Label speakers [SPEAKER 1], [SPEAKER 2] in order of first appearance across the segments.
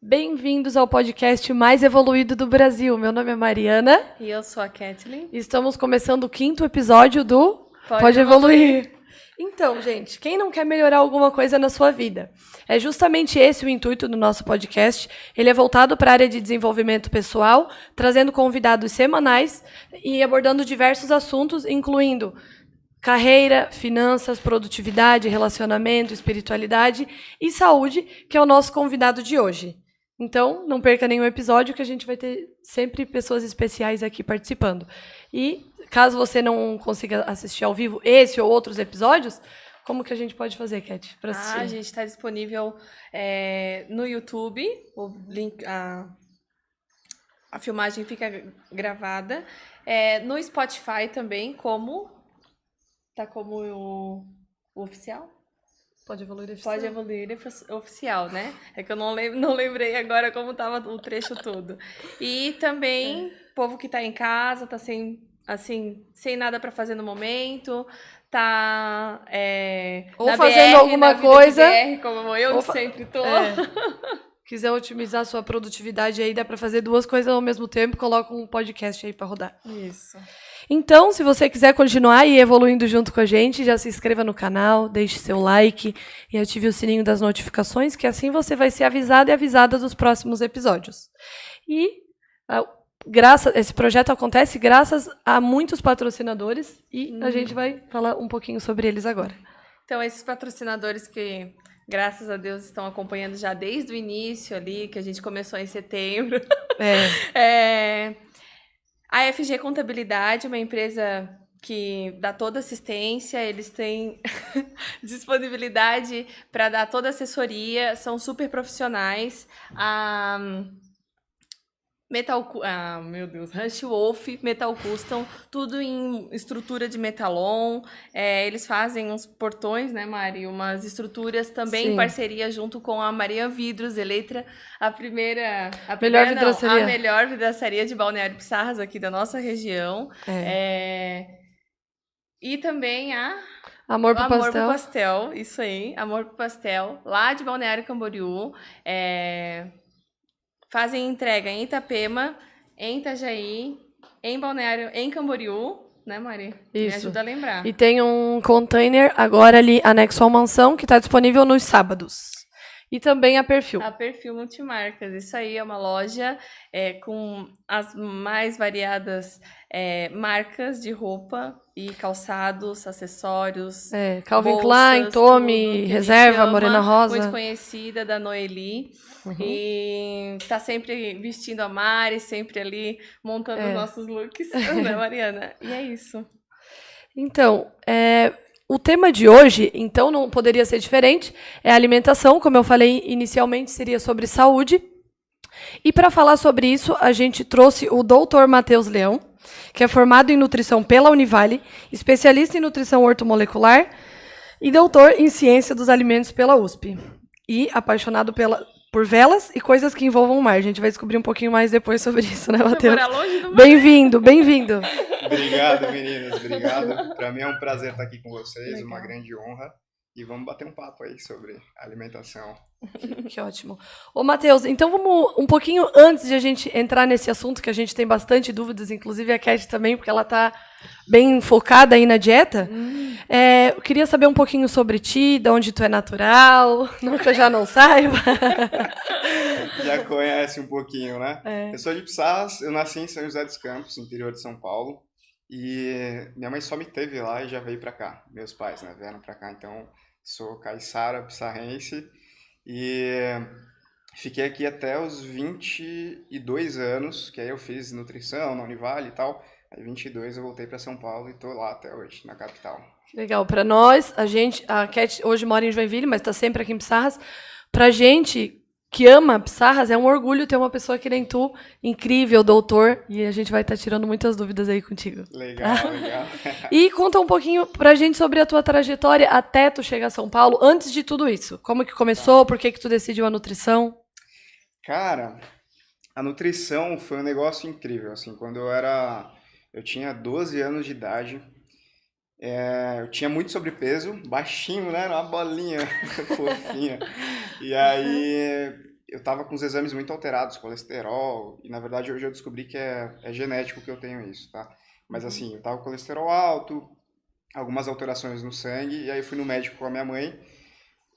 [SPEAKER 1] Bem-vindos ao podcast mais evoluído do Brasil. Meu nome é Mariana.
[SPEAKER 2] E eu sou a Kathleen.
[SPEAKER 1] Estamos começando o 5º episódio do Pode Evoluir. Então, gente, quem não quer melhorar alguma coisa na sua vida? É justamente esse o intuito do nosso podcast. Ele é voltado para a área de desenvolvimento pessoal, trazendo convidados semanais e abordando diversos assuntos, incluindo carreira, finanças, produtividade, relacionamento, espiritualidade e saúde, que é o nosso convidado de hoje. Então, não perca nenhum episódio, que a gente vai ter sempre pessoas especiais aqui participando. E, caso você não consiga assistir ao vivo esse ou outros episódios, como que a gente pode fazer, Kat, para assistir?
[SPEAKER 2] A gente está disponível no YouTube, o link, a filmagem fica gravada. No Spotify também, como o oficial?
[SPEAKER 1] Pode Evoluir Oficial.
[SPEAKER 2] Pode Evoluir Oficial, né? É que eu não lembrei agora como estava o trecho todo. E também, povo que está em casa, está sem nada para fazer no momento, tá
[SPEAKER 1] ou
[SPEAKER 2] na
[SPEAKER 1] fazendo
[SPEAKER 2] BR,
[SPEAKER 1] alguma
[SPEAKER 2] na vida
[SPEAKER 1] coisa,
[SPEAKER 2] de BR, como eu sempre tô.
[SPEAKER 1] Quiser otimizar sua produtividade aí, dá para fazer duas coisas ao mesmo tempo, coloca um podcast aí para rodar.
[SPEAKER 2] Isso.
[SPEAKER 1] Então, se você quiser continuar e evoluindo junto com a gente, já se inscreva no canal, deixe seu like e ative o sininho das notificações, que assim você vai ser avisado e avisada dos próximos episódios. E esse projeto acontece graças a muitos patrocinadores e a gente vai falar um pouquinho sobre eles agora.
[SPEAKER 2] Então, esses patrocinadores que, graças a Deus, estão acompanhando já desde o início ali, que a gente começou em setembro. A FG Contabilidade, uma empresa que dá toda assistência, eles têm disponibilidade para dar toda assessoria, são super profissionais. Rush Wolf, Metal Custom, tudo em estrutura de metalon. Eles fazem uns portões, né, Mari? Umas estruturas também. Sim. Em parceria junto com a Maria Vidros Eletra, a melhor vidraçaria de Balneário Pissarras aqui da nossa região. E também
[SPEAKER 1] Amor pro
[SPEAKER 2] Pastel, isso aí, Amor pro Pastel, lá de Balneário Camboriú. Fazem entrega em Itapema, em Itajaí, em Balneário, em Camboriú, né, Mari?
[SPEAKER 1] Isso.
[SPEAKER 2] Me ajuda a lembrar.
[SPEAKER 1] E tem um container agora ali anexo à mansão que está disponível nos sábados. E também a Perfil.
[SPEAKER 2] A Perfil Multimarcas. Isso aí é uma loja com as mais variadas marcas de roupa e calçados, acessórios,
[SPEAKER 1] Calvin
[SPEAKER 2] bolsas,
[SPEAKER 1] Klein, Tommy, Reserva, Morena Rosa.
[SPEAKER 2] Muito conhecida, da Noeli. Uhum. E tá sempre vestindo a Mari, sempre ali montando os nossos looks, né, Mariana? E é isso.
[SPEAKER 1] Então, o tema de hoje, então, não poderia ser diferente, é alimentação. Como eu falei inicialmente, seria sobre saúde. E para falar sobre isso, a gente trouxe o Dr. Matheus Leão, que é formado em nutrição pela Univale, especialista em nutrição ortomolecular e doutor em ciência dos alimentos pela USP. E apaixonado por velas e coisas que envolvam o mar. A gente vai descobrir um pouquinho mais depois sobre isso, né, Matheus? Bem-vindo.
[SPEAKER 3] Obrigado, meninas. Obrigado. Para mim é um prazer estar aqui com vocês, legal. Uma grande honra. E vamos bater um papo aí sobre alimentação.
[SPEAKER 1] Que ótimo. Ô, Matheus, então vamos um pouquinho antes de a gente entrar nesse assunto, que a gente tem bastante dúvidas, inclusive a Kat também, porque ela está bem focada aí na dieta. Eu queria saber um pouquinho sobre ti, de onde tu é natural, não que eu já não saiba.
[SPEAKER 3] Já conhece um pouquinho, né? Eu sou de Pissarras, eu nasci em São José dos Campos, interior de São Paulo. E minha mãe só me teve lá e já veio para cá. Meus pais, né, vieram para cá, então sou caiçara, pissarrense. E fiquei aqui até os 22 anos, que aí eu fiz nutrição na Univale e tal. Aí 22 eu voltei para São Paulo e tô lá até hoje, na capital.
[SPEAKER 1] Legal, para nós, a Kat hoje mora em Joinville, mas está sempre aqui em Pissarras. Pra gente que ama Pissarras, é um orgulho ter uma pessoa que nem tu, incrível, doutor, e a gente vai estar tirando muitas dúvidas aí contigo.
[SPEAKER 3] Legal.
[SPEAKER 1] E conta um pouquinho pra gente sobre a tua trajetória até tu chegar a São Paulo, antes de tudo isso. Como que começou, por que tu decidiu a nutrição?
[SPEAKER 3] Cara, a nutrição foi um negócio incrível, assim, quando eu tinha 12 anos de idade, eu tinha muito sobrepeso, baixinho, né? Uma bolinha fofinha. E aí eu tava com os exames muito alterados, colesterol, e na verdade hoje eu descobri que é genético que eu tenho isso, tá? Mas assim, eu tava com colesterol alto, algumas alterações no sangue, e aí fui no médico com a minha mãe,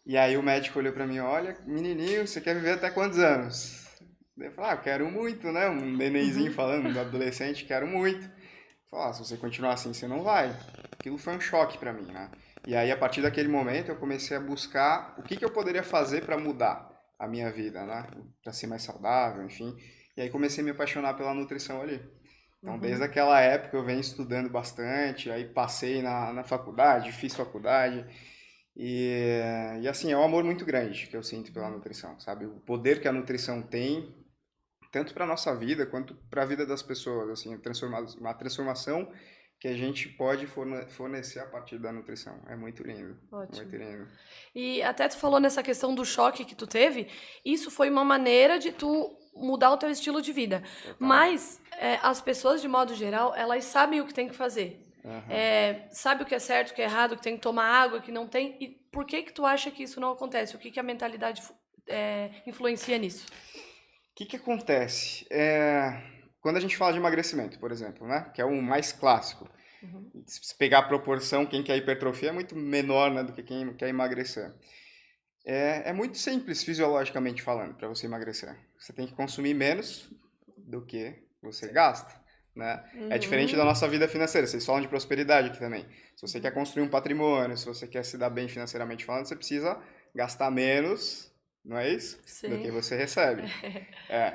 [SPEAKER 3] e aí o médico olhou pra mim, olha, menininho, você quer viver até quantos anos? Daí eu falei, quero muito, né? Um nenenzinho falando, um adolescente, quero muito. Falei, se você continuar assim, você não vai. Aquilo foi um choque pra mim, né? E aí, a partir daquele momento, eu comecei a buscar o que eu poderia fazer para mudar a minha vida, né? Para ser mais saudável, enfim. E aí comecei a me apaixonar pela nutrição ali. Então, desde aquela época, eu venho estudando bastante, aí passei na faculdade, fiz faculdade. E assim, é um amor muito grande que eu sinto pela nutrição, sabe? O poder que a nutrição tem, tanto para nossa vida quanto para a vida das pessoas, assim, uma transformação que a gente pode fornecer a partir da nutrição. É muito lindo.
[SPEAKER 1] Ótimo.
[SPEAKER 3] Muito lindo.
[SPEAKER 1] E até tu falou nessa questão do choque que tu teve, isso foi uma maneira de tu mudar o teu estilo de vida.
[SPEAKER 3] Total.
[SPEAKER 1] Mas as pessoas, de modo geral, elas sabem o que tem que fazer. Sabe o que é certo, o que é errado, que tem que tomar água, que não tem. E por que tu acha que isso não acontece? O que a mentalidade influencia nisso?
[SPEAKER 3] O que acontece? Quando a gente fala de emagrecimento, por exemplo, né? Que é o mais clássico. Se pegar a proporção, quem quer hipertrofia é muito menor, né, do que quem quer emagrecer. É muito simples, fisiologicamente falando, para você emagrecer. Você tem que consumir menos do que você gasta, né? É diferente da nossa vida financeira. Vocês falam de prosperidade aqui também. Se você quer construir um patrimônio, se você quer se dar bem financeiramente falando, você precisa gastar menos, não é isso?
[SPEAKER 1] Sim.
[SPEAKER 3] Do que você recebe.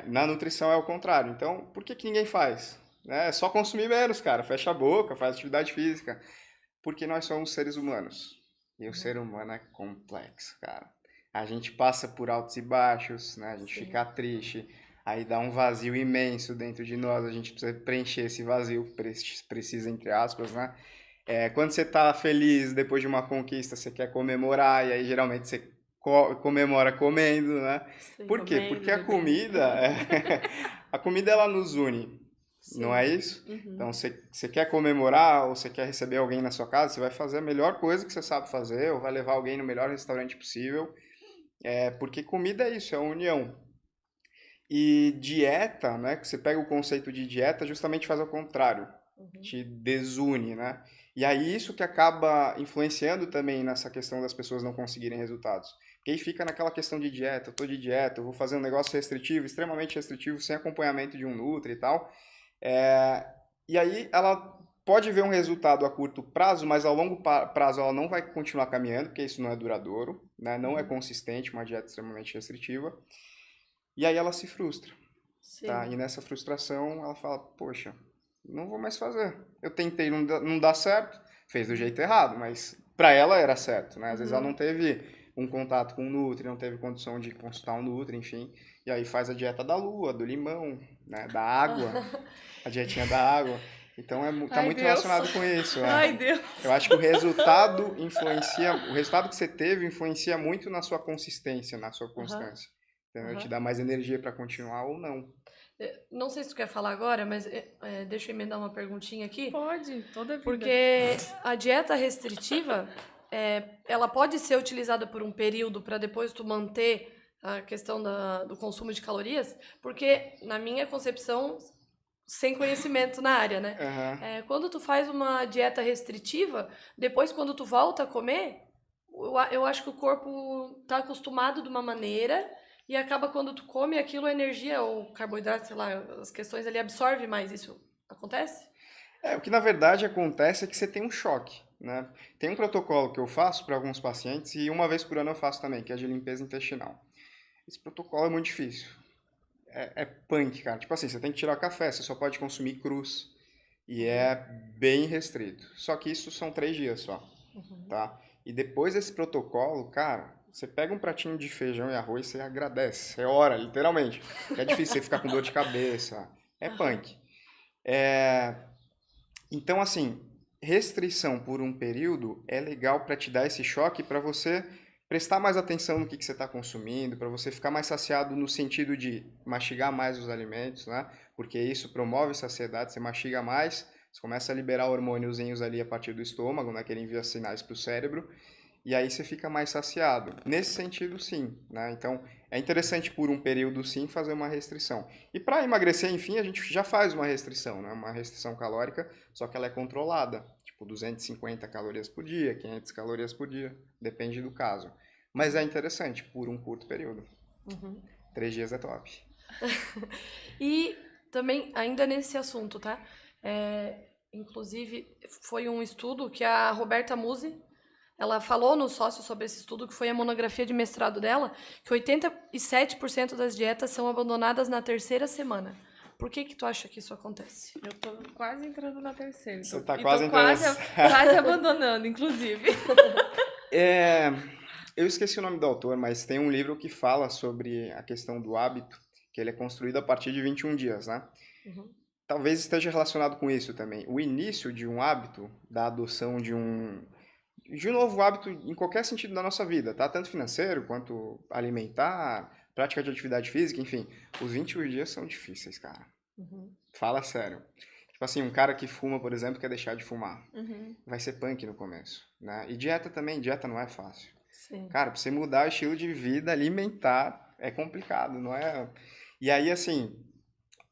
[SPEAKER 3] Na nutrição é o contrário. Então, por que ninguém faz? É só consumir menos, cara. Fecha a boca, faz atividade física. Porque nós somos seres humanos. E o ser humano é complexo, cara. A gente passa por altos e baixos, né? A gente fica triste. Aí dá um vazio imenso dentro de nós. A gente precisa preencher esse vazio. Precisa, entre aspas, né? Quando você tá feliz depois de uma conquista, você quer comemorar. E aí, geralmente, você comemora comendo, né?
[SPEAKER 1] Sim,
[SPEAKER 3] por quê?
[SPEAKER 1] comendo,
[SPEAKER 3] Porque a comida... a comida, ela nos une.
[SPEAKER 1] Sim.
[SPEAKER 3] Não é isso? Então, você quer comemorar ou você quer receber alguém na sua casa, você vai fazer a melhor coisa que você sabe fazer ou vai levar alguém no melhor restaurante possível. Porque comida é isso, é a união. E dieta, né? Que você pega o conceito de dieta, justamente faz ao contrário. Te desune, né? E aí isso que acaba influenciando também nessa questão das pessoas não conseguirem resultados. Porque aí fica naquela questão de dieta, eu tô de dieta, eu vou fazer um negócio restritivo, extremamente restritivo, sem acompanhamento de um nutri e tal. E aí ela pode ver um resultado a curto prazo, mas ao longo prazo ela não vai continuar caminhando, porque isso não é duradouro, né? Não é consistente, uma dieta extremamente restritiva. E aí ela se frustra. Tá? E nessa frustração ela fala, poxa, não vou mais fazer. Eu tentei, não dá certo, fez do jeito errado, mas para ela era certo, né? Às vezes ela não teve um contato com o nutri, não teve condição de consultar um nutri, enfim. E aí faz a dieta da lua, do limão, né? Da água, a dietinha da água. Então tá muito relacionado com isso.
[SPEAKER 1] Ai, Deus.
[SPEAKER 3] Eu acho que o resultado que você teve influencia muito na sua consistência, na sua constância. Entendeu? Te dá mais energia para continuar ou não.
[SPEAKER 1] Não sei se tu quer falar agora, mas deixa eu emendar uma perguntinha aqui.
[SPEAKER 2] Pode, toda a vida.
[SPEAKER 1] Porque a dieta restritiva, ela pode ser utilizada por um período para depois tu manter a questão do consumo de calorias, porque na minha concepção, sem conhecimento na área, né? Quando tu faz uma dieta restritiva, depois quando tu volta a comer, eu acho que o corpo tá acostumado de uma maneira e acaba quando tu come aquilo, a energia ou carboidrato, sei lá, as questões ali absorve mais. Isso acontece?
[SPEAKER 3] O que na verdade acontece é que você tem um choque, né? Tem um protocolo que eu faço para alguns pacientes e uma vez por ano eu faço também, que é de limpeza intestinal. Esse protocolo é muito difícil. É punk, cara. Tipo assim, você tem que tirar café, você só pode consumir crus. E é bem restrito. Só que isso são 3 dias só, tá? E depois desse protocolo, cara, você pega um pratinho de feijão e arroz, você agradece. Você ora, literalmente. É difícil você ficar com dor de cabeça. É punk. Então, assim, restrição por um período é legal para te dar esse choque, para você prestar mais atenção no que você está consumindo, para você ficar mais saciado no sentido de mastigar mais os alimentos, né? Porque isso promove saciedade, você mastiga mais, você começa a liberar hormôniozinhos ali a partir do estômago, né? Que ele envia sinais para o cérebro, e aí você fica mais saciado. Nesse sentido, sim, né? Então, é interessante por um período sim fazer uma restrição. E para emagrecer, enfim, a gente já faz uma restrição, né? Uma restrição calórica, só que ela é controlada. Tipo 250 calorias por dia, 500 calorias por dia, depende do caso. Mas é interessante por um curto período. 3 dias é top.
[SPEAKER 1] E também, ainda nesse assunto, tá? Inclusive, foi um estudo que a Roberta Musi, ela falou no Sócio sobre esse estudo, que foi a monografia de mestrado dela, que 87% das dietas são abandonadas na 3ª semana. Por que tu acha que isso acontece?
[SPEAKER 2] Eu tô quase entrando na 3ª.
[SPEAKER 3] Você tá quase entrando
[SPEAKER 2] quase abandonando, inclusive.
[SPEAKER 3] Eu esqueci o nome do autor, mas tem um livro que fala sobre a questão do hábito, que ele é construído a partir de 21 dias, né? Talvez esteja relacionado com isso também. O início de um hábito, da adoção de um novo hábito em qualquer sentido da nossa vida, tá? Tanto financeiro quanto alimentar, prática de atividade física, enfim. Os 21 dias são difíceis, cara. Fala sério. Tipo assim, um cara que fuma, por exemplo, quer deixar de fumar. Vai ser punk no começo, né? E dieta também, dieta não é fácil.
[SPEAKER 1] Sim.
[SPEAKER 3] Cara, pra você mudar o estilo de vida, alimentar, é complicado, não é? E aí, assim,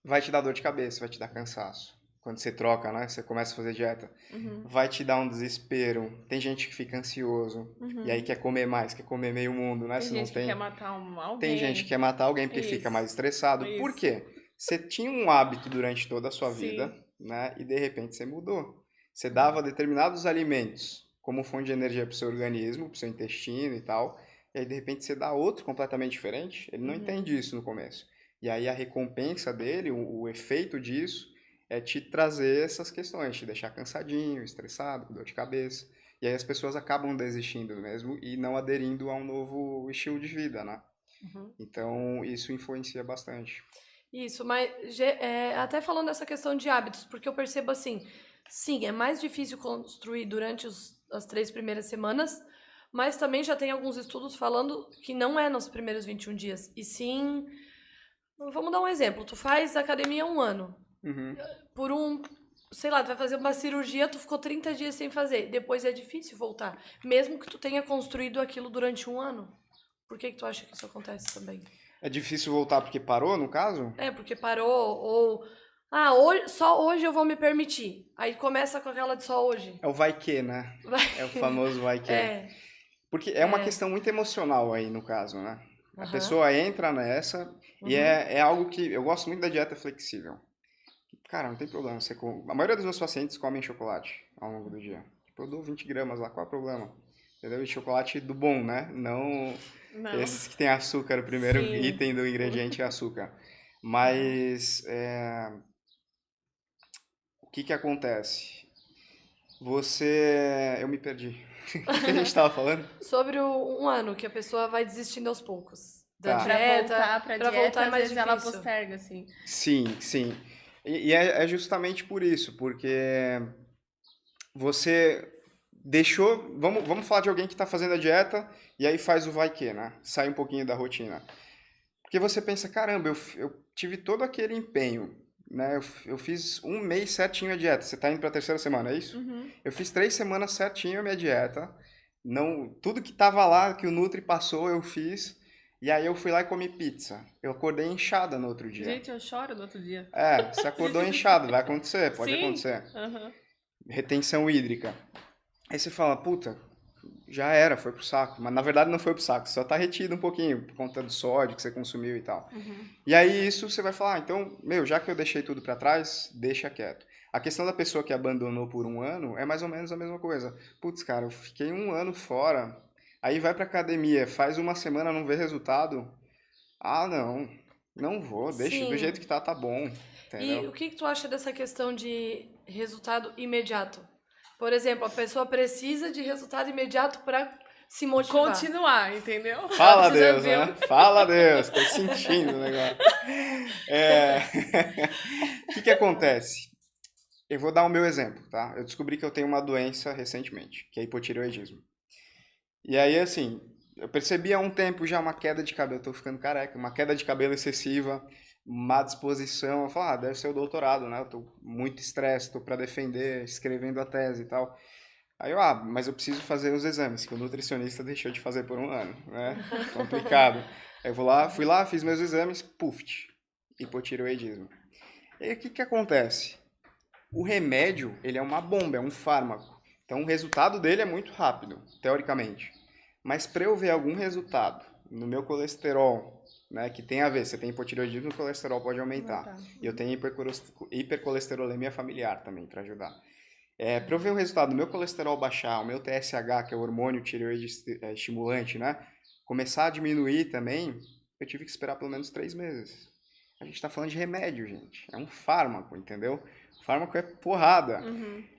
[SPEAKER 3] vai te dar dor de cabeça, vai te dar cansaço. Quando você troca, né? Você começa a fazer dieta. Vai te dar um desespero. Tem gente que fica ansioso. E aí quer comer mais, quer comer meio mundo, né?
[SPEAKER 2] Tem gente que quer matar alguém.
[SPEAKER 3] Tem gente que quer matar alguém porque fica mais estressado. Por quê? Você tinha um hábito durante toda a sua vida, né? E de repente você mudou. Você dava determinados alimentos como fonte de energia para o seu organismo, para o seu intestino e tal. E aí de repente você dá outro completamente diferente. Ele não entende isso no começo. E aí a recompensa dele, o efeito disso, é te trazer essas questões, te deixar cansadinho, estressado, com dor de cabeça. E aí as pessoas acabam desistindo mesmo e não aderindo a um novo estilo de vida, né? Então, isso influencia bastante.
[SPEAKER 1] Isso, mas até falando dessa questão de hábitos, porque eu percebo assim, sim, é mais difícil construir durante as 3 primeiras semanas, mas também já tem alguns estudos falando que não é nos primeiros 21 dias, e sim... Vamos dar um exemplo, tu faz academia 1 ano, por sei lá, tu vai fazer uma cirurgia, tu ficou 30 dias sem fazer, depois é difícil voltar, mesmo que tu tenha construído aquilo durante 1 ano. Por que tu acha que isso acontece também?
[SPEAKER 3] É difícil voltar porque parou, no caso?
[SPEAKER 1] Porque parou, ou... hoje, só hoje eu vou me permitir. Aí começa com aquela de só hoje.
[SPEAKER 3] É o vai que, né? É o famoso vai que. Porque é uma questão muito emocional aí, no caso, né? A pessoa entra nessa e é algo que... Eu gosto muito da dieta flexível. Cara, não tem problema. A maioria dos meus pacientes comem chocolate ao longo do dia. Tipo, eu dou 20 gramas lá, qual é o problema? Entendeu? E chocolate do bom, né? Não. Esses que tem açúcar, o primeiro item do ingrediente é açúcar. Mas o que acontece? Eu me perdi. O que a gente estava falando?
[SPEAKER 1] Sobre o 1 ano, que a pessoa vai desistindo aos poucos. Da
[SPEAKER 2] Pra
[SPEAKER 1] dieta,
[SPEAKER 2] pra voltar, às vezes ela posterga, assim.
[SPEAKER 3] Sim. E é justamente por isso, porque você deixou... Vamos falar de alguém que está fazendo a dieta e aí faz o vai que, né? Sai um pouquinho da rotina. Porque você pensa, caramba, eu tive todo aquele empenho, né? Eu fiz 1 mês certinho a dieta. Você está indo para a 3ª semana, é isso? Eu fiz 3 semanas certinho a minha dieta. Tudo que estava lá, que o Nutri passou, eu fiz. E aí eu fui lá e comi pizza. Eu acordei inchada no outro dia.
[SPEAKER 2] Gente, eu choro no outro dia.
[SPEAKER 3] Você acordou inchado, vai acontecer, pode acontecer. Retenção hídrica. Aí você fala, puta, já era, foi pro saco. Mas na verdade não foi pro saco, só tá retido um pouquinho, por conta do sódio que você consumiu e tal. E aí isso você vai falar, então, já que eu deixei tudo pra trás, deixa quieto. A questão da pessoa que abandonou por 1 ano é mais ou menos a mesma coisa. Putz, cara, eu fiquei 1 ano fora, aí vai pra academia, faz 1 semana, não vê resultado. Não vou, deixa do jeito que tá bom. Entendeu?
[SPEAKER 1] E o que tu acha dessa questão de resultado imediato? Por exemplo, a pessoa precisa de resultado imediato para se motivar.
[SPEAKER 2] Continuar, entendeu?
[SPEAKER 3] Fala Deus, né? Fala Deus, tô sentindo o negócio. O que acontece? Eu vou dar o meu exemplo, tá? Eu descobri que eu tenho uma doença recentemente, que é hipotireoidismo. E aí, assim, eu percebi há um tempo já uma queda de cabelo, eu tô ficando careca, uma queda de cabelo excessiva, má disposição. Eu falo, deve ser o doutorado, né? Eu tô muito estresse, tô para defender, escrevendo a tese e tal. Aí eu, mas eu preciso fazer os exames, que o nutricionista deixou de fazer por 1 ano, né? Complicado. Aí fui lá, fiz meus exames, puf, hipotireoidismo. E aí o que acontece? O remédio, ele é uma bomba, é um fármaco. Então o resultado dele é muito rápido, teoricamente. Mas para eu ver algum resultado no meu colesterol, né, que tem a ver, você tem hipotireoidismo, o colesterol pode aumentar. E eu tenho hipercolesterolemia familiar também, para ajudar. Para eu ver o resultado do meu colesterol baixar, o meu TSH, que é o hormônio tireoide estimulante, né, começar a diminuir também, eu tive que esperar pelo menos 3 meses. A gente está falando de remédio, gente. É um fármaco, entendeu? O fármaco é porrada.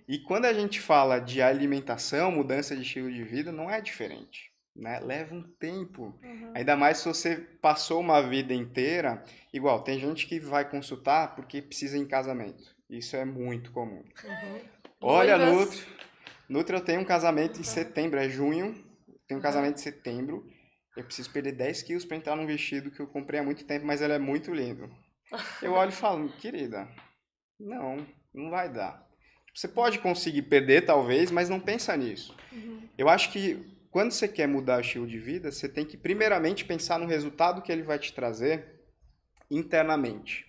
[SPEAKER 3] E quando a gente fala de alimentação, mudança de estilo de vida, não é diferente. Né? Leva um tempo. Ainda mais se você passou uma vida inteira. Igual, tem gente que vai consultar porque precisa ir em casamento. Isso é muito comum. Olha, Nutri, eu tenho um casamento em setembro, é junho. Tenho um casamento em setembro. Eu preciso perder 10 quilos para entrar num vestido que eu comprei há muito tempo, mas ele é muito lindo. Eu olho e falo, querida, não vai dar. Você pode conseguir perder, talvez, mas não pensa nisso. Eu acho que quando você quer mudar o estilo de vida, você tem que primeiramente pensar no resultado que ele vai te trazer internamente.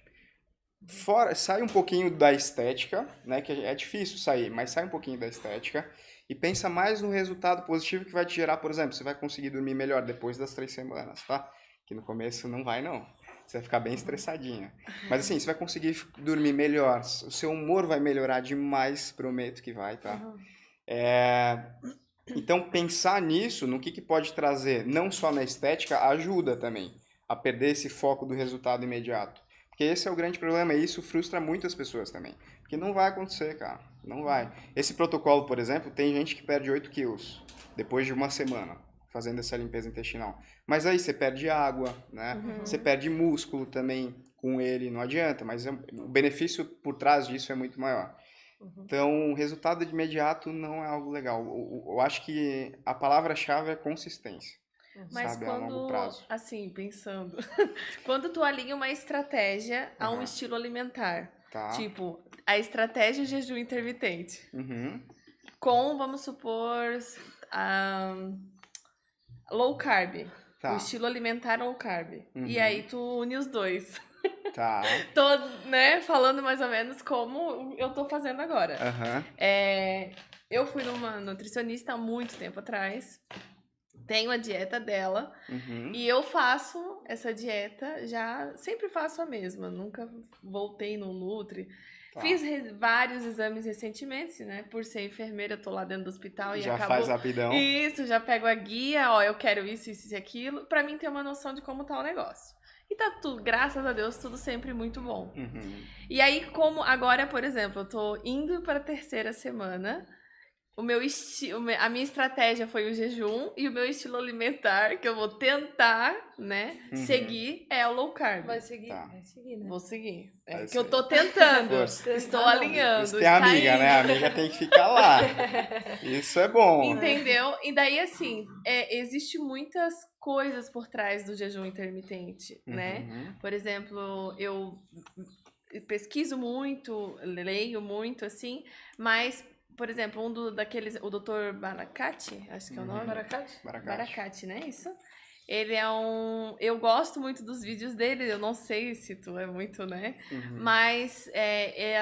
[SPEAKER 3] Sai um pouquinho da estética, né, que é difícil sair, mas sai um pouquinho da estética e pensa mais no resultado positivo que vai te gerar, por exemplo, você vai conseguir dormir melhor depois das 3 semanas, tá? Que no começo não vai, não. Você vai ficar bem estressadinha. Mas assim, você vai conseguir dormir melhor, o seu humor vai melhorar demais, prometo que vai, tá? Então, pensar nisso, no que pode trazer, não só na estética, ajuda também a perder esse foco do resultado imediato. Porque esse é o grande problema e isso frustra muitas pessoas também. Porque não vai acontecer, cara. Não vai. Esse protocolo, por exemplo, tem gente que perde 8 quilos depois de uma semana fazendo essa limpeza intestinal. Mas aí você perde água, né? Você perde músculo também com ele, não adianta. Mas o benefício por trás disso é muito maior. Então, o resultado de imediato não é algo legal. Eu acho que a palavra-chave é consistência.
[SPEAKER 2] Mas
[SPEAKER 3] sabe,
[SPEAKER 2] quando,
[SPEAKER 3] a longo prazo.
[SPEAKER 2] assim, pensando, quando tu alinha uma estratégia a um estilo alimentar,
[SPEAKER 3] Tá.
[SPEAKER 2] tipo, a estratégia jejum intermitente, com, vamos supor, low carb,
[SPEAKER 3] Tá.
[SPEAKER 2] o estilo alimentar low carb, e aí tu une os dois.
[SPEAKER 3] Tá.
[SPEAKER 2] Tô, né, falando mais ou menos como eu tô fazendo agora. Eu fui numa nutricionista há muito tempo atrás, tenho a dieta dela, e eu faço essa dieta, sempre faço a mesma, nunca voltei no Nutri. Tá. Fiz vários exames recentemente, né? Por ser enfermeira, tô lá dentro do hospital e
[SPEAKER 3] já
[SPEAKER 2] acabou...
[SPEAKER 3] faz rapidão.
[SPEAKER 2] Isso, já pego a guia, ó, eu quero isso e aquilo, pra mim ter uma noção de como tá o negócio. E tá tudo, graças a Deus, tudo sempre muito bom. E aí, como agora, por exemplo, eu tô indo para a 3ª semana, a minha estratégia foi o jejum e o meu estilo alimentar, que eu vou tentar, né, seguir, é o low carb.
[SPEAKER 1] Vai seguir?
[SPEAKER 3] Tá.
[SPEAKER 1] Vai seguir, né?
[SPEAKER 2] Vou seguir.
[SPEAKER 3] Vai
[SPEAKER 2] Que eu tô tentando.
[SPEAKER 3] Força.
[SPEAKER 2] Estou alinhando.
[SPEAKER 3] Você tem a amiga,
[SPEAKER 2] indo.
[SPEAKER 3] né? A amiga tem que ficar lá. Isso é bom.
[SPEAKER 2] Entendeu? E daí, assim, existe muitas coisas por trás do jejum intermitente, né? Por exemplo, eu pesquiso muito, leio muito, assim, mas... Por exemplo, o Dr. Baracate, acho que é o nome. Baracate, né? Isso. Ele é eu gosto muito dos vídeos dele, eu não sei se tu é muito, né? Mas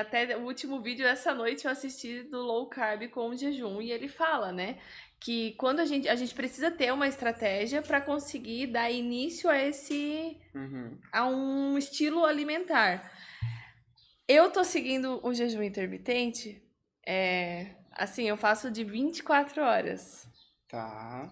[SPEAKER 2] até o último vídeo, essa noite, eu assisti do low carb com o jejum. E ele fala, né? Que quando a gente precisa ter uma estratégia para conseguir dar início a a um estilo alimentar. Eu tô seguindo o jejum intermitente... assim, eu faço de 24 horas.
[SPEAKER 3] Tá.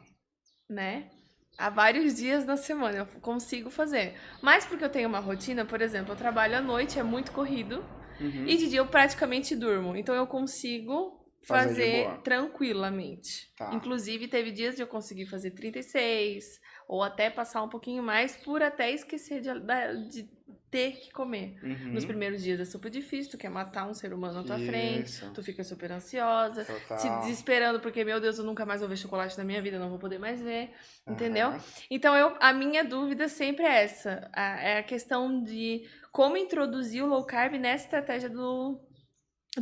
[SPEAKER 2] Né? Há vários dias na semana eu consigo fazer. Mas porque eu tenho uma rotina, por exemplo, eu trabalho à noite, é muito corrido. E de dia eu praticamente durmo. Então eu consigo fazer tranquilamente.
[SPEAKER 3] Tá.
[SPEAKER 2] Inclusive, teve dias de eu conseguir fazer 36, ou até passar um pouquinho mais, por até esquecer de ter que comer. Nos primeiros dias é super difícil, tu quer matar um ser humano na tua frente, tu fica super ansiosa, se desesperando, porque, meu Deus, eu nunca mais vou ver chocolate na minha vida, eu não vou poder mais ver, entendeu? Então, a minha dúvida sempre é essa, é a questão de como introduzir o low carb nessa estratégia do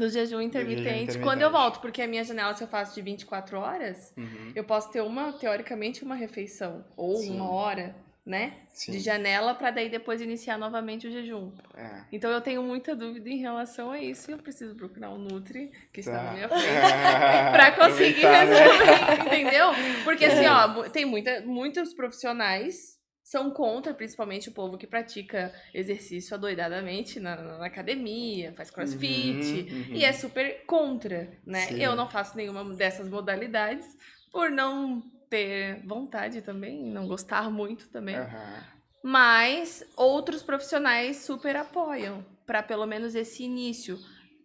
[SPEAKER 2] jejum intermitente quando eu volto, porque a minha janela, se eu faço de 24 horas, eu posso ter teoricamente uma refeição, ou 1 hora, né?
[SPEAKER 3] Sim.
[SPEAKER 2] De janela para daí depois iniciar novamente o jejum.
[SPEAKER 3] É.
[SPEAKER 2] Então eu tenho muita dúvida em relação a isso e eu preciso procurar um Nutri que está na minha
[SPEAKER 3] Tá.
[SPEAKER 2] frente para conseguir
[SPEAKER 3] Aproveitar, né?
[SPEAKER 2] resolver, entendeu? Porque assim, ó, tem muitos profissionais são contra, principalmente o povo que pratica exercício adoidadamente na academia, faz crossfit,
[SPEAKER 3] Uhum.
[SPEAKER 2] e é super contra, né?
[SPEAKER 3] Sim.
[SPEAKER 2] Eu não faço nenhuma dessas modalidades por não ter vontade também, não gostar muito também.
[SPEAKER 3] Aham.
[SPEAKER 2] Mas outros profissionais super apoiam para pelo menos esse início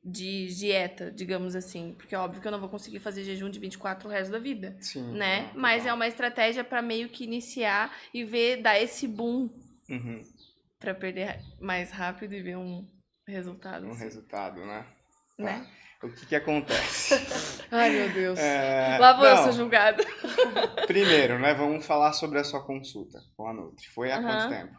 [SPEAKER 2] de dieta, digamos assim. Porque é óbvio que eu não vou conseguir fazer jejum de 24 o resto da vida,
[SPEAKER 3] Sim.
[SPEAKER 2] né?
[SPEAKER 3] Não,
[SPEAKER 2] Mas é
[SPEAKER 3] total.
[SPEAKER 2] uma estratégia para meio que iniciar e ver, dar esse boom
[SPEAKER 3] Uhum.
[SPEAKER 2] para perder mais rápido e ver um resultado,
[SPEAKER 3] Um
[SPEAKER 2] assim,
[SPEAKER 3] resultado, né?
[SPEAKER 2] né?
[SPEAKER 3] Tá. O que acontece?
[SPEAKER 2] Ai, meu Deus.
[SPEAKER 3] É,
[SPEAKER 2] Lá vou eu
[SPEAKER 3] não,
[SPEAKER 2] ser julgada.
[SPEAKER 3] primeiro, né? Vamos falar sobre a sua consulta com a Nutri. Foi há quanto
[SPEAKER 2] Aham.
[SPEAKER 3] tempo?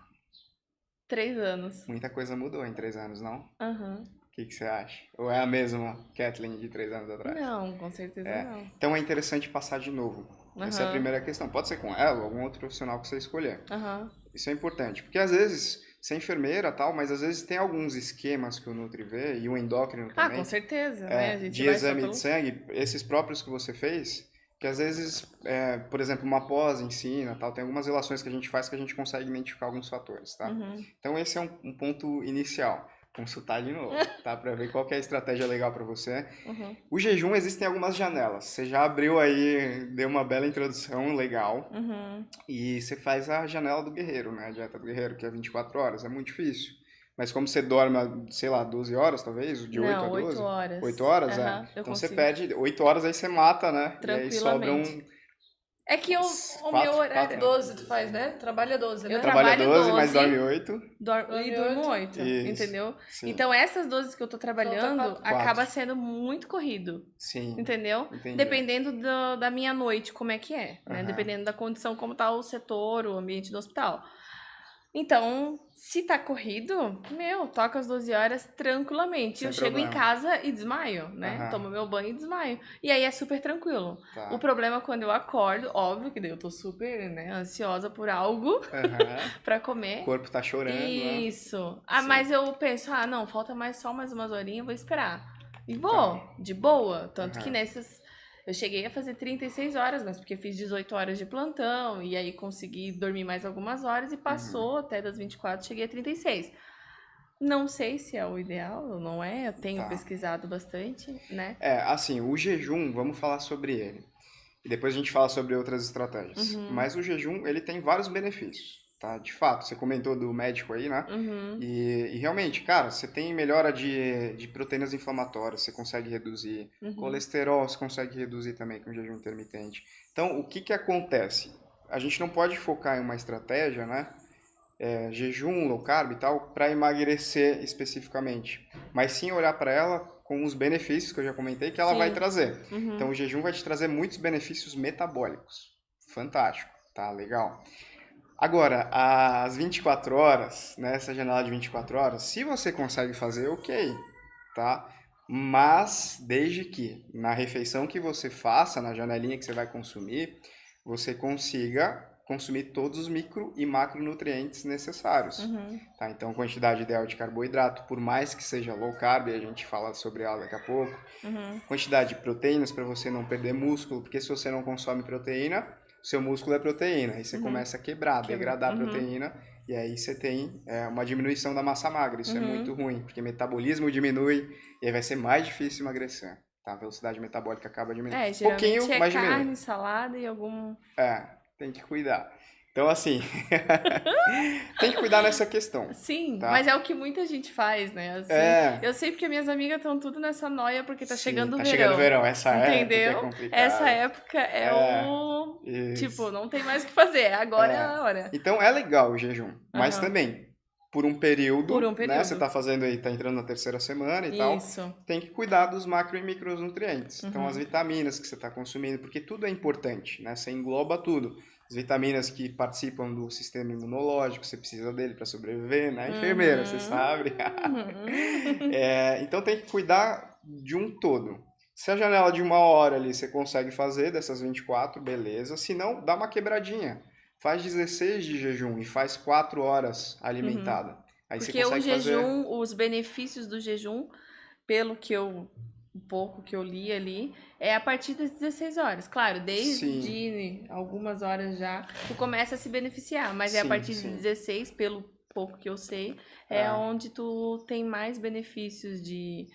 [SPEAKER 2] 3 anos.
[SPEAKER 3] Muita coisa mudou em 3 anos, não?
[SPEAKER 2] Aham.
[SPEAKER 3] O que você acha? Ou é a mesma Kathleen de 3 anos atrás?
[SPEAKER 2] Não, com certeza
[SPEAKER 3] É.
[SPEAKER 2] não.
[SPEAKER 3] Então é interessante passar de novo. Essa é a
[SPEAKER 2] Aham.
[SPEAKER 3] primeira questão. Pode ser com ela ou algum outro profissional que você escolher.
[SPEAKER 2] Aham.
[SPEAKER 3] Isso é importante, porque às vezes você é enfermeira tal, mas às vezes tem alguns esquemas que o Nutri vê e o endócrino
[SPEAKER 2] Ah,
[SPEAKER 3] também.
[SPEAKER 2] com certeza, né? A gente
[SPEAKER 3] De
[SPEAKER 2] vai só
[SPEAKER 3] exame
[SPEAKER 2] pelo...
[SPEAKER 3] de sangue, esses próprios que você fez, que às vezes, por exemplo, uma pós ensina, tal, tem algumas relações que a gente faz que a gente consegue identificar alguns fatores, tá?
[SPEAKER 2] Uhum.
[SPEAKER 3] Então esse é um ponto inicial. Consultar de novo, tá? Para ver qual que é a estratégia legal para você.
[SPEAKER 2] Uhum.
[SPEAKER 3] O jejum existem algumas janelas. Você já abriu aí, deu uma bela introdução legal.
[SPEAKER 2] Uhum.
[SPEAKER 3] E você faz a janela do guerreiro, né? A dieta do guerreiro, que é 24 horas. É muito difícil. Mas como você dorme, sei lá, 12 horas talvez, de 8 a
[SPEAKER 2] Não,
[SPEAKER 3] 12?
[SPEAKER 2] 8 horas.
[SPEAKER 3] 8 horas,
[SPEAKER 2] Aham,
[SPEAKER 3] é.
[SPEAKER 2] eu
[SPEAKER 3] Então você
[SPEAKER 2] consigo.
[SPEAKER 3] perde 8 horas, aí você mata, né? E aí sobram
[SPEAKER 2] Tranquilamente. É que o meu
[SPEAKER 3] quatro,
[SPEAKER 2] horário...
[SPEAKER 1] 12 tu faz, né? Trabalha 12, né?
[SPEAKER 2] Eu
[SPEAKER 3] trabalha
[SPEAKER 2] trabalho
[SPEAKER 3] 12, mas
[SPEAKER 2] 12.
[SPEAKER 3] dorme 8.
[SPEAKER 2] E
[SPEAKER 1] Dorme
[SPEAKER 2] durmo
[SPEAKER 1] 8.
[SPEAKER 2] 8,
[SPEAKER 3] Isso,
[SPEAKER 2] entendeu?
[SPEAKER 3] sim.
[SPEAKER 2] Então, essas 12 que eu tô trabalhando,
[SPEAKER 1] Falta quatro.
[SPEAKER 2] acaba sendo muito corrido,
[SPEAKER 3] Sim,
[SPEAKER 2] entendeu?
[SPEAKER 3] entendi.
[SPEAKER 2] Dependendo da minha noite, como é que é, né?
[SPEAKER 3] Aham.
[SPEAKER 2] Dependendo da condição, como tá o setor, o ambiente do hospital. Então, se tá corrido, toca às 12 horas tranquilamente.
[SPEAKER 3] Sem
[SPEAKER 2] Eu chego em
[SPEAKER 3] problema.
[SPEAKER 2] casa e desmaio, né?
[SPEAKER 3] Aham.
[SPEAKER 2] Tomo meu banho e desmaio. E aí é super tranquilo.
[SPEAKER 3] Tá.
[SPEAKER 2] O problema é quando eu acordo, óbvio que daí eu tô super, né, ansiosa por algo
[SPEAKER 3] Aham.
[SPEAKER 2] pra
[SPEAKER 3] O
[SPEAKER 2] comer.
[SPEAKER 3] corpo tá chorando, né?
[SPEAKER 2] Isso.
[SPEAKER 3] Sim.
[SPEAKER 2] Mas eu penso, não, falta só mais umas horinhas, vou esperar. E vou,
[SPEAKER 3] Tá.
[SPEAKER 2] de boa. Tanto que
[SPEAKER 3] Aham.
[SPEAKER 2] nessas. Eu cheguei a fazer 36 horas, mas porque fiz 18 horas de plantão, e aí consegui dormir mais algumas horas e passou até das 24, cheguei a 36. Não sei se é o ideal, não é? Eu tenho
[SPEAKER 3] Tá.
[SPEAKER 2] pesquisado bastante, né?
[SPEAKER 3] Assim, o jejum, vamos falar sobre ele. E depois a gente fala sobre outras estratégias.
[SPEAKER 2] Uhum.
[SPEAKER 3] Mas o jejum, ele tem vários benefícios, tá? De fato, você comentou do médico aí, né?
[SPEAKER 2] Uhum.
[SPEAKER 3] E realmente, cara, você tem melhora de proteínas inflamatórias, você consegue reduzir.
[SPEAKER 2] Uhum.
[SPEAKER 3] Colesterol, você consegue reduzir também com jejum intermitente. Então, o que acontece? A gente não pode focar em uma estratégia, né? Jejum, low carb e tal, para emagrecer especificamente. Mas sim olhar para ela com os benefícios que eu já comentei que ela
[SPEAKER 2] Sim.
[SPEAKER 3] vai trazer.
[SPEAKER 2] Uhum.
[SPEAKER 3] Então o jejum vai te trazer muitos benefícios metabólicos. Fantástico, tá? Legal. Agora, às 24 horas, né, essa janela de 24 horas, se você consegue fazer, ok, tá? Mas desde que na refeição que você faça, na janelinha que você vai consumir, você consiga consumir todos os micro e macronutrientes necessários.
[SPEAKER 2] Uhum.
[SPEAKER 3] Tá? Então, quantidade ideal de carboidrato, por mais que seja low carb, a gente fala sobre ela daqui a pouco.
[SPEAKER 2] Uhum.
[SPEAKER 3] Quantidade de proteínas para você não perder músculo, porque se você não consome proteína, seu músculo é proteína, aí você começa a quebrar, degradar a proteína, e aí você tem uma diminuição da massa magra. Isso é muito ruim, porque o metabolismo diminui, e aí vai ser mais difícil emagrecer. Tá? A velocidade metabólica acaba diminuindo.
[SPEAKER 2] Geralmente
[SPEAKER 3] Pouquinho,
[SPEAKER 2] é
[SPEAKER 3] mas
[SPEAKER 2] carne,
[SPEAKER 3] diminui.
[SPEAKER 2] salada e algum...
[SPEAKER 3] Tem que cuidar. Então, assim, tem que cuidar nessa questão.
[SPEAKER 2] Sim,
[SPEAKER 3] tá?
[SPEAKER 2] mas é o que muita gente faz, né? Assim, eu sei porque minhas amigas estão tudo nessa noia porque tá chegando o verão.
[SPEAKER 3] Tá chegando o verão, essa
[SPEAKER 2] entendeu?
[SPEAKER 3] época é complicada.
[SPEAKER 2] Essa época é o...
[SPEAKER 3] Isso.
[SPEAKER 2] Tipo, não tem mais o que fazer, agora é a hora.
[SPEAKER 3] Então é legal o jejum, mas também, por um período, né? Você tá fazendo aí, tá entrando na terceira semana e tal. Tem que cuidar dos macro e micronutrientes. Então as vitaminas que você tá consumindo, porque tudo é importante, né? Você engloba tudo. As vitaminas que participam do sistema imunológico, você precisa dele para sobreviver, né? Enfermeira, você sabe. Então tem que cuidar de um todo. Se a janela de 1 hora ali você consegue fazer dessas 24, beleza. Se não, dá uma quebradinha. faz 16 de jejum e faz 4 horas alimentada. Aí
[SPEAKER 2] Porque
[SPEAKER 3] você consegue
[SPEAKER 2] o jejum,
[SPEAKER 3] fazer...
[SPEAKER 2] os benefícios do jejum, pelo que eu, um pouco que eu li ali, é a partir das 16 horas. Claro,
[SPEAKER 3] Sim,
[SPEAKER 2] desde algumas horas já, tu começa a se beneficiar, mas é a
[SPEAKER 3] sim,
[SPEAKER 2] partir de
[SPEAKER 3] sim.
[SPEAKER 2] 16, pelo pouco que eu sei, é
[SPEAKER 3] É.
[SPEAKER 2] onde tu tem mais benefícios de...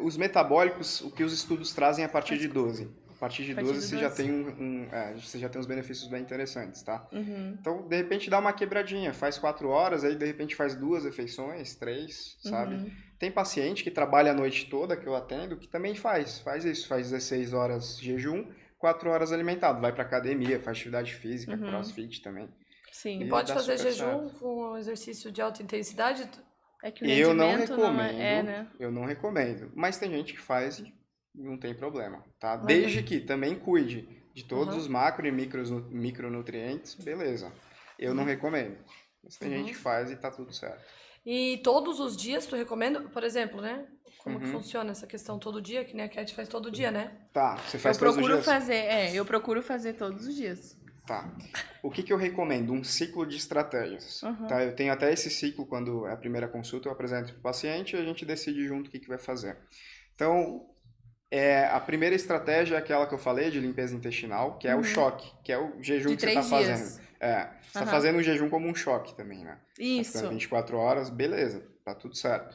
[SPEAKER 3] Os metabólicos, o que os estudos trazem é a partir
[SPEAKER 2] Pode-
[SPEAKER 3] de 12. A partir de
[SPEAKER 2] A partir
[SPEAKER 3] 12
[SPEAKER 2] de
[SPEAKER 3] você já
[SPEAKER 2] 12.
[SPEAKER 3] tem você já tem uns benefícios bem interessantes, tá?
[SPEAKER 2] Uhum,
[SPEAKER 3] Então, de repente, dá uma quebradinha, faz 4 horas, aí de repente faz 2 refeições, 3, sabe?
[SPEAKER 2] uhum,
[SPEAKER 3] Tem paciente que trabalha a noite toda, que eu atendo, que também faz isso, faz 16 horas jejum, 4 horas alimentado, vai pra academia, faz atividade física,
[SPEAKER 2] uhum.
[SPEAKER 3] crossfit também,
[SPEAKER 2] Sim.
[SPEAKER 3] e
[SPEAKER 1] Pode
[SPEAKER 3] dá
[SPEAKER 1] fazer
[SPEAKER 3] super
[SPEAKER 1] jejum
[SPEAKER 3] certo.
[SPEAKER 1] com um exercício de alta intensidade?
[SPEAKER 2] É que o
[SPEAKER 3] Eu não
[SPEAKER 2] rendimento não é,
[SPEAKER 3] recomendo,
[SPEAKER 2] né?
[SPEAKER 3] eu não recomendo, mas tem gente que faz e não tem problema, tá?
[SPEAKER 1] Vai
[SPEAKER 3] Desde que também cuide de todos
[SPEAKER 1] Uhum.
[SPEAKER 3] os macro e micronutrientes, beleza. Eu não recomendo, mas tem gente que faz e tá tudo certo.
[SPEAKER 1] E todos os dias tu recomenda, por exemplo, né? Como que
[SPEAKER 3] Uhum.
[SPEAKER 1] funciona essa questão todo dia, que nem a Cat faz todo dia, né?
[SPEAKER 3] Tá, você
[SPEAKER 2] Eu
[SPEAKER 3] faz todos os
[SPEAKER 2] procuro
[SPEAKER 3] dias?
[SPEAKER 2] fazer, eu procuro fazer todos os dias.
[SPEAKER 3] Tá. O que eu recomendo? Um ciclo de estratégias.
[SPEAKER 2] Uhum.
[SPEAKER 3] Tá? Eu tenho até esse ciclo, quando é a primeira consulta, eu apresento para o paciente e a gente decide junto o que vai fazer. Então, a primeira estratégia é aquela que eu falei, de limpeza intestinal, que é o choque, que é o jejum
[SPEAKER 2] De
[SPEAKER 3] que você está
[SPEAKER 2] 3
[SPEAKER 3] fazendo.
[SPEAKER 2] dias.
[SPEAKER 3] Você está fazendo um jejum como um choque também, né? Tá
[SPEAKER 2] Isso.
[SPEAKER 3] ficando 24 horas, beleza, tá tudo certo.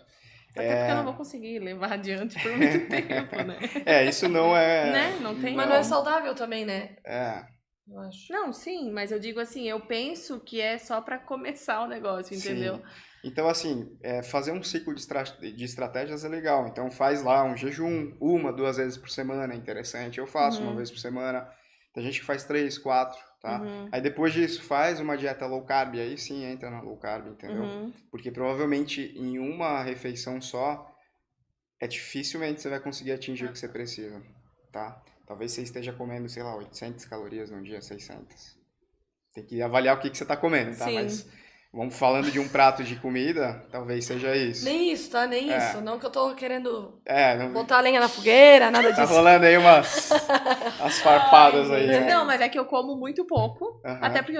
[SPEAKER 2] Até porque eu não vou conseguir levar adiante por muito tempo, né?
[SPEAKER 3] Isso não é...
[SPEAKER 2] Né? Não tem
[SPEAKER 1] Mas não é
[SPEAKER 2] como.
[SPEAKER 1] saudável também, né?
[SPEAKER 3] É,
[SPEAKER 1] Eu acho.
[SPEAKER 2] Não, sim, mas eu digo assim, eu penso que é só pra começar o negócio, entendeu?
[SPEAKER 3] sim. Então, assim, fazer um ciclo de estratégias é legal. Então, faz lá um jejum, 1, 2 vezes por semana, é interessante. Eu faço uma vez por semana. Tem gente que faz 3, 4, tá? Aí, depois disso, faz uma dieta low carb. Aí, sim, entra na low carb, entendeu? Porque, provavelmente, em uma refeição só, dificilmente você vai conseguir atingir o que você precisa, tá? Talvez você esteja comendo, sei lá, 800 calorias num dia, 600. Tem que avaliar o que você está comendo, tá?
[SPEAKER 2] Sim.
[SPEAKER 3] Mas vamos falando de um prato de comida, talvez seja isso.
[SPEAKER 1] Nem isso, tá? Nem isso. Não que eu tô querendo
[SPEAKER 3] Não,
[SPEAKER 1] botar a lenha na fogueira, nada
[SPEAKER 3] tá
[SPEAKER 1] disso.
[SPEAKER 3] rolando aí as farpadas aí, né?
[SPEAKER 2] Não, mas é que eu como muito pouco,
[SPEAKER 3] Aham.
[SPEAKER 2] até porque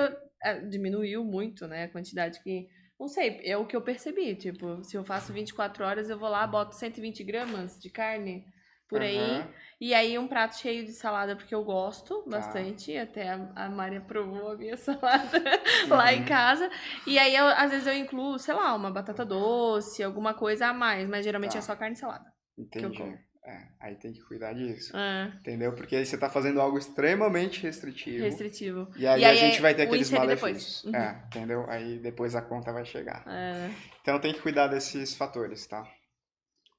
[SPEAKER 2] diminuiu muito, né, a quantidade que... Não sei, é o que eu percebi, tipo, se eu faço 24 horas, eu vou lá, boto 120 gramas de carne, por aí,
[SPEAKER 3] Aham.
[SPEAKER 2] e aí um prato cheio de salada, porque eu gosto bastante, até a Maria provou a minha salada lá em casa, e aí às vezes eu incluo, sei lá, uma batata doce, alguma coisa a mais, mas geralmente
[SPEAKER 3] Tá.
[SPEAKER 2] é só carne e salada.
[SPEAKER 3] Entendi.
[SPEAKER 2] Que eu como.
[SPEAKER 3] Aí tem que cuidar disso.
[SPEAKER 2] É,
[SPEAKER 3] Entendeu? Porque aí você tá fazendo algo extremamente restritivo.
[SPEAKER 2] restritivo.
[SPEAKER 3] E aí a gente vai ter
[SPEAKER 2] o
[SPEAKER 3] aqueles
[SPEAKER 2] inserir
[SPEAKER 3] malefícios.
[SPEAKER 2] depois.
[SPEAKER 3] Entendeu? Aí depois a conta vai chegar.
[SPEAKER 2] É.
[SPEAKER 3] Então tem que cuidar desses fatores, tá?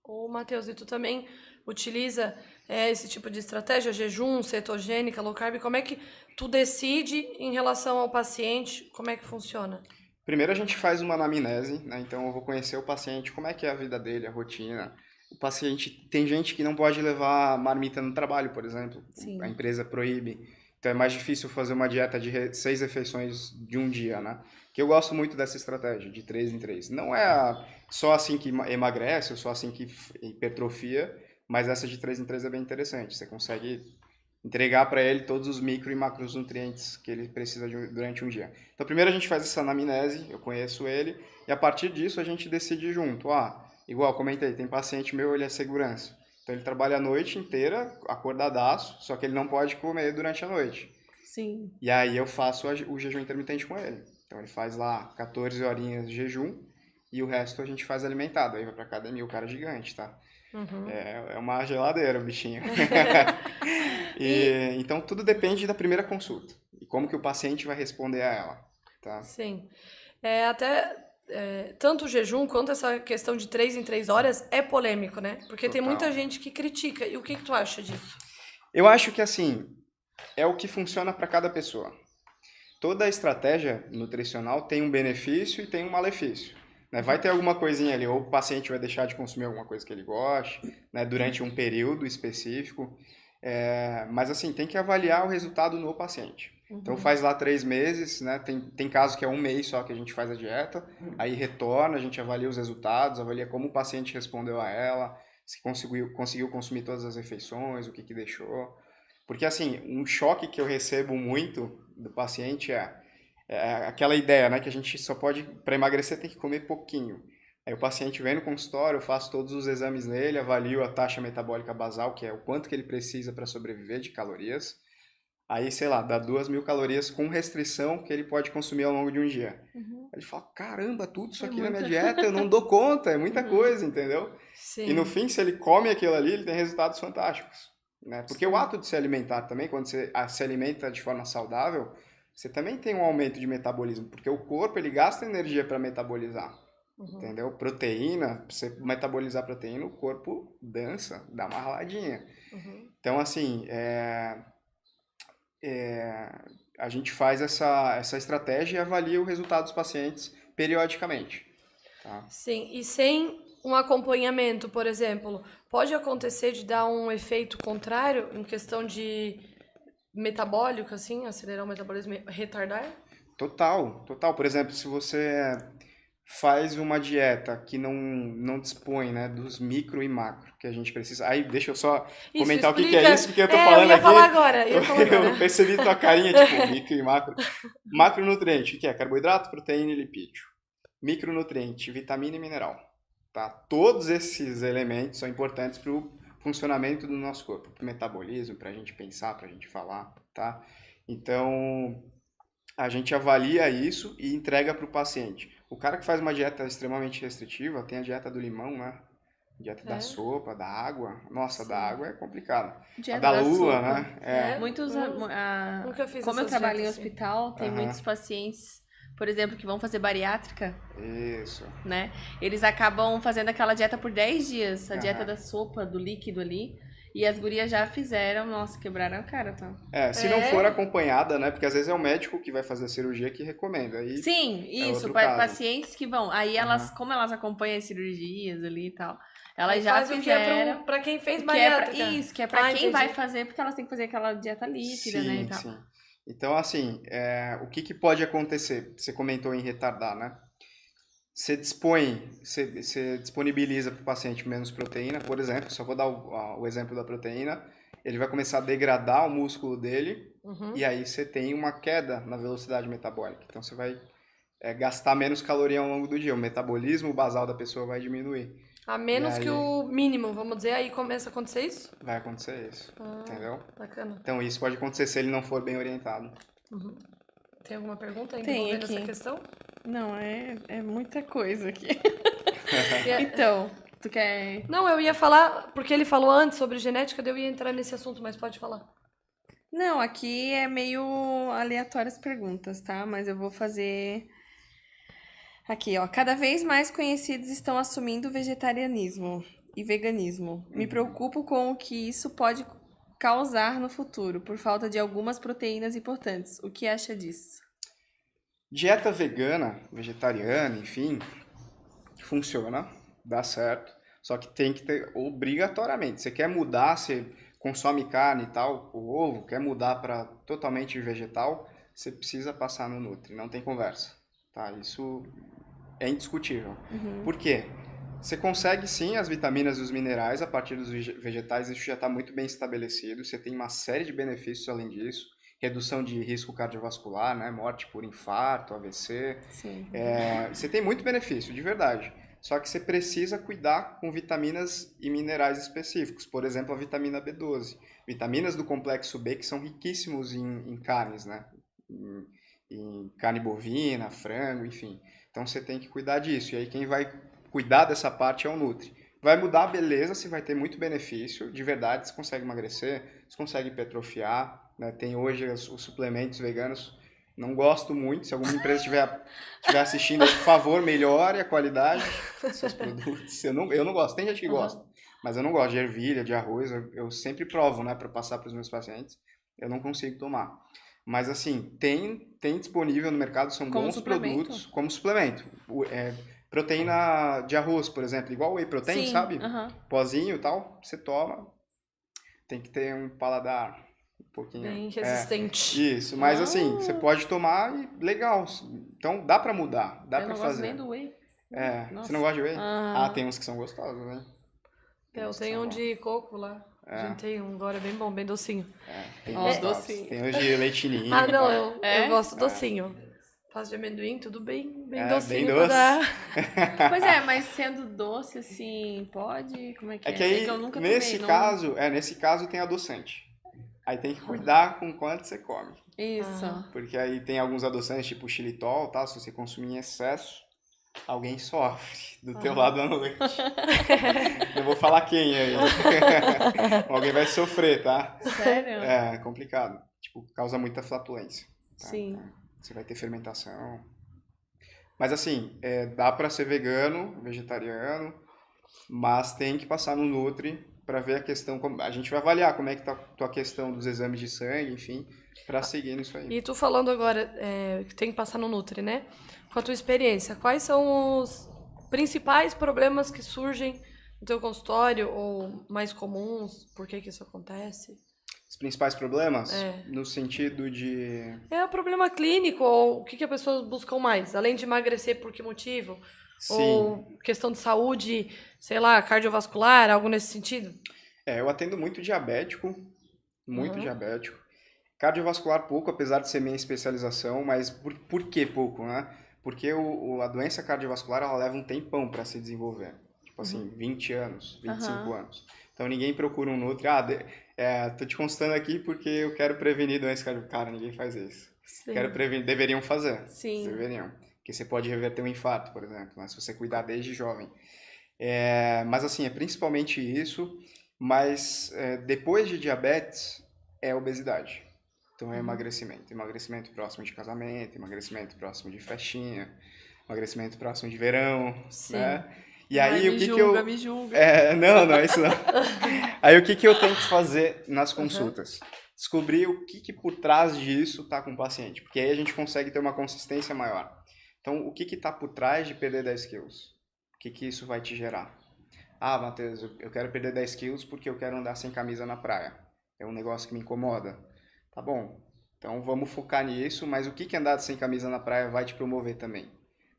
[SPEAKER 1] Ô, Matheus, e tu também utiliza esse tipo de estratégia, jejum, cetogênica, low carb? Como é que tu decide em relação ao paciente? Como é que funciona?
[SPEAKER 3] Primeiro a gente faz uma anamnese, né? Então eu vou conhecer o paciente, como é que é a vida dele, a rotina. O paciente, tem gente que não pode levar marmita no trabalho, por exemplo.
[SPEAKER 2] Sim.
[SPEAKER 3] A empresa proíbe. Então é mais difícil fazer uma dieta de 6 refeições de um dia, né? Que eu gosto muito dessa estratégia, de 3 em 3. Não é só assim que emagrece, ou só assim que hipertrofia, mas essa de 3 em 3 é bem interessante. Você consegue entregar para ele todos os micro e macronutrientes que ele precisa durante um dia. Então, primeiro a gente faz essa anamnese, eu conheço ele, e a partir disso a gente decide junto. Igual comentei, tem paciente meu, ele é segurança. Então, ele trabalha a noite inteira, acordadaço, só que ele não pode comer durante a noite.
[SPEAKER 2] Sim.
[SPEAKER 3] E aí eu faço o jejum intermitente com ele. Então, ele faz lá 14 horinhas de jejum, e o resto a gente faz alimentado. Aí vai pra academia, o cara é gigante, tá?
[SPEAKER 1] Uhum.
[SPEAKER 3] É uma geladeira, o bichinho. Então, tudo depende da primeira consulta. E como que o paciente vai responder a ela, tá?
[SPEAKER 1] Sim. Tanto o jejum quanto essa questão de 3 em 3 horas é polêmico, né? Porque tem
[SPEAKER 3] Total.
[SPEAKER 1] muita gente que critica. E o que tu acha disso?
[SPEAKER 3] Eu acho que, assim, é o que funciona para cada pessoa. Toda estratégia nutricional tem um benefício e tem um malefício. Né? Vai ter alguma coisinha ali, ou o paciente vai deixar de consumir alguma coisa que ele goste, né, durante um período específico. Mas, assim, tem que avaliar o resultado no paciente. Então, faz lá 3 meses, né? Tem casos que é 1 mês só que a gente faz a dieta, aí retorna, a gente avalia os resultados, avalia como o paciente respondeu a ela, se conseguiu consumir todas as refeições, o que deixou. Porque, assim, um choque que eu recebo muito do paciente é aquela ideia, né? Que a gente só pode, para emagrecer, tem que comer pouquinho. Aí o paciente vem no consultório, eu faço todos os exames nele, avalio a taxa metabólica basal, que é o quanto que ele precisa para sobreviver de calorias. Aí, sei lá, dá 2.000 calorias com restrição que ele pode consumir ao longo de um dia.
[SPEAKER 2] Uhum.
[SPEAKER 3] Ele fala, caramba, tudo isso aqui na minha
[SPEAKER 2] muito.
[SPEAKER 3] dieta, eu não dou conta, é muita coisa, entendeu?
[SPEAKER 1] Sim.
[SPEAKER 3] E no fim, se ele come aquilo ali, ele tem resultados fantásticos. Né? Porque
[SPEAKER 1] Sim.
[SPEAKER 3] o ato de se alimentar também, quando você se alimenta de forma saudável, você também tem um aumento de metabolismo, porque o corpo ele gasta energia para metabolizar. Entendeu? Proteína, pra você metabolizar proteína, o corpo dança, dá uma raladinha. Então, assim, a gente faz essa estratégia e avalia o resultado dos pacientes periodicamente. Tá?
[SPEAKER 1] Sim, e sem um acompanhamento, por exemplo, pode acontecer de dar um efeito contrário em questão de metabólico, assim, acelerar o metabolismo, retardar?
[SPEAKER 3] Total. Por exemplo, se você faz uma dieta que não dispõe, né, dos micro e macro que a gente precisa. Aí, deixa eu só comentar o que é isso, porque eu tô falando aqui. Eu percebi tua carinha, tipo, micro e macro. Macronutriente, o que é? Carboidrato, proteína e lipídio. Micronutriente, vitamina e mineral. Tá? Todos esses elementos são importantes para o funcionamento do nosso corpo, para o metabolismo, para a gente pensar, para a gente falar, tá? Então, a gente avalia isso e entrega para o paciente. O cara que faz uma dieta extremamente restritiva, tem a dieta do limão, né? Dieta da sopa, da água. Nossa, da água é complicada. A da lua, né?
[SPEAKER 2] Muitos,
[SPEAKER 1] nunca fiz
[SPEAKER 2] como eu trabalho em
[SPEAKER 1] assim.
[SPEAKER 2] hospital, tem muitos pacientes, por exemplo, que vão fazer bariátrica.
[SPEAKER 3] Isso.
[SPEAKER 2] Né? Eles acabam fazendo aquela dieta por 10 dias, a dieta da sopa, do líquido ali. E as gurias já fizeram, nossa, quebraram a cara, tá?
[SPEAKER 3] Se não for acompanhada, né? Porque às vezes é o médico que vai fazer a cirurgia que recomenda. Aí
[SPEAKER 2] sim, isso, pacientes que vão. Aí elas, como elas acompanham as cirurgias ali e tal, elas já fizeram.
[SPEAKER 1] Pra quem fez bariátrica.
[SPEAKER 2] Que é pra quem vai fazer, porque elas têm que fazer aquela dieta líquida, né? E tal.
[SPEAKER 3] Sim. Então, assim, o que pode acontecer? Você comentou em retardar, né? Você disponibiliza para o paciente menos proteína, por exemplo, só vou dar o exemplo da proteína, ele vai começar a degradar o músculo dele, e aí você tem uma queda na velocidade metabólica. Então você vai gastar menos caloria ao longo do dia, o metabolismo basal da pessoa vai diminuir.
[SPEAKER 1] A menos que o mínimo, vamos dizer, aí começa a acontecer isso?
[SPEAKER 3] Vai acontecer isso, entendeu?
[SPEAKER 1] Bacana.
[SPEAKER 3] Então isso pode acontecer se ele não for bem orientado.
[SPEAKER 1] Tem alguma pergunta envolvendo essa questão?
[SPEAKER 2] Não, é muita coisa aqui. Então, tu quer...
[SPEAKER 1] Não, eu ia falar, porque ele falou antes sobre genética, daí eu ia entrar nesse assunto, mas pode falar.
[SPEAKER 2] Não, aqui é meio aleatório as perguntas, tá? Mas eu vou fazer... Aqui, ó. Cada vez mais conhecidos estão assumindo vegetarianismo e veganismo. Me preocupo com o que isso pode causar no futuro, por falta de algumas proteínas importantes. O que acha disso?
[SPEAKER 3] Dieta vegana, vegetariana, enfim, funciona, dá certo, só que tem que ter obrigatoriamente. Você quer mudar, você consome carne e tal, o ovo, quer mudar para totalmente vegetal, você precisa passar no Nutri, não tem conversa, tá? Isso é indiscutível. Por quê? Você consegue sim as vitaminas e os minerais a partir dos vegetais, isso já está muito bem estabelecido, você tem uma série de benefícios além disso. Redução de risco cardiovascular, né? Morte por infarto, AVC.
[SPEAKER 2] Sim.
[SPEAKER 3] Você tem muito benefício, de verdade. Só que você precisa cuidar com vitaminas e minerais específicos. Por exemplo, a vitamina B12. Vitaminas do complexo B que são riquíssimos em carnes, né? Em carne bovina, frango, enfim. Então você tem que cuidar disso. E aí quem vai cuidar dessa parte é o Nutri. Vai mudar, beleza, você vai ter muito benefício. De verdade, você consegue emagrecer, você consegue hipertrofiar. Né? Tem hoje os suplementos veganos, não gosto muito, se alguma empresa estiver assistindo, por favor, melhore a qualidade dos seus produtos. Eu não gosto, tem gente que gosta, mas eu não gosto de ervilha, de arroz, eu sempre provo, né, para passar para os meus pacientes, eu não consigo tomar. Mas assim, tem disponível no mercado, são bons produtos como suplemento. Proteína de arroz, por exemplo, igual o whey protein, sabe? Pozinho e tal, você toma, tem que ter um paladar um pouquinho...
[SPEAKER 1] Bem resistente.
[SPEAKER 3] Isso, mas assim, você pode tomar e legal. Então dá pra mudar, dá pra fazer. Eu não gosto nem
[SPEAKER 2] do whey.
[SPEAKER 3] Você não gosta de whey? Tem uns que são gostosos, né?
[SPEAKER 1] Eu tenho um de coco lá. A gente tem um agora bem bom, bem docinho.
[SPEAKER 3] Tem
[SPEAKER 2] Ó,
[SPEAKER 3] os
[SPEAKER 2] docinho.
[SPEAKER 3] Tem os de leitinho.
[SPEAKER 1] Ah, não, eu
[SPEAKER 2] É?
[SPEAKER 1] gosto docinho. Pasta de amendoim, tudo bem docinho
[SPEAKER 3] bem
[SPEAKER 1] pra
[SPEAKER 3] doce.
[SPEAKER 1] dar.
[SPEAKER 2] Pois é, mas sendo doce, assim, pode? Como é que é?
[SPEAKER 3] É que aí,
[SPEAKER 2] eu nunca
[SPEAKER 3] nesse
[SPEAKER 2] tomei,
[SPEAKER 3] nesse caso tem adoçante. Aí tem que cuidar com quanto você come.
[SPEAKER 2] Isso.
[SPEAKER 3] Porque aí tem alguns adoçantes, tipo xilitol, tá? Se você consumir em excesso, alguém sofre do teu lado à noite. Não vou falar quem aí. Alguém vai sofrer, tá?
[SPEAKER 2] Sério?
[SPEAKER 3] É complicado. Tipo, causa muita flatulência. Tá?
[SPEAKER 2] Sim.
[SPEAKER 3] Então, você vai ter fermentação. Mas assim, dá pra ser vegano, vegetariano, mas tem que passar no Nutri pra ver a questão. A gente vai avaliar como é que tá a tua questão dos exames de sangue, enfim, pra seguir nisso aí.
[SPEAKER 1] E tu falando agora que tem que passar no Nutri, né? Com a tua experiência, quais são os principais problemas que surgem no teu consultório ou mais comuns? Por que isso acontece?
[SPEAKER 3] Os principais problemas, no sentido de...
[SPEAKER 1] É o problema clínico ou o que as pessoas buscam mais? Além de emagrecer, por que motivo?
[SPEAKER 3] Sim.
[SPEAKER 1] Ou questão de saúde, sei lá, cardiovascular, algo nesse sentido?
[SPEAKER 3] Eu atendo muito diabético, muito
[SPEAKER 1] Uhum.
[SPEAKER 3] diabético. Cardiovascular pouco, apesar de ser minha especialização, mas por que pouco, né? Porque a doença cardiovascular, ela leva um tempão para se desenvolver. Tipo assim, 20 anos, 25 anos. Então ninguém procura um Nutri, tô te consultando aqui porque eu quero prevenir doença cardiovascular. Cara, ninguém faz isso.
[SPEAKER 1] Sim.
[SPEAKER 3] Quero prevenir, deveriam fazer.
[SPEAKER 2] Sim.
[SPEAKER 3] Deveriam. Porque você pode reverter um infarto, por exemplo, né? Se você cuidar desde jovem. Mas assim, é principalmente isso, mas depois de diabetes, é obesidade. Então é emagrecimento. Emagrecimento próximo de casamento, emagrecimento próximo de festinha, emagrecimento próximo de verão,
[SPEAKER 1] Sim.
[SPEAKER 3] né? E aí,
[SPEAKER 2] Ai,
[SPEAKER 3] o que
[SPEAKER 2] me
[SPEAKER 3] eu...
[SPEAKER 2] julga.
[SPEAKER 3] Não, é isso não. Aí, o que eu tenho que fazer nas consultas? Descobrir o que por trás disso tá com o paciente. Porque aí a gente consegue ter uma consistência maior. Então, o que tá por trás de perder 10 quilos? O que isso vai te gerar? Ah, Matheus, eu quero perder 10 quilos porque eu quero andar sem camisa na praia. É um negócio que me incomoda. Tá bom. Então, vamos focar nisso. Mas o que andar sem camisa na praia vai te promover também?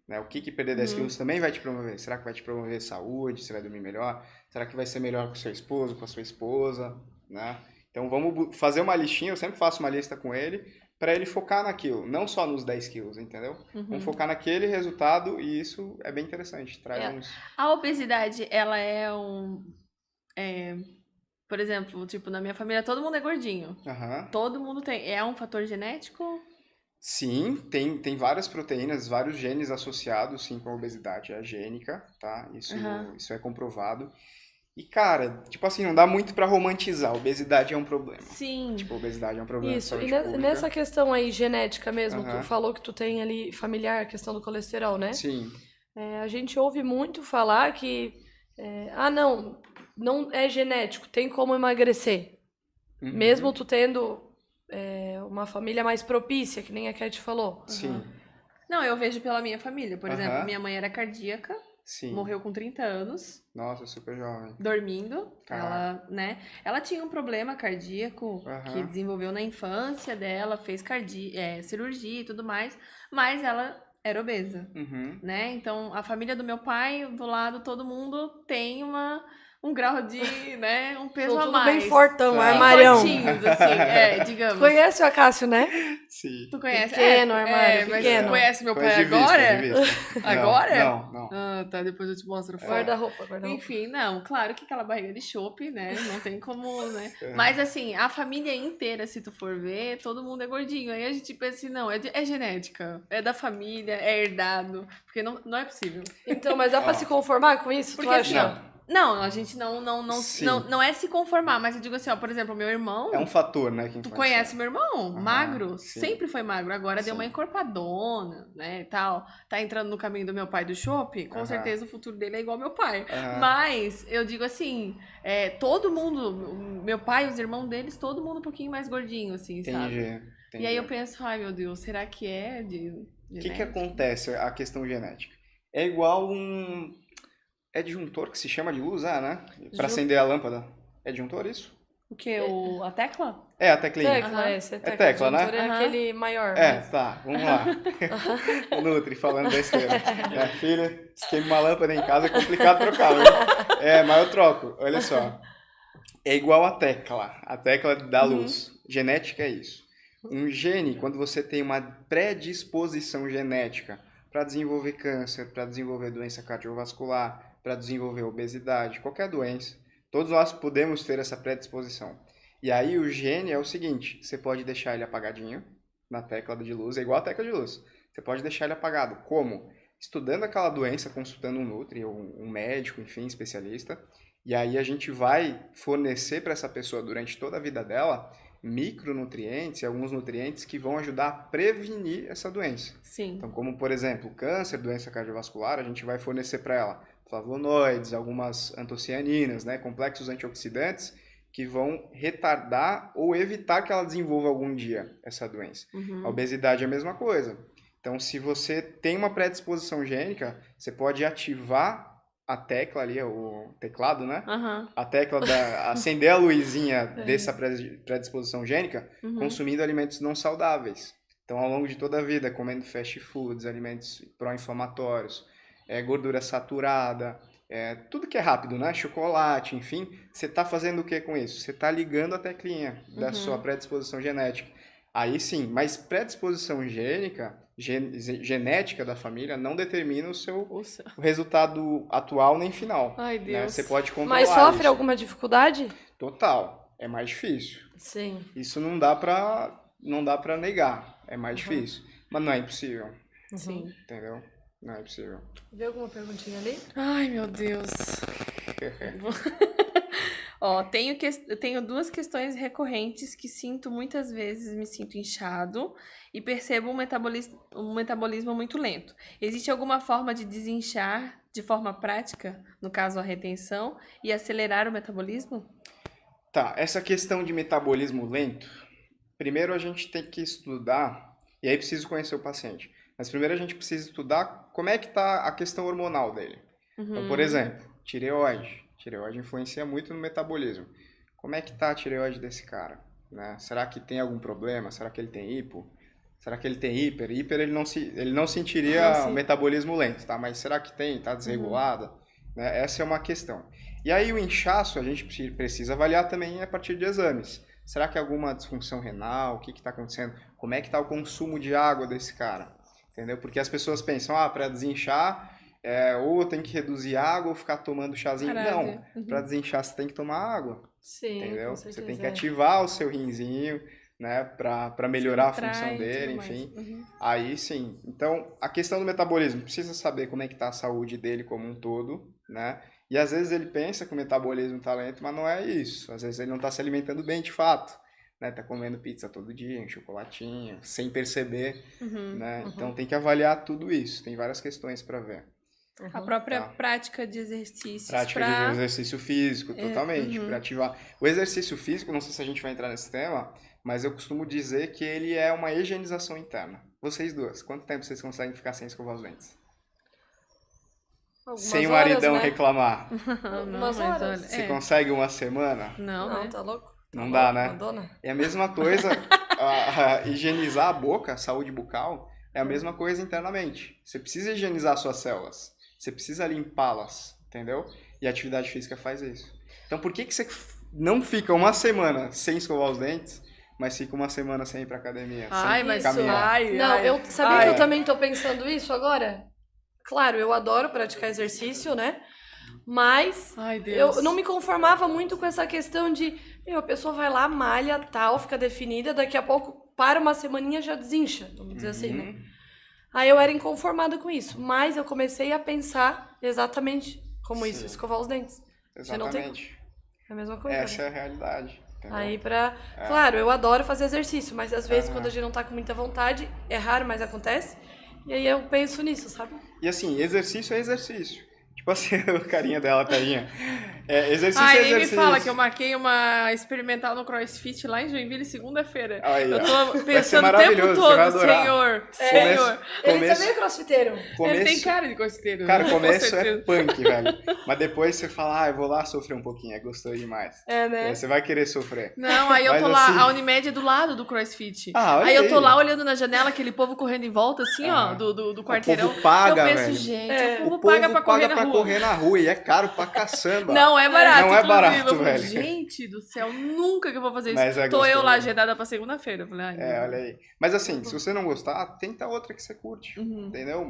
[SPEAKER 3] Né? O que perder 10 quilos também vai te promover? Será que vai te promover saúde? Você vai dormir melhor? Será que vai ser melhor com o seu esposo, com a sua esposa? Né? Então vamos fazer uma listinha, eu sempre faço uma lista com ele, para ele focar naquilo, não só nos 10 quilos, entendeu? Vamos focar naquele resultado e isso é bem interessante.
[SPEAKER 2] A obesidade, ela por exemplo, tipo, na minha família todo mundo é gordinho. Todo mundo tem. É um fator genético?
[SPEAKER 3] Sim, tem várias proteínas, vários genes associados, sim, com a obesidade. É gênica, tá? Isso é comprovado. E, cara, tipo assim, não dá muito pra romantizar. A obesidade é um problema.
[SPEAKER 2] Sim.
[SPEAKER 3] Tipo, a obesidade é um problema.
[SPEAKER 1] Isso, e nessa questão aí genética mesmo, tu falou que tu tem ali familiar, a questão do colesterol, né?
[SPEAKER 3] Sim.
[SPEAKER 1] A gente ouve muito falar que, não é genético, tem como emagrecer. Mesmo tu tendo uma família mais propícia, que nem a Cat falou.
[SPEAKER 3] Sim.
[SPEAKER 2] Não, eu vejo pela minha família. Por exemplo, minha mãe era cardíaca.
[SPEAKER 3] Sim.
[SPEAKER 2] Morreu com 30 anos.
[SPEAKER 3] Nossa, super jovem.
[SPEAKER 2] Dormindo. Ela tinha um problema cardíaco que desenvolveu na infância dela, fez cirurgia e tudo mais, mas ela era obesa, né? Então, a família do meu pai, do lado, todo mundo tem um grau de, né, um peso a mais.
[SPEAKER 1] Bem fortão, armarião.
[SPEAKER 2] Fortinhos, assim, digamos.
[SPEAKER 1] Tu conhece o Acácio, né?
[SPEAKER 3] Sim.
[SPEAKER 2] Tu conhece?
[SPEAKER 1] Pequeno, armário,
[SPEAKER 2] mas
[SPEAKER 1] pequeno.
[SPEAKER 2] tu conhece meu pai
[SPEAKER 3] De
[SPEAKER 2] agora?
[SPEAKER 3] vista.
[SPEAKER 2] Agora?
[SPEAKER 3] Não.
[SPEAKER 2] Ah, tá, depois eu te mostro.
[SPEAKER 1] Guarda-roupa.
[SPEAKER 2] Enfim, não, claro que aquela barriga de chope, né, não tem como, né. Mas assim, a família inteira, se tu for ver, todo mundo é gordinho. Aí a gente pensa assim, não, é genética, é da família, é herdado, porque não é possível.
[SPEAKER 1] Então, mas dá pra se conformar com isso?
[SPEAKER 2] Porque
[SPEAKER 1] tu acha?
[SPEAKER 2] assim, não, a gente não é se conformar, mas eu digo assim, ó, por exemplo, meu irmão...
[SPEAKER 3] É um fator, né? Que
[SPEAKER 2] tu conhece meu irmão? Magro,
[SPEAKER 3] sim.
[SPEAKER 2] sempre foi magro, agora deu uma encorpadona, né, e tal. Tá entrando no caminho do meu pai do shopping, com certeza o futuro dele é igual ao meu pai. Mas, eu digo assim, todo mundo, meu pai, os irmãos deles, todo mundo um pouquinho mais gordinho, assim, sabe?
[SPEAKER 3] Entendi.
[SPEAKER 2] E aí eu penso, ai meu Deus, será que é de
[SPEAKER 3] O que acontece, a questão genética? É igual É disjuntor que se chama de luz, né? Pra acender a lâmpada. É disjuntor isso?
[SPEAKER 2] O que? A tecla?
[SPEAKER 3] É, a teclinha.
[SPEAKER 1] Tecla,
[SPEAKER 3] tecla, né?
[SPEAKER 1] É aquele maior.
[SPEAKER 3] Tá, vamos lá. O Nutri falando besteira. Minha filha, se queima uma lâmpada em casa é complicado trocar, viu? Mas eu troco. Olha só. É igual a tecla da luz. Genética é isso. Um gene, quando você tem uma predisposição genética para desenvolver câncer, para desenvolver doença cardiovascular, para desenvolver obesidade, qualquer doença, todos nós podemos ter essa predisposição. E aí o gene é o seguinte, você pode deixar ele apagadinho na tecla de luz, é igual a tecla de luz. Você pode deixar ele apagado. Como? Estudando aquela doença, consultando um nutri, ou um médico, enfim, especialista. E aí a gente vai fornecer para essa pessoa, durante toda a vida dela, micronutrientes e alguns nutrientes que vão ajudar a prevenir essa doença.
[SPEAKER 2] Sim.
[SPEAKER 3] Então, como, por exemplo, câncer, doença cardiovascular, a gente vai fornecer para ela flavonoides, algumas antocianinas, né, complexos antioxidantes, que vão retardar ou evitar que ela desenvolva algum dia essa doença. A obesidade é a mesma coisa. Então, se você tem uma predisposição gênica, você pode ativar a tecla ali, o teclado, né? A tecla acender a luzinha dessa predisposição gênica, consumindo alimentos não saudáveis. Então, ao longo de toda a vida, comendo fast foods, alimentos pró-inflamatórios, gordura saturada, tudo que é rápido, né? Chocolate, enfim. Você está fazendo o que com isso? Você está ligando a teclinha da sua predisposição genética. Aí sim, mas predisposição genética da família não determina o resultado atual nem final.
[SPEAKER 2] Ai, Deus.
[SPEAKER 3] Né? Você pode controlar
[SPEAKER 1] Mas sofre
[SPEAKER 3] isso.
[SPEAKER 1] alguma dificuldade?
[SPEAKER 3] Total. É mais difícil.
[SPEAKER 1] Sim.
[SPEAKER 3] Isso não dá pra negar. É mais difícil. Mas não é impossível.
[SPEAKER 2] Sim.
[SPEAKER 3] Entendeu? Não é possível.
[SPEAKER 1] Vê alguma perguntinha ali?
[SPEAKER 2] Ai, meu Deus. Ó, tenho duas questões recorrentes que sinto muitas vezes, me sinto inchado e percebo um metabolismo muito lento. Existe alguma forma de desinchar de forma prática, no caso a retenção, e acelerar o metabolismo?
[SPEAKER 3] Tá, essa questão de metabolismo lento, primeiro a gente tem que estudar, e aí preciso conhecer o paciente, mas primeiro a gente precisa estudar como é que está a questão hormonal dele. Então, por exemplo, tireoide. Tireoide influencia muito no metabolismo. Como é que tá a tireoide desse cara? Né? Será que tem algum problema? Será que ele tem hipo? Será que ele tem hiper? Hiper ele não sentiria o metabolismo lento, tá? Mas será que tem? Tá desregulada? Né? Essa é uma questão. E aí o inchaço a gente precisa avaliar também a partir de exames. Será que é alguma disfunção renal? O que está acontecendo? Como é que está o consumo de água desse cara? Entendeu? Porque as pessoas pensam, para desinchar... ou tem que reduzir água ou ficar tomando chazinho.
[SPEAKER 2] Caralho.
[SPEAKER 3] Não, para desinchar você tem que tomar água.
[SPEAKER 1] Sim,
[SPEAKER 3] entendeu?
[SPEAKER 1] com
[SPEAKER 3] Você
[SPEAKER 1] certeza,
[SPEAKER 3] tem que ativar o seu rinzinho, né, para melhorar a função
[SPEAKER 2] e
[SPEAKER 3] dele,
[SPEAKER 2] tudo mais.
[SPEAKER 3] enfim. Aí sim. Então, a questão do metabolismo, precisa saber como é que tá a saúde dele como um todo, né? E às vezes ele pensa que o metabolismo tá lento, mas não é isso. Às vezes ele não tá se alimentando bem de fato. Né, tá comendo pizza todo dia, um chocolatinho, sem perceber, né? Então tem que avaliar tudo isso. Tem várias questões para ver.
[SPEAKER 2] A própria prática de exercícios.
[SPEAKER 3] Prática de exercício físico, totalmente, para ativar. O exercício físico, não sei se a gente vai entrar nesse tema, mas eu costumo dizer que ele é uma higienização interna. Vocês duas, quanto tempo vocês conseguem ficar sem escovar os dentes?
[SPEAKER 1] Algumas
[SPEAKER 3] sem o
[SPEAKER 1] horas,
[SPEAKER 3] maridão
[SPEAKER 1] né?
[SPEAKER 3] reclamar.
[SPEAKER 1] Algumas horas.
[SPEAKER 3] Você consegue uma semana?
[SPEAKER 2] Não,
[SPEAKER 1] Não,
[SPEAKER 2] né?
[SPEAKER 1] tá louco?
[SPEAKER 3] Não dá, né?
[SPEAKER 1] Madonna.
[SPEAKER 3] É a mesma coisa, higienizar a boca, a saúde bucal, é a mesma coisa internamente. Você precisa higienizar suas células. Você precisa limpá-las, entendeu? E a atividade física faz isso. Então, por que você não fica uma semana sem escovar os dentes, mas fica uma semana sem ir pra academia?
[SPEAKER 2] Ai,
[SPEAKER 3] sem
[SPEAKER 2] mas
[SPEAKER 3] caminhar?
[SPEAKER 1] Sabia que eu também tô pensando isso agora? Claro, eu adoro praticar exercício, né? Mas
[SPEAKER 2] Ai, Deus.
[SPEAKER 1] eu não me conformava muito com essa questão de, a pessoa vai lá, malha, tal, fica definida, daqui a pouco, para uma semaninha, já desincha, vamos dizer assim, né? Aí eu era inconformada com isso, mas eu comecei a pensar exatamente como isso, escovar os dentes.
[SPEAKER 3] Exatamente.
[SPEAKER 1] É a mesma coisa,
[SPEAKER 3] Essa
[SPEAKER 1] né?
[SPEAKER 3] é a realidade. Entendeu?
[SPEAKER 1] Aí Claro, eu adoro fazer exercício, mas às vezes quando a gente não tá com muita vontade, é raro, mas acontece. E aí eu penso nisso, sabe?
[SPEAKER 3] E assim, exercício é exercício. Tipo assim, o carinha dela, tadinha. Exercício é
[SPEAKER 2] Ai,
[SPEAKER 3] exercício.
[SPEAKER 2] nem me fala que eu marquei uma experimental no CrossFit lá em Joinville segunda-feira.
[SPEAKER 3] Aí,
[SPEAKER 2] eu tô
[SPEAKER 3] vai ser
[SPEAKER 2] pensando o tempo
[SPEAKER 3] maravilhoso, você vai
[SPEAKER 2] todo,
[SPEAKER 3] adorar.
[SPEAKER 2] Senhor.
[SPEAKER 1] Ele também é crossfiteiro.
[SPEAKER 2] Ele tem cara de crossfiteiro.
[SPEAKER 3] Cara, o
[SPEAKER 2] com
[SPEAKER 3] começo é
[SPEAKER 2] certeza.
[SPEAKER 3] punk, velho. Mas depois você fala, eu vou lá sofrer um pouquinho, é gostoso demais.
[SPEAKER 1] Né?
[SPEAKER 3] Aí você vai querer sofrer.
[SPEAKER 2] Não, aí eu
[SPEAKER 3] Mas
[SPEAKER 2] tô lá,
[SPEAKER 3] assim-
[SPEAKER 2] a Unimed é do lado do CrossFit.
[SPEAKER 3] Olha
[SPEAKER 2] Aí eu tô lá olhando na janela, aquele povo correndo em volta, assim, ó, do quarteirão.
[SPEAKER 3] O povo paga,
[SPEAKER 2] eu penso,
[SPEAKER 3] velho.
[SPEAKER 2] gente, o povo
[SPEAKER 3] O povo
[SPEAKER 2] paga pra correr na rua.
[SPEAKER 3] correr na rua e é caro pra caçamba.
[SPEAKER 2] Não é barato,
[SPEAKER 3] Não é
[SPEAKER 2] inclusive.
[SPEAKER 3] barato,
[SPEAKER 2] Eu falei,
[SPEAKER 3] velho.
[SPEAKER 2] gente do céu, nunca que eu vou fazer isso.
[SPEAKER 3] Mas é
[SPEAKER 2] Tô eu
[SPEAKER 3] gostoso.
[SPEAKER 2] lá agendada pra segunda-feira. Eu falei, ai,
[SPEAKER 3] Olha aí. Mas assim, se você não gostar, tenta outra que você curte.
[SPEAKER 2] Uhum.
[SPEAKER 3] Entendeu?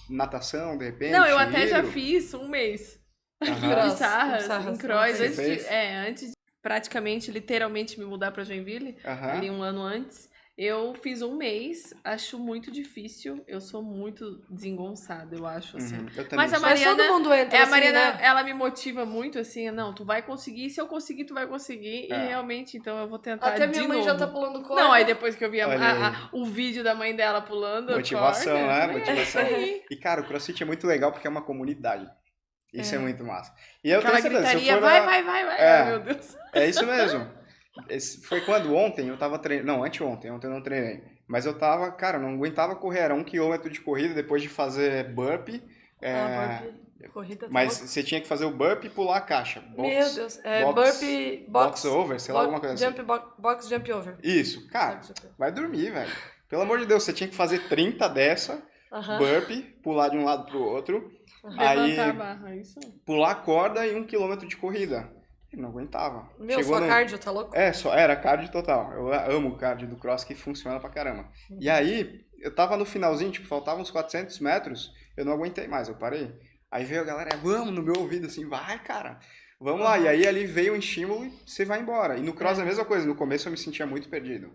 [SPEAKER 3] Natação, de repente.
[SPEAKER 2] Não, eu até já
[SPEAKER 3] hidro.
[SPEAKER 2] fiz um mês.
[SPEAKER 3] Aham.
[SPEAKER 2] De Sarras, em Croix.
[SPEAKER 3] Você
[SPEAKER 2] Antes
[SPEAKER 3] fez?
[SPEAKER 2] antes de praticamente, literalmente, me mudar pra Joinville,
[SPEAKER 3] Aham.
[SPEAKER 2] ali um ano antes, eu fiz um mês, acho muito difícil, eu sou muito desengonçada, eu acho, assim.
[SPEAKER 3] Eu também
[SPEAKER 2] Mas a
[SPEAKER 3] sou.
[SPEAKER 1] Mas
[SPEAKER 2] Mariana,
[SPEAKER 1] todo mundo entra
[SPEAKER 2] a
[SPEAKER 1] assim,
[SPEAKER 2] Mariana,
[SPEAKER 1] né?
[SPEAKER 2] ela me motiva muito, assim, não, tu vai conseguir, se eu conseguir, tu vai conseguir, e realmente, então eu vou tentar
[SPEAKER 1] Até
[SPEAKER 2] de
[SPEAKER 1] minha mãe
[SPEAKER 2] novo.
[SPEAKER 1] já tá pulando corda.
[SPEAKER 2] Não, aí depois que eu vi
[SPEAKER 3] Olha aí.
[SPEAKER 2] o vídeo da mãe dela pulando
[SPEAKER 3] Motivação,
[SPEAKER 2] corda,
[SPEAKER 3] né?
[SPEAKER 2] eu falei,
[SPEAKER 3] Motivação.
[SPEAKER 2] É isso aí.
[SPEAKER 3] E, cara, o CrossFit é muito legal porque é uma comunidade. Isso é muito massa. E eu
[SPEAKER 2] Aquela
[SPEAKER 3] tenho certeza, se eu
[SPEAKER 2] gritaria,
[SPEAKER 3] for
[SPEAKER 2] vai,
[SPEAKER 3] É.
[SPEAKER 2] ai, meu Deus.
[SPEAKER 3] É isso mesmo. Foi quando ontem eu tava treinando. Não, anteontem. Ontem eu não treinei. Mas eu tava, cara, eu não aguentava correr. Era 1 quilômetro de corrida depois de fazer burpee.
[SPEAKER 1] Burpee, corrida, tá
[SPEAKER 3] Mas
[SPEAKER 1] louco.
[SPEAKER 3] você tinha que fazer o burpee e pular a caixa.
[SPEAKER 1] Meu Deus.
[SPEAKER 3] Burpee, box over, sei lá, alguma coisa
[SPEAKER 1] jump, box jump over.
[SPEAKER 3] Isso, cara,
[SPEAKER 1] Box jump over.
[SPEAKER 3] vai dormir, velho. Pelo amor de Deus, você tinha que fazer 30 dessa,
[SPEAKER 1] Aham.
[SPEAKER 3] burpee, pular de um lado pro outro. Aí
[SPEAKER 2] Levantar a barra, isso.
[SPEAKER 3] pular a corda e 1 quilômetro de corrida. Eu não aguentava.
[SPEAKER 1] Meu, sua cardio, tá louco?
[SPEAKER 3] Era cardio total. Eu amo o cardio do cross, que funciona pra caramba. E aí, eu tava no finalzinho, tipo, faltavam uns 400 metros, eu não aguentei mais, eu parei. Aí veio a galera, vamos, no meu ouvido, assim, vai, cara, vamos lá. E aí, ali veio o estímulo e você vai embora. E no cross é a mesma coisa, no começo eu me sentia muito perdido.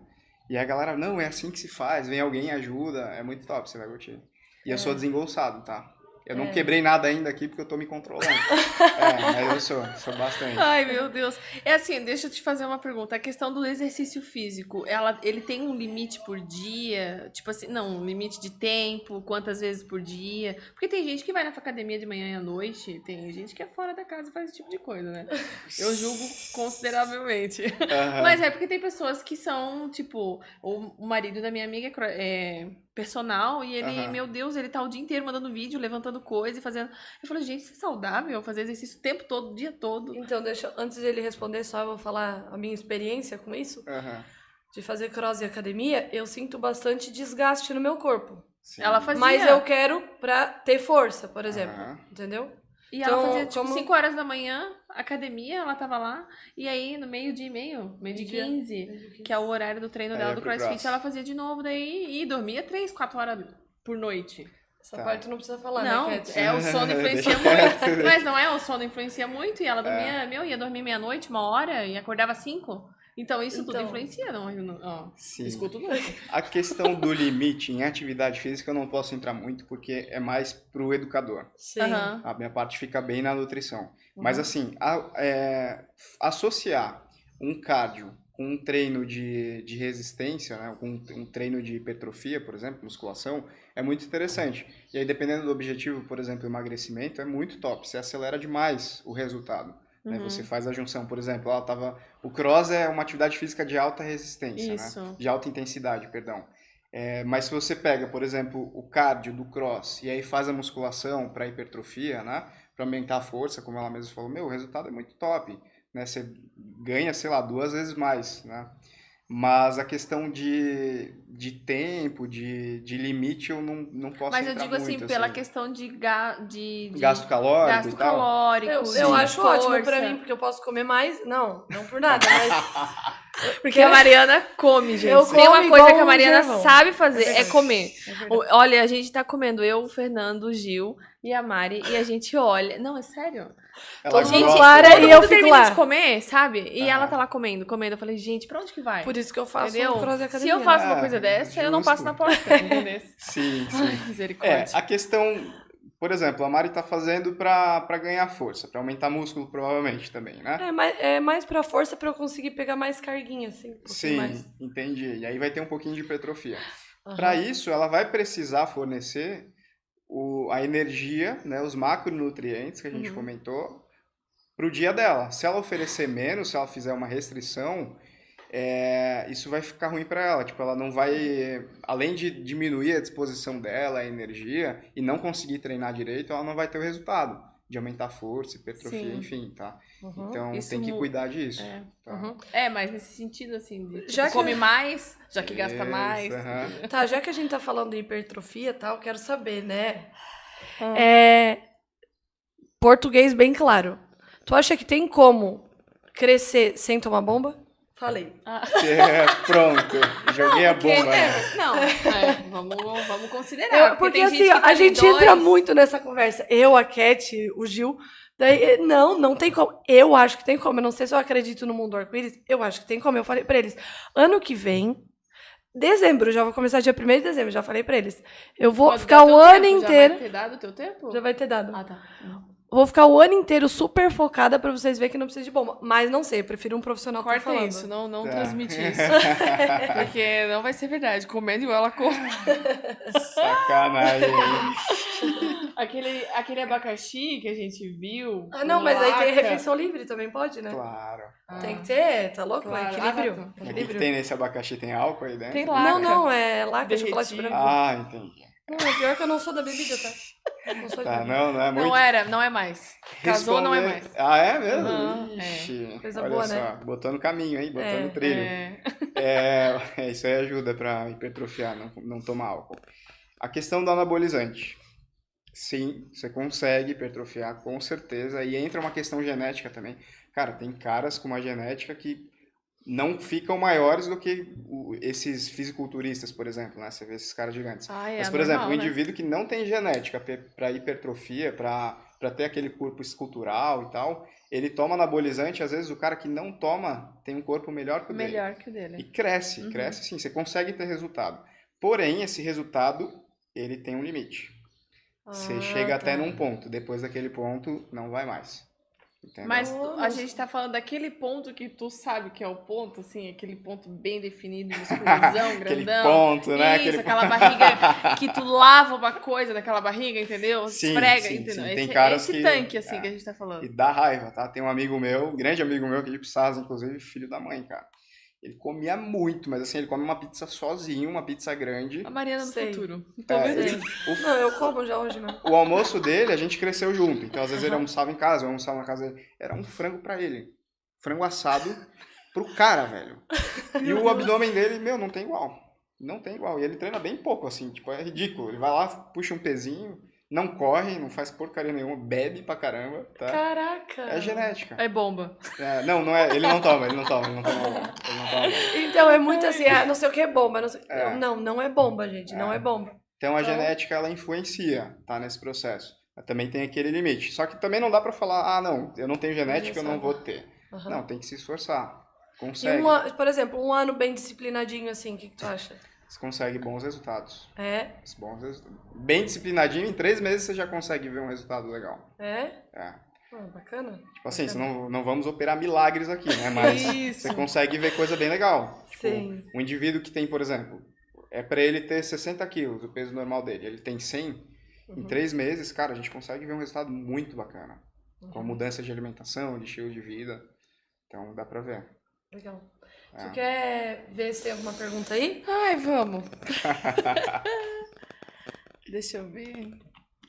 [SPEAKER 3] E aí a galera, não, é assim que se faz, vem alguém e ajuda, é muito top, você vai curtir. E eu sou desengonçado, tá? Eu não quebrei nada ainda aqui porque eu tô me controlando. Mas eu sou bastante.
[SPEAKER 2] Ai, meu Deus. É assim, deixa eu te fazer uma pergunta. A questão do exercício físico, ele tem um limite por dia? Tipo assim, não, um limite de tempo, quantas vezes por dia? Porque tem gente que vai na academia de manhã e à noite, tem gente que é fora da casa e faz esse tipo de coisa, né? Eu julgo consideravelmente. Mas é porque tem pessoas que são, tipo, o marido da minha amiga é personal e ele, meu Deus, ele tá o dia inteiro mandando vídeo, levantando coisa e fazendo. Eu falei, gente, isso é saudável? Fazer exercício o tempo todo, o dia todo.
[SPEAKER 1] Então, antes de ele responder, só eu vou falar a minha experiência com isso. De fazer cross e academia, eu sinto bastante desgaste no meu corpo.
[SPEAKER 3] Sim.
[SPEAKER 2] Ela fazia.
[SPEAKER 1] Mas eu quero pra ter força, por exemplo. Entendeu?
[SPEAKER 2] E
[SPEAKER 1] Então,
[SPEAKER 2] ela fazia, tipo,
[SPEAKER 1] como-
[SPEAKER 2] 5 horas da manhã, academia, ela tava lá. E aí, no meio-dia e meio, meio-dia 15, que é o horário do treino
[SPEAKER 3] Aí
[SPEAKER 2] dela
[SPEAKER 3] ia
[SPEAKER 2] do
[SPEAKER 3] pro
[SPEAKER 2] CrossFit,
[SPEAKER 3] cross.
[SPEAKER 2] ela fazia de novo daí e dormia 3, 4 horas por noite.
[SPEAKER 1] Essa
[SPEAKER 3] Tá.
[SPEAKER 1] parte não precisa falar,
[SPEAKER 2] Não,
[SPEAKER 1] né, Cat?
[SPEAKER 2] o sono influencia
[SPEAKER 3] Deixa quieto.
[SPEAKER 2] muito. Mas não é, o sono influencia muito. E ela dormia, ia dormir meia-noite, 1 hora, e acordava 5. Então isso tudo influencia, ó,
[SPEAKER 3] Sim.
[SPEAKER 2] escuto muito.
[SPEAKER 3] A questão do limite em atividade física eu não posso entrar muito porque é mais pro educador.
[SPEAKER 1] Sim.
[SPEAKER 2] Aham.
[SPEAKER 3] A minha parte fica bem na nutrição. Mas assim, associar um cardio com um treino de resistência, né, com um treino de hipertrofia, por exemplo, musculação, é muito interessante. E aí, dependendo do objetivo, por exemplo, emagrecimento, é muito top. Você acelera demais o resultado. Né? Você faz a junção, por exemplo, o cross é uma atividade física de alta resistência,
[SPEAKER 2] Isso.
[SPEAKER 3] né? De alta intensidade, perdão. Mas se você pega, por exemplo, o cardio do cross e aí faz a musculação para hipertrofia, né? Para aumentar a força, como ela mesma falou, o resultado é muito top. Né? Você ganha, sei lá, 2 vezes mais, né? Mas a questão de tempo, de limite, eu não posso
[SPEAKER 2] Mas eu
[SPEAKER 3] entrar
[SPEAKER 2] digo assim,
[SPEAKER 3] muito,
[SPEAKER 2] pela
[SPEAKER 3] assim.
[SPEAKER 2] questão de
[SPEAKER 3] Gasto calórico
[SPEAKER 2] gasto
[SPEAKER 3] e tal.
[SPEAKER 2] calórico,
[SPEAKER 1] Eu
[SPEAKER 2] de
[SPEAKER 1] acho ótimo
[SPEAKER 2] força.
[SPEAKER 1] pra mim, porque eu posso comer mais. Não por nada, mas...
[SPEAKER 2] Porque a Mariana come, gente.
[SPEAKER 1] Eu
[SPEAKER 2] Tem uma
[SPEAKER 1] como
[SPEAKER 2] coisa
[SPEAKER 1] igual
[SPEAKER 2] que a
[SPEAKER 1] um
[SPEAKER 2] Mariana
[SPEAKER 1] germão.
[SPEAKER 2] sabe fazer, é
[SPEAKER 1] verdade.
[SPEAKER 2] comer.
[SPEAKER 1] É verdade.
[SPEAKER 2] Olha, a gente tá comendo, eu, o Fernando, o Gil e a Mari, e a gente olha. Não, é sério.
[SPEAKER 3] Ela
[SPEAKER 1] Todo mundo
[SPEAKER 3] gosta,
[SPEAKER 1] para
[SPEAKER 3] né?
[SPEAKER 1] e
[SPEAKER 2] Todo
[SPEAKER 1] eu
[SPEAKER 2] mundo
[SPEAKER 1] fico
[SPEAKER 2] termina
[SPEAKER 1] lá.
[SPEAKER 2] de comer, sabe? E ela tá lá comendo. Eu falei, gente, pra onde que vai?
[SPEAKER 1] Por isso que eu faço
[SPEAKER 2] Entendeu?
[SPEAKER 1] cross e
[SPEAKER 2] Se
[SPEAKER 1] academia.
[SPEAKER 2] eu faço uma
[SPEAKER 3] Ah,
[SPEAKER 2] coisa dessa, eu não
[SPEAKER 3] justo.
[SPEAKER 2] passo na porta, entendeu?
[SPEAKER 3] Sim, sim.
[SPEAKER 2] Ai, misericórdia.
[SPEAKER 3] A questão, por exemplo, a Mari tá fazendo pra ganhar força, pra aumentar músculo provavelmente também, né?
[SPEAKER 1] É mais pra força pra eu conseguir pegar mais carguinha, assim. Um pouquinho
[SPEAKER 3] Sim,
[SPEAKER 1] mais.
[SPEAKER 3] entendi. E aí vai ter um pouquinho de hipertrofia.
[SPEAKER 1] Aham.
[SPEAKER 3] Para isso, ela vai precisar fornecer a energia, né, os macronutrientes que a gente comentou, para o dia dela. Se ela oferecer menos, se ela fizer uma restrição, isso vai ficar ruim para ela. Tipo, ela não vai, além de diminuir a disposição dela, a energia, e não conseguir treinar direito, ela não vai ter o resultado de aumentar a força, hipertrofia,
[SPEAKER 2] Sim.
[SPEAKER 3] enfim, tá?
[SPEAKER 1] Uhum.
[SPEAKER 3] Então
[SPEAKER 2] Isso
[SPEAKER 3] tem que cuidar disso. Tá?
[SPEAKER 2] Uhum. Mas nesse sentido, assim, de, tipo,
[SPEAKER 1] Já que-
[SPEAKER 2] come mais, já que gasta
[SPEAKER 3] Isso,
[SPEAKER 2] mais.
[SPEAKER 3] aham.
[SPEAKER 1] Tá, já que a gente tá falando de hipertrofia e tal, quero saber, né?
[SPEAKER 2] Ah.
[SPEAKER 1] português bem claro. Tu acha que tem como crescer sem tomar bomba? Falei.
[SPEAKER 3] Pronto, joguei a bomba.
[SPEAKER 2] Vamos considerar.
[SPEAKER 1] Porque assim, a gente entra muito nessa conversa. Eu, a Cat, o Gil. Daí, não tem como. Eu acho que tem como. Eu não sei se eu acredito no mundo arco-íris. Eu acho que tem como. Eu falei pra eles, ano que vem, dezembro, já vou começar dia 1º de dezembro, já falei pra eles. Eu vou ficar o ano inteiro.
[SPEAKER 2] Já vai ter dado o teu tempo?
[SPEAKER 1] Já vai ter dado.
[SPEAKER 2] Ah, tá.
[SPEAKER 1] Vou ficar o ano inteiro super focada pra vocês verem que não precisa de bomba. Mas não sei, eu prefiro um profissional que tá
[SPEAKER 2] Corta
[SPEAKER 1] falando.
[SPEAKER 2] isso, não transmite isso. Porque não vai ser verdade. Comendo igual ela come.
[SPEAKER 3] Sacanagem.
[SPEAKER 2] Aquele abacaxi que a gente viu.
[SPEAKER 1] Ah, não, mas aí tem refeição livre também, pode, né?
[SPEAKER 3] Claro.
[SPEAKER 1] Tem que ter, tá louco?
[SPEAKER 2] Claro.
[SPEAKER 1] É equilíbrio.
[SPEAKER 2] Tá.
[SPEAKER 3] O que tem nesse abacaxi? Tem álcool aí dentro?
[SPEAKER 2] Tem laca.
[SPEAKER 1] Não, é laca,
[SPEAKER 2] Derretido.
[SPEAKER 1] chocolate branco.
[SPEAKER 3] Ah, entendi.
[SPEAKER 1] Não, é pior que eu não sou da bebida, tá? Não sou de
[SPEAKER 3] Tá,
[SPEAKER 1] bebida.
[SPEAKER 3] não é muito...
[SPEAKER 2] Não é mais. Casou, não é mais.
[SPEAKER 3] Ah, é mesmo?
[SPEAKER 2] Uhum,
[SPEAKER 3] Ixi,
[SPEAKER 1] Coisa
[SPEAKER 3] olha
[SPEAKER 1] boa,
[SPEAKER 3] só,
[SPEAKER 1] né?
[SPEAKER 3] botou no caminho, hein? Botou no trilho. Isso aí ajuda pra hipertrofiar, não tomar álcool. A questão do anabolizante. Sim, você consegue hipertrofiar, com certeza. E entra uma questão genética também. Cara, tem caras com uma genética que não ficam maiores do que esses fisiculturistas, por exemplo, né? Você vê esses caras gigantes. Mas, por exemplo, um indivíduo que não tem genética para hipertrofia, para ter aquele corpo escultural e tal, ele toma anabolizante, às vezes o cara que não toma tem um corpo melhor que o dele.
[SPEAKER 2] Melhor que o dele.
[SPEAKER 3] E cresce sim, você consegue ter resultado. Porém, esse resultado, ele tem um limite. Você chega até num ponto, depois daquele ponto, não vai mais. Entendeu?
[SPEAKER 2] Mas a gente tá falando daquele ponto que tu sabe que é o ponto, assim, aquele ponto bem definido, musculosão,
[SPEAKER 3] aquele
[SPEAKER 2] grandão.
[SPEAKER 3] ponto, né?
[SPEAKER 2] Isso, aquela barriga que tu lava uma coisa daquela barriga, entendeu?
[SPEAKER 3] Sim,
[SPEAKER 2] Esfrega,
[SPEAKER 3] sim,
[SPEAKER 2] entendeu?
[SPEAKER 3] sim. Tem caras
[SPEAKER 2] esse
[SPEAKER 3] que...
[SPEAKER 2] tanque, assim, que a gente tá falando.
[SPEAKER 3] E dá raiva, tá? Tem um amigo meu, grande amigo meu, que é de Pissarras, inclusive, filho da mãe, cara. Ele comia muito, mas assim, ele come uma pizza sozinho, uma pizza grande.
[SPEAKER 2] A Mariana do
[SPEAKER 1] Sei.
[SPEAKER 2] futuro.
[SPEAKER 1] Não, eu como já hoje, não.
[SPEAKER 3] O almoço dele, a gente cresceu junto. Então, às vezes, ele almoçava em casa, eu almoçava na casa dele. Era um frango pra ele. Frango assado pro cara, velho. E o abdômen dele, meu, não tem igual. Não tem igual. E ele treina bem pouco, assim, tipo, é ridículo. Ele vai lá, puxa um pezinho, não corre, não faz porcaria nenhuma, bebe pra caramba, tá?
[SPEAKER 1] Caraca!
[SPEAKER 3] É genética.
[SPEAKER 2] É bomba.
[SPEAKER 3] Não é, ele não toma bomba.
[SPEAKER 1] Então, é muito assim, não sei o que é bomba. Não, sei... não é bomba, gente, não é bomba.
[SPEAKER 3] Então, a genética, ela influencia, tá, nesse processo. Mas também tem aquele limite. Só que também não dá pra falar, não, eu não tenho genética, eu não vou ter. Não, tem que se esforçar. Consegue.
[SPEAKER 1] Por exemplo, um ano bem disciplinadinho, assim, o que tu acha?
[SPEAKER 3] Você consegue bons resultados.
[SPEAKER 1] Bons resultados.
[SPEAKER 3] Bem disciplinadinho, em 3 meses você já consegue ver um resultado legal.
[SPEAKER 1] Bacana.
[SPEAKER 3] Tipo assim, não vamos operar milagres aqui, né? Mas você consegue ver coisa bem legal.
[SPEAKER 1] Sim.
[SPEAKER 3] Um indivíduo que tem, por exemplo, é pra ele ter 60 quilos, o peso normal dele. Ele tem 100, em 3 meses, cara, a gente consegue ver um resultado muito bacana. Com a mudança de alimentação, de estilo de vida. Então, dá pra ver.
[SPEAKER 1] Legal. Tu quer ver se tem alguma pergunta aí?
[SPEAKER 2] Ai, vamos. Deixa eu ver.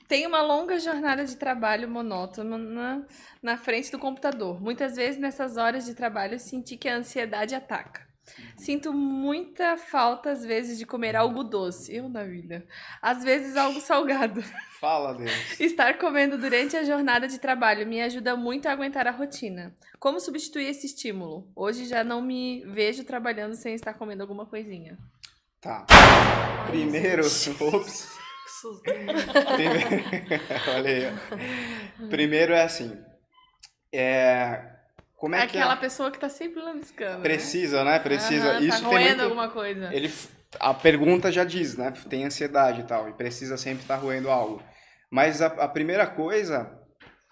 [SPEAKER 2] Tem uma longa jornada de trabalho monótona na frente do computador. Muitas vezes, nessas horas de trabalho, senti que a ansiedade ataca. Sinto muita falta, às vezes, de comer algo doce. Eu na vida. Às vezes, algo salgado.
[SPEAKER 3] Fala, Deus.
[SPEAKER 2] Estar comendo durante a jornada de trabalho me ajuda muito a aguentar a rotina. Como substituir esse estímulo? Hoje já não me vejo trabalhando sem estar comendo alguma coisinha.
[SPEAKER 3] Tá. Primeiro... Ops. Olha aí. Primeiro é assim. Como é
[SPEAKER 2] aquela pessoa que tá sempre lambiscando.
[SPEAKER 3] Precisa, né? Precisa.
[SPEAKER 2] Uhum,
[SPEAKER 3] isso
[SPEAKER 2] tá
[SPEAKER 3] tem
[SPEAKER 2] roendo alguma coisa.
[SPEAKER 3] A pergunta já diz, né? Tem ansiedade e tal. E precisa sempre estar roendo algo. Mas a primeira coisa,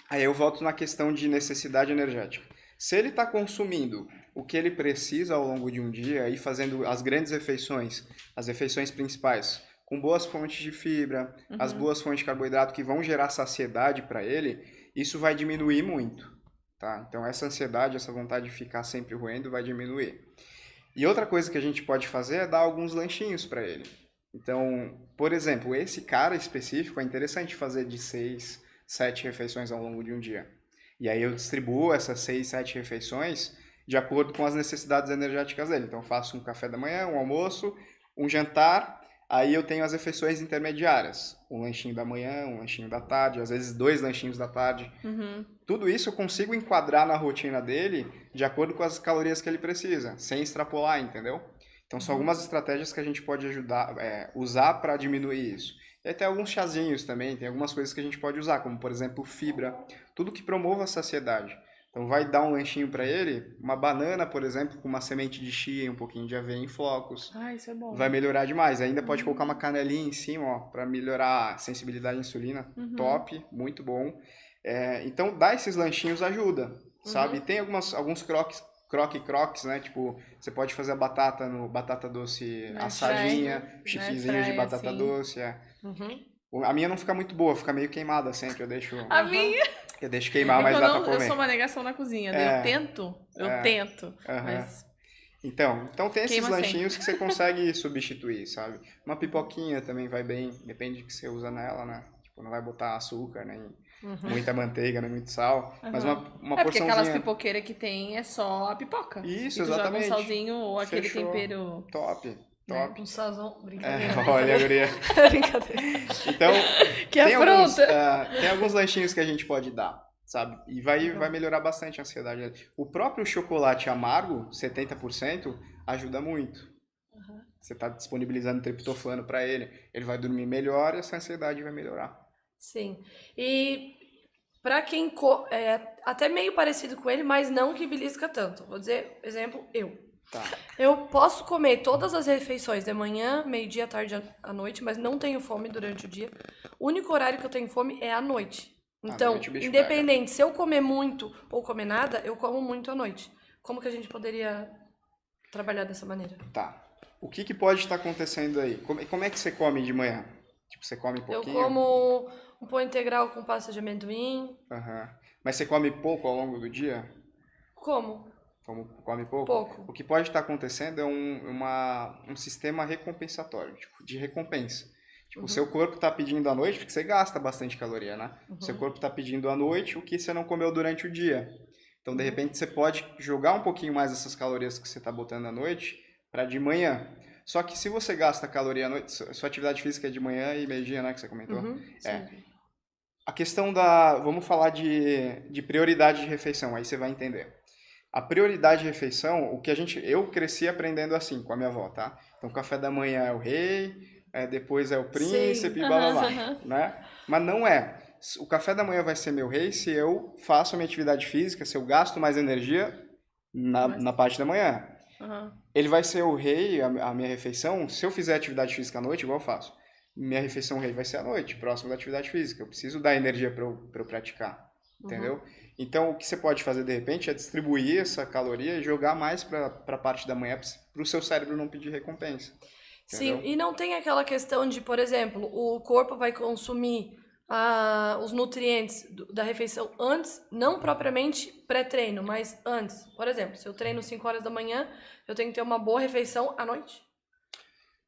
[SPEAKER 3] aí eu volto na questão de necessidade energética. Se ele está consumindo o que ele precisa ao longo de um dia e fazendo as grandes refeições, as refeições principais, com boas fontes de fibra, as boas fontes de carboidrato que vão gerar saciedade para ele, isso vai diminuir muito. Tá? Então essa ansiedade, essa vontade de ficar sempre roendo vai diminuir. E outra coisa que a gente pode fazer é dar alguns lanchinhos para ele. Então, por exemplo, esse cara específico é interessante fazer de 6, 7 refeições ao longo de um dia. E aí eu distribuo essas 6, 7 refeições de acordo com as necessidades energéticas dele. Então eu faço um café da manhã, um almoço, um jantar, Aí eu tenho as refeições intermediárias. Um lanchinho da manhã, um lanchinho da tarde, às vezes 2 lanchinhos da tarde. Tudo isso eu consigo enquadrar na rotina dele de acordo com as calorias que ele precisa, sem extrapolar, entendeu? Então são algumas estratégias que a gente pode usar para diminuir isso. E aí tem alguns chazinhos também, tem algumas coisas que a gente pode usar, como por exemplo fibra, tudo que promova a saciedade. Então vai dar um lanchinho para ele, uma banana, por exemplo, com uma semente de chia e um pouquinho de aveia em flocos.
[SPEAKER 2] Isso é bom.
[SPEAKER 3] Vai melhorar demais. Ainda pode colocar uma canelinha em cima, ó, para melhorar a sensibilidade à insulina. Top, muito bom. Então dar esses lanchinhos ajuda, sabe? Tem alguns croques, né? Tipo, você pode fazer a batata doce assadinha, chipzinho de batata doce. A minha não fica muito boa, fica meio queimada sempre. Eu deixo queimar, mas dá pra comer.
[SPEAKER 2] Eu sou uma negação na cozinha, né? Eu tento, mas...
[SPEAKER 3] Então tem esses lanchinhos que você consegue substituir, sabe? Uma pipoquinha também vai bem, depende do que você usa nela, né? Tipo, não vai botar açúcar, nem muita manteiga, nem muito sal, mas uma porçãozinha...
[SPEAKER 2] porque aquelas pipoqueiras que tem é só a pipoca.
[SPEAKER 3] Isso,
[SPEAKER 2] e tu
[SPEAKER 3] exatamente.
[SPEAKER 2] joga um salzinho ou aquele
[SPEAKER 3] Fechou.
[SPEAKER 2] tempero...
[SPEAKER 3] Top.
[SPEAKER 1] Um sazão, brincadeira.
[SPEAKER 3] Olha, guria.
[SPEAKER 1] Brincadeira.
[SPEAKER 3] Então,
[SPEAKER 1] Que
[SPEAKER 3] tem alguns lanchinhos que a gente pode dar, sabe? E vai melhorar bastante a ansiedade dele. O próprio chocolate amargo, 70%, ajuda muito. Você está disponibilizando triptofano para ele. Ele vai dormir melhor e essa ansiedade vai melhorar.
[SPEAKER 1] Sim. E para quem é até meio parecido com ele, mas não que belisca tanto. Vou dizer, exemplo, eu.
[SPEAKER 3] Tá.
[SPEAKER 1] Eu posso comer todas as refeições de manhã, meio-dia, tarde, à noite, mas não tenho fome durante o dia. O único horário que eu tenho fome é à noite. Então,
[SPEAKER 3] noite,
[SPEAKER 1] independente se eu comer muito ou comer nada, eu como muito à noite. Como que a gente poderia trabalhar dessa maneira?
[SPEAKER 3] Tá. O que pode estar acontecendo aí? Como é que você come de manhã? Tipo, você come pouquinho?
[SPEAKER 1] Eu como um pão integral com pasta de amendoim.
[SPEAKER 3] Mas você come pouco ao longo do dia?
[SPEAKER 1] Como?
[SPEAKER 3] Come pouco?
[SPEAKER 1] Pouco.
[SPEAKER 3] O que pode estar acontecendo é um sistema recompensatório, tipo, de recompensa. Tipo, o seu corpo está pedindo à noite, porque você gasta bastante caloria, né? O seu corpo está pedindo à noite o que você não comeu durante o dia. Então, de repente, você pode jogar um pouquinho mais dessas calorias que você está botando à noite para de manhã. Só que se você gasta caloria à noite, sua atividade física é de manhã e meio-dia, né, que você comentou? A questão vamos falar de prioridade de refeição, aí você vai entender. A prioridade de refeição, eu cresci aprendendo assim com a minha avó, tá? Então, café da manhã é o rei, depois é o príncipe, blá, blá, blá, né? Mas não é. O café da manhã vai ser meu rei se eu faço a minha atividade física, se eu gasto mais energia na parte da manhã. Ele vai ser o rei, a minha refeição, se eu fizer atividade física à noite, igual eu faço. Minha refeição rei vai ser à noite, próximo da atividade física. Eu preciso dar energia para eu praticar, entendeu? Então, o que você pode fazer, de repente, é distribuir essa caloria e jogar mais para a parte da manhã, para o seu cérebro não pedir recompensa. Entendeu?
[SPEAKER 1] Sim, e não tem aquela questão de, por exemplo, o corpo vai consumir os nutrientes da refeição antes, não propriamente pré-treino, mas antes. Por exemplo, se eu treino 5 horas da manhã, eu tenho que ter uma boa refeição à noite.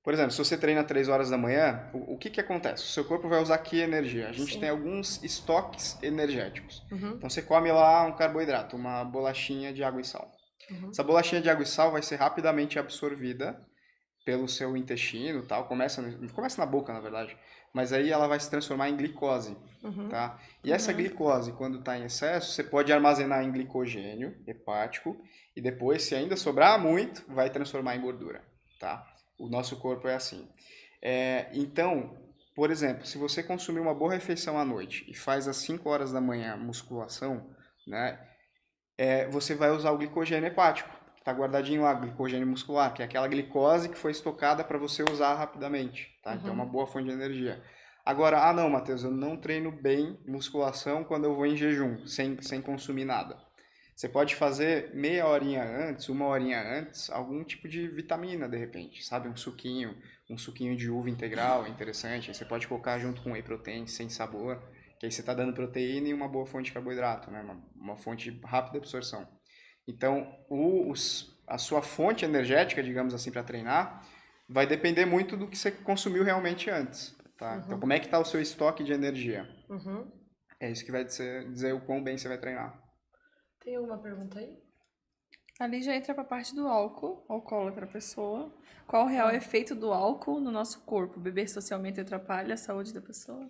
[SPEAKER 3] Por exemplo, se você treina 3 horas da manhã, o que acontece? O seu corpo vai usar que energia? A gente tem alguns estoques energéticos. Então você come lá um carboidrato, uma bolachinha de água e sal. Essa bolachinha de água e sal vai ser rapidamente absorvida pelo seu intestino, tal. Começa na boca, na verdade. Mas aí ela vai se transformar em glicose, tá? E essa glicose, quando está em excesso, você pode armazenar em glicogênio hepático e depois, se ainda sobrar muito, vai transformar em gordura, tá? O nosso corpo é assim. Então, por exemplo, se você consumir uma boa refeição à noite e faz às 5 horas da manhã musculação, né? Você vai usar o glicogênio hepático. Está guardadinho lá, glicogênio muscular, que é aquela glicose que foi estocada para você usar rapidamente, tá? Então é uma boa fonte de energia. Agora, não, Matheus, eu não treino bem musculação quando eu vou em jejum, sem consumir nada. Você pode fazer meia horinha antes, 1 horinha antes, algum tipo de vitamina, de repente, sabe? Um suquinho de uva integral, é interessante. Aí você pode colocar junto com whey protein, sem sabor, que aí você está dando proteína e uma boa fonte de carboidrato, né? Uma fonte de rápida absorção. Então, a sua fonte energética, digamos assim, para treinar, vai depender muito do que você consumiu realmente antes, tá? Então, como é que está o seu estoque de energia? É isso que vai dizer o quão bem você vai treinar.
[SPEAKER 1] Tem alguma pergunta aí?
[SPEAKER 2] Ali já entra pra parte do álcool, alcoólatra pessoa. Qual o real efeito do álcool no nosso corpo? Beber socialmente atrapalha a saúde da pessoa?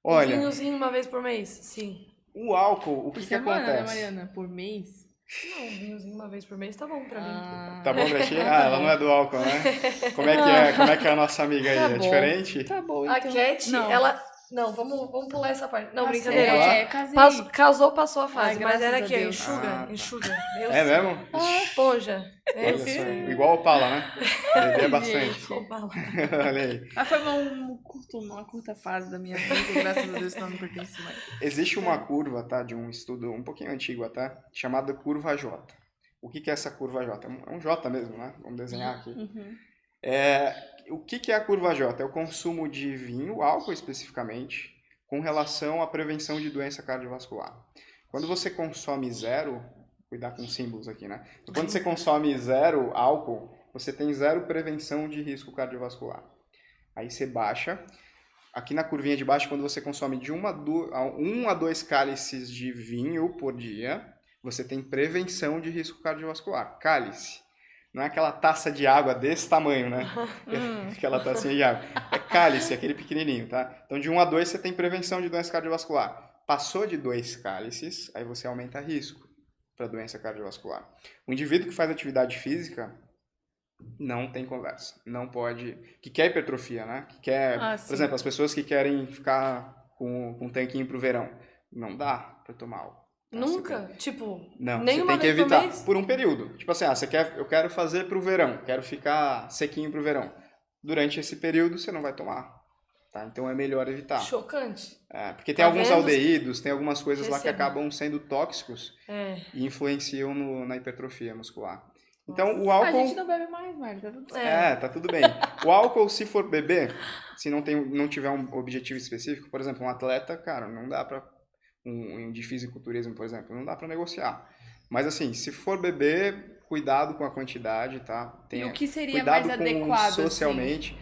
[SPEAKER 3] Olha,
[SPEAKER 1] Um vinhozinho uma vez por mês, sim.
[SPEAKER 3] o álcool, o
[SPEAKER 2] Por
[SPEAKER 3] que
[SPEAKER 2] semana, né,
[SPEAKER 3] acontece?
[SPEAKER 2] Mariana? Por mês?
[SPEAKER 1] Não, um vinhozinho uma vez por mês tá bom pra mim.
[SPEAKER 3] Tá bom pra ti? Ah, ela não é do álcool, né? Como é que é? Como é que é a nossa amiga aí?
[SPEAKER 2] Tá
[SPEAKER 3] É
[SPEAKER 2] bom.
[SPEAKER 3] diferente?
[SPEAKER 2] Tá bom,
[SPEAKER 1] A
[SPEAKER 2] então.
[SPEAKER 1] Cat,
[SPEAKER 2] Não.
[SPEAKER 1] ela... Não, vamos pular essa parte. Não,
[SPEAKER 2] Casei.
[SPEAKER 1] brincadeira.
[SPEAKER 3] É,
[SPEAKER 2] casei.
[SPEAKER 1] Casou, passou a fase,
[SPEAKER 2] Ai,
[SPEAKER 1] mas
[SPEAKER 2] graças
[SPEAKER 1] era
[SPEAKER 2] a
[SPEAKER 1] aqui, ó,
[SPEAKER 2] Deus.
[SPEAKER 1] enxuga,
[SPEAKER 3] Ah, tá.
[SPEAKER 1] enxuga. Meu
[SPEAKER 3] É
[SPEAKER 1] Deus.
[SPEAKER 3] mesmo?
[SPEAKER 1] Esponja.
[SPEAKER 3] Olha só, igual o Paula, né? Bebia
[SPEAKER 2] Ai,
[SPEAKER 3] bastante.
[SPEAKER 2] gente.
[SPEAKER 3] Olha aí.
[SPEAKER 2] Mas foi uma curta fase da minha vida, e graças a Deus não me pertence mais.
[SPEAKER 3] Existe uma curva, tá? De um estudo um pouquinho antigo até, chamada curva J. O que é essa curva J? É um J mesmo, né? Vamos desenhar aqui.
[SPEAKER 2] Uhum.
[SPEAKER 3] O que é a curva J? É o consumo de vinho, álcool especificamente, com relação à prevenção de doença cardiovascular. Quando você consome zero, cuidar com símbolos aqui, né? Quando você consome zero álcool, você tem zero prevenção de risco cardiovascular. Aí você baixa. Aqui na curvinha de baixo, quando você consome de 1 a 2 cálices de vinho por dia, você tem prevenção de risco cardiovascular. Cálice. Não é aquela taça de água desse tamanho, né? Aquela tacinha de água. É cálice, aquele pequenininho, tá? Então, de 1 a 2, você tem prevenção de doença cardiovascular. Passou de 2 cálices, aí você aumenta risco para doença cardiovascular. O indivíduo que faz atividade física não tem conversa. Não pode... Que quer hipertrofia, né? Que quer... por exemplo, as pessoas que querem ficar com um tanquinho pro verão. Não dá para tomar álcool.
[SPEAKER 1] Nunca? Tipo,
[SPEAKER 3] não,
[SPEAKER 1] nenhuma
[SPEAKER 3] você tem que
[SPEAKER 1] vez por
[SPEAKER 3] evitar
[SPEAKER 1] mês?
[SPEAKER 3] por um período. Tipo assim, eu quero fazer pro verão, quero ficar sequinho pro verão. Durante esse período você não vai tomar, tá? Então é melhor evitar.
[SPEAKER 1] Chocante.
[SPEAKER 3] Porque tem
[SPEAKER 1] Tá
[SPEAKER 3] alguns
[SPEAKER 1] vendo?
[SPEAKER 3] aldeídos, tem algumas coisas lá que
[SPEAKER 1] Receba.
[SPEAKER 3] acabam sendo tóxicos e influenciam na hipertrofia muscular.
[SPEAKER 1] Nossa.
[SPEAKER 3] Então o
[SPEAKER 2] A
[SPEAKER 3] álcool...
[SPEAKER 2] gente não bebe mais, Mário, tá tudo certo.
[SPEAKER 3] tá tudo bem. O álcool, se for beber, se não tiver um objetivo específico, por exemplo, um atleta, cara, não dá pra... de fisiculturismo, por exemplo, não dá para negociar. Mas assim, se for beber, cuidado com a quantidade, tá?
[SPEAKER 2] E o que seria
[SPEAKER 3] cuidado
[SPEAKER 2] mais
[SPEAKER 3] com
[SPEAKER 2] adequado,
[SPEAKER 3] socialmente.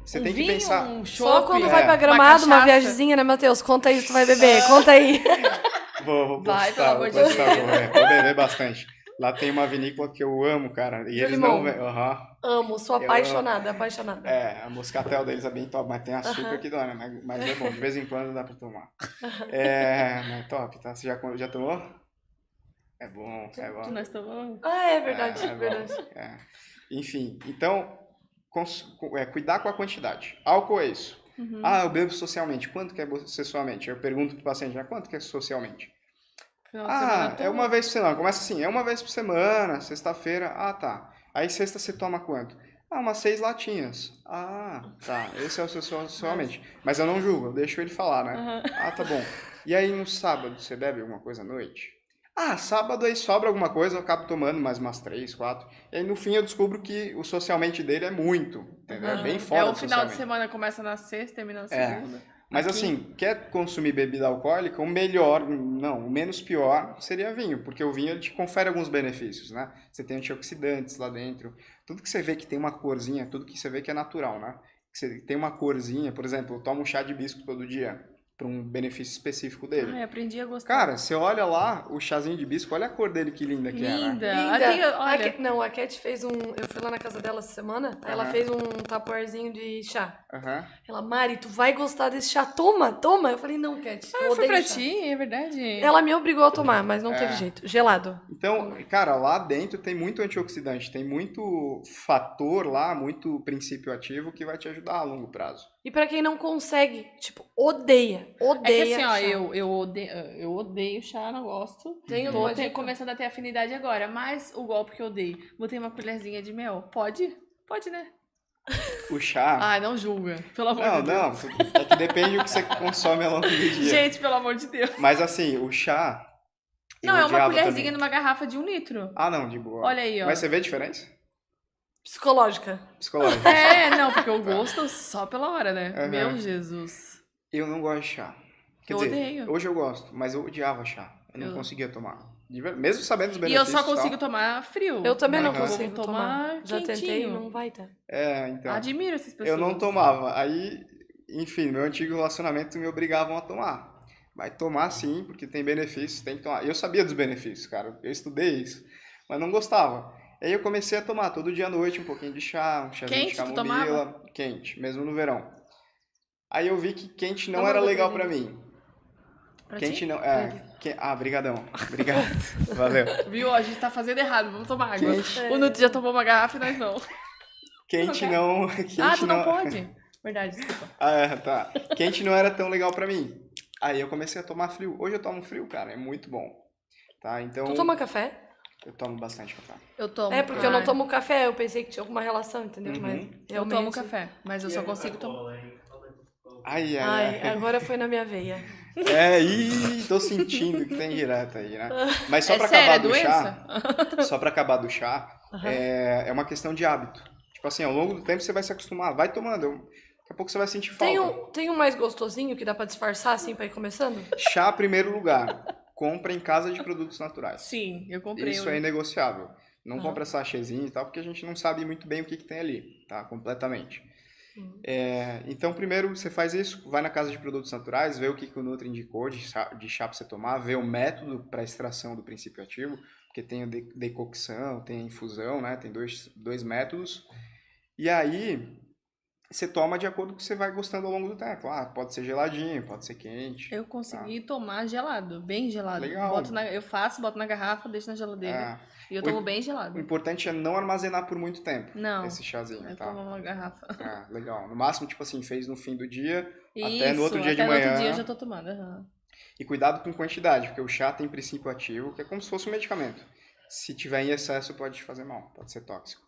[SPEAKER 3] Você
[SPEAKER 2] Um
[SPEAKER 3] tem
[SPEAKER 2] vinho,
[SPEAKER 3] que pensar.
[SPEAKER 2] um
[SPEAKER 1] Só
[SPEAKER 2] chopp,
[SPEAKER 1] quando vai pra Gramado, uma
[SPEAKER 2] cachaça?
[SPEAKER 1] viagemzinha, né, Matheus? Conta aí se tu vai beber. Conta aí.
[SPEAKER 3] Vou
[SPEAKER 2] Vai,
[SPEAKER 3] postar,
[SPEAKER 2] pelo amor de
[SPEAKER 3] vou postar,
[SPEAKER 2] Deus.
[SPEAKER 3] vou beber bastante. Lá tem uma vinícola que eu amo, cara. E
[SPEAKER 1] De
[SPEAKER 3] eles
[SPEAKER 1] limão.
[SPEAKER 3] não vêm.
[SPEAKER 1] Amo, sou
[SPEAKER 3] Eu
[SPEAKER 1] apaixonada, apaixonada.
[SPEAKER 3] A moscatel deles é bem top, mas tem açúcar que dói, né? Mas é bom, de vez em quando dá pra tomar. Mas top, tá? Você já tomou? É bom, é bom.
[SPEAKER 2] Nós tomamos.
[SPEAKER 1] Ah, é verdade,
[SPEAKER 3] É bom,
[SPEAKER 1] verdade.
[SPEAKER 3] Enfim, então, cuidar com a quantidade. Álcool é isso. Eu bebo socialmente. Quanto que é socialmente? Eu pergunto pro paciente, quanto que é socialmente?
[SPEAKER 2] Final de semana
[SPEAKER 3] É uma vez por semana. Começa assim, é uma vez por semana, sexta-feira. Tá. Aí sexta você toma quanto? Umas 6 latinhas. Tá. Esse é o seu socialmente. Mas eu não julgo, eu deixo ele falar, né? Tá bom. E aí no sábado, você bebe alguma coisa à noite? Sábado aí sobra alguma coisa, eu acabo tomando mais umas 3, 4. E aí no fim eu descubro que o socialmente dele é muito, entendeu? É bem fora
[SPEAKER 2] o
[SPEAKER 3] do
[SPEAKER 2] final de
[SPEAKER 3] socialmente.
[SPEAKER 2] semana começa na sexta, termina na segunda.
[SPEAKER 3] Mas
[SPEAKER 2] Aqui.
[SPEAKER 3] assim, quer consumir bebida alcoólica, o menos pior seria vinho, porque o vinho ele te confere alguns benefícios, né? Você tem antioxidantes lá dentro, tudo que você vê que tem uma corzinha, tudo que você vê que é natural, né? Que você tem uma corzinha, por exemplo, eu tomo um chá de hibisco todo dia, para um benefício específico dele.
[SPEAKER 2] Aprendi a gostar.
[SPEAKER 3] Cara, você olha lá o chazinho de hibisco, olha a cor dele, que linda que é, né?
[SPEAKER 2] Linda.
[SPEAKER 1] Linda.
[SPEAKER 2] Olha.
[SPEAKER 1] A Cat fez eu fui lá na casa dela essa semana, aí ela fez um tapuarzinho de chá. Ela, Mari, tu vai gostar desse chá? Toma. Eu falei, não, Cat, eu
[SPEAKER 2] Foi
[SPEAKER 1] odeio
[SPEAKER 2] pra
[SPEAKER 1] chá.
[SPEAKER 2] ti, é verdade.
[SPEAKER 1] Ela me obrigou a tomar, mas não teve jeito. Gelado.
[SPEAKER 3] Então, cara, lá dentro tem muito antioxidante, tem muito fator lá, muito princípio ativo que vai te ajudar a longo prazo.
[SPEAKER 1] E pra quem não consegue, tipo, odeia
[SPEAKER 2] É que assim,
[SPEAKER 1] chá.
[SPEAKER 2] eu odeio chá, não gosto. Tô começando a ter afinidade agora, mas o golpe que eu dei, botei uma colherzinha de mel. Pode? Pode, né?
[SPEAKER 3] O chá...
[SPEAKER 2] Não julga, pelo amor de Deus.
[SPEAKER 3] Não, é que depende do que você consome ao longo do dia.
[SPEAKER 2] Gente, pelo amor de Deus.
[SPEAKER 3] Mas assim, o chá...
[SPEAKER 2] Não, é uma colherzinha
[SPEAKER 3] também.
[SPEAKER 2] numa garrafa de 1 litro.
[SPEAKER 3] Não, de boa.
[SPEAKER 2] Olha aí, ó.
[SPEAKER 3] Mas você vê a diferença?
[SPEAKER 1] Psicológica.
[SPEAKER 3] Psicológica.
[SPEAKER 2] Não, porque eu gosto só pela hora, né? Meu Jesus.
[SPEAKER 3] Eu não gosto de chá. Quer dizer,
[SPEAKER 2] odeio.
[SPEAKER 3] Hoje eu gosto, mas eu odiava chá. Eu não conseguia tomar. Mesmo sabendo os
[SPEAKER 2] E
[SPEAKER 3] benefícios.
[SPEAKER 2] eu só consigo tomar frio.
[SPEAKER 1] Eu também não
[SPEAKER 3] Aham.
[SPEAKER 1] consigo
[SPEAKER 2] Vou
[SPEAKER 1] tomar. Já
[SPEAKER 2] quentinho.
[SPEAKER 1] tentei, não vai dar.
[SPEAKER 3] Então.
[SPEAKER 2] Admiro essas pessoas.
[SPEAKER 3] Eu não tomava. Aí, enfim, meu antigo relacionamento me obrigavam a tomar. Vai tomar sim, porque tem benefícios, tem que tomar. Eu sabia dos benefícios, cara. Eu estudei isso. mas não gostava. Aí eu comecei a tomar todo dia à noite um pouquinho de chá, um chazinho de
[SPEAKER 2] Quente, tu
[SPEAKER 3] camomila, quente, mesmo no verão. Aí eu vi que quente não
[SPEAKER 1] Toma
[SPEAKER 3] era
[SPEAKER 1] água
[SPEAKER 3] legal
[SPEAKER 1] pra
[SPEAKER 3] pra mim.
[SPEAKER 2] Pra
[SPEAKER 3] Quente
[SPEAKER 2] ti?
[SPEAKER 3] não, brigadão, obrigado, valeu.
[SPEAKER 2] Viu? A gente tá fazendo errado, vamos tomar água.
[SPEAKER 3] Quente.
[SPEAKER 2] O Nuti já tomou uma garrafa e nós não.
[SPEAKER 3] Quente não, quente
[SPEAKER 2] Ah, tu não
[SPEAKER 3] não...
[SPEAKER 2] pode? Verdade, desculpa.
[SPEAKER 3] Tá. Quente não era tão legal pra mim. Aí eu comecei a tomar frio. Hoje eu tomo frio, cara, é muito bom. Tá, então...
[SPEAKER 1] Tu toma café?
[SPEAKER 3] Eu tomo bastante café.
[SPEAKER 2] Eu tomo.
[SPEAKER 1] É, porque eu não tomo café, eu pensei que tinha alguma relação, entendeu?
[SPEAKER 3] Uhum.
[SPEAKER 1] Mas
[SPEAKER 2] Eu
[SPEAKER 1] realmente...
[SPEAKER 2] tomo café, mas eu só consigo tomar.
[SPEAKER 3] Ai,
[SPEAKER 1] Agora foi na minha veia.
[SPEAKER 3] Tô sentindo que tem direto aí, né? Mas só
[SPEAKER 2] É
[SPEAKER 3] pra
[SPEAKER 2] sério,
[SPEAKER 3] acabar
[SPEAKER 2] é
[SPEAKER 3] do chá,
[SPEAKER 2] doença?
[SPEAKER 3] só pra acabar do chá,
[SPEAKER 1] Aham.
[SPEAKER 3] é uma questão de hábito. Tipo assim, ao longo do tempo você vai se acostumar, vai tomando, daqui a pouco você vai sentir falta.
[SPEAKER 1] Tem um mais gostosinho que dá pra disfarçar, assim, pra ir começando?
[SPEAKER 3] Chá, primeiro lugar, compra em casa de produtos naturais.
[SPEAKER 2] Sim, eu comprei.
[SPEAKER 3] Isso é inegociável. Não
[SPEAKER 1] Aham.
[SPEAKER 3] compra sachêzinho e tal, porque a gente não sabe muito bem o que tem ali, tá? Completamente. Então, primeiro você faz isso, vai na casa de produtos naturais, vê o que o Nutri indicou de chá para você tomar, vê o método para extração do princípio ativo, porque tem a decocção, tem a infusão, né? Tem dois métodos. E aí você toma de acordo com o que você vai gostando ao longo do tempo. Pode ser geladinho, pode ser quente.
[SPEAKER 2] Eu consegui tomar gelado, bem gelado.
[SPEAKER 3] Legal.
[SPEAKER 2] Boto na garrafa, deixo na geladeira. E eu tomo bem gelado.
[SPEAKER 3] O importante é não armazenar por muito tempo
[SPEAKER 2] Não.
[SPEAKER 3] esse chazinho,
[SPEAKER 2] Eu
[SPEAKER 3] tá?
[SPEAKER 2] tomo uma garrafa.
[SPEAKER 3] Legal. No máximo, tipo assim, fez no fim do dia,
[SPEAKER 2] Isso,
[SPEAKER 3] até no outro dia de
[SPEAKER 2] até no
[SPEAKER 3] manhã.
[SPEAKER 2] outro dia eu já tô tomando. Uhum.
[SPEAKER 3] E cuidado com quantidade, porque o chá tem princípio ativo, que é como se fosse um medicamento. Se tiver em excesso, pode te fazer mal, pode ser tóxico.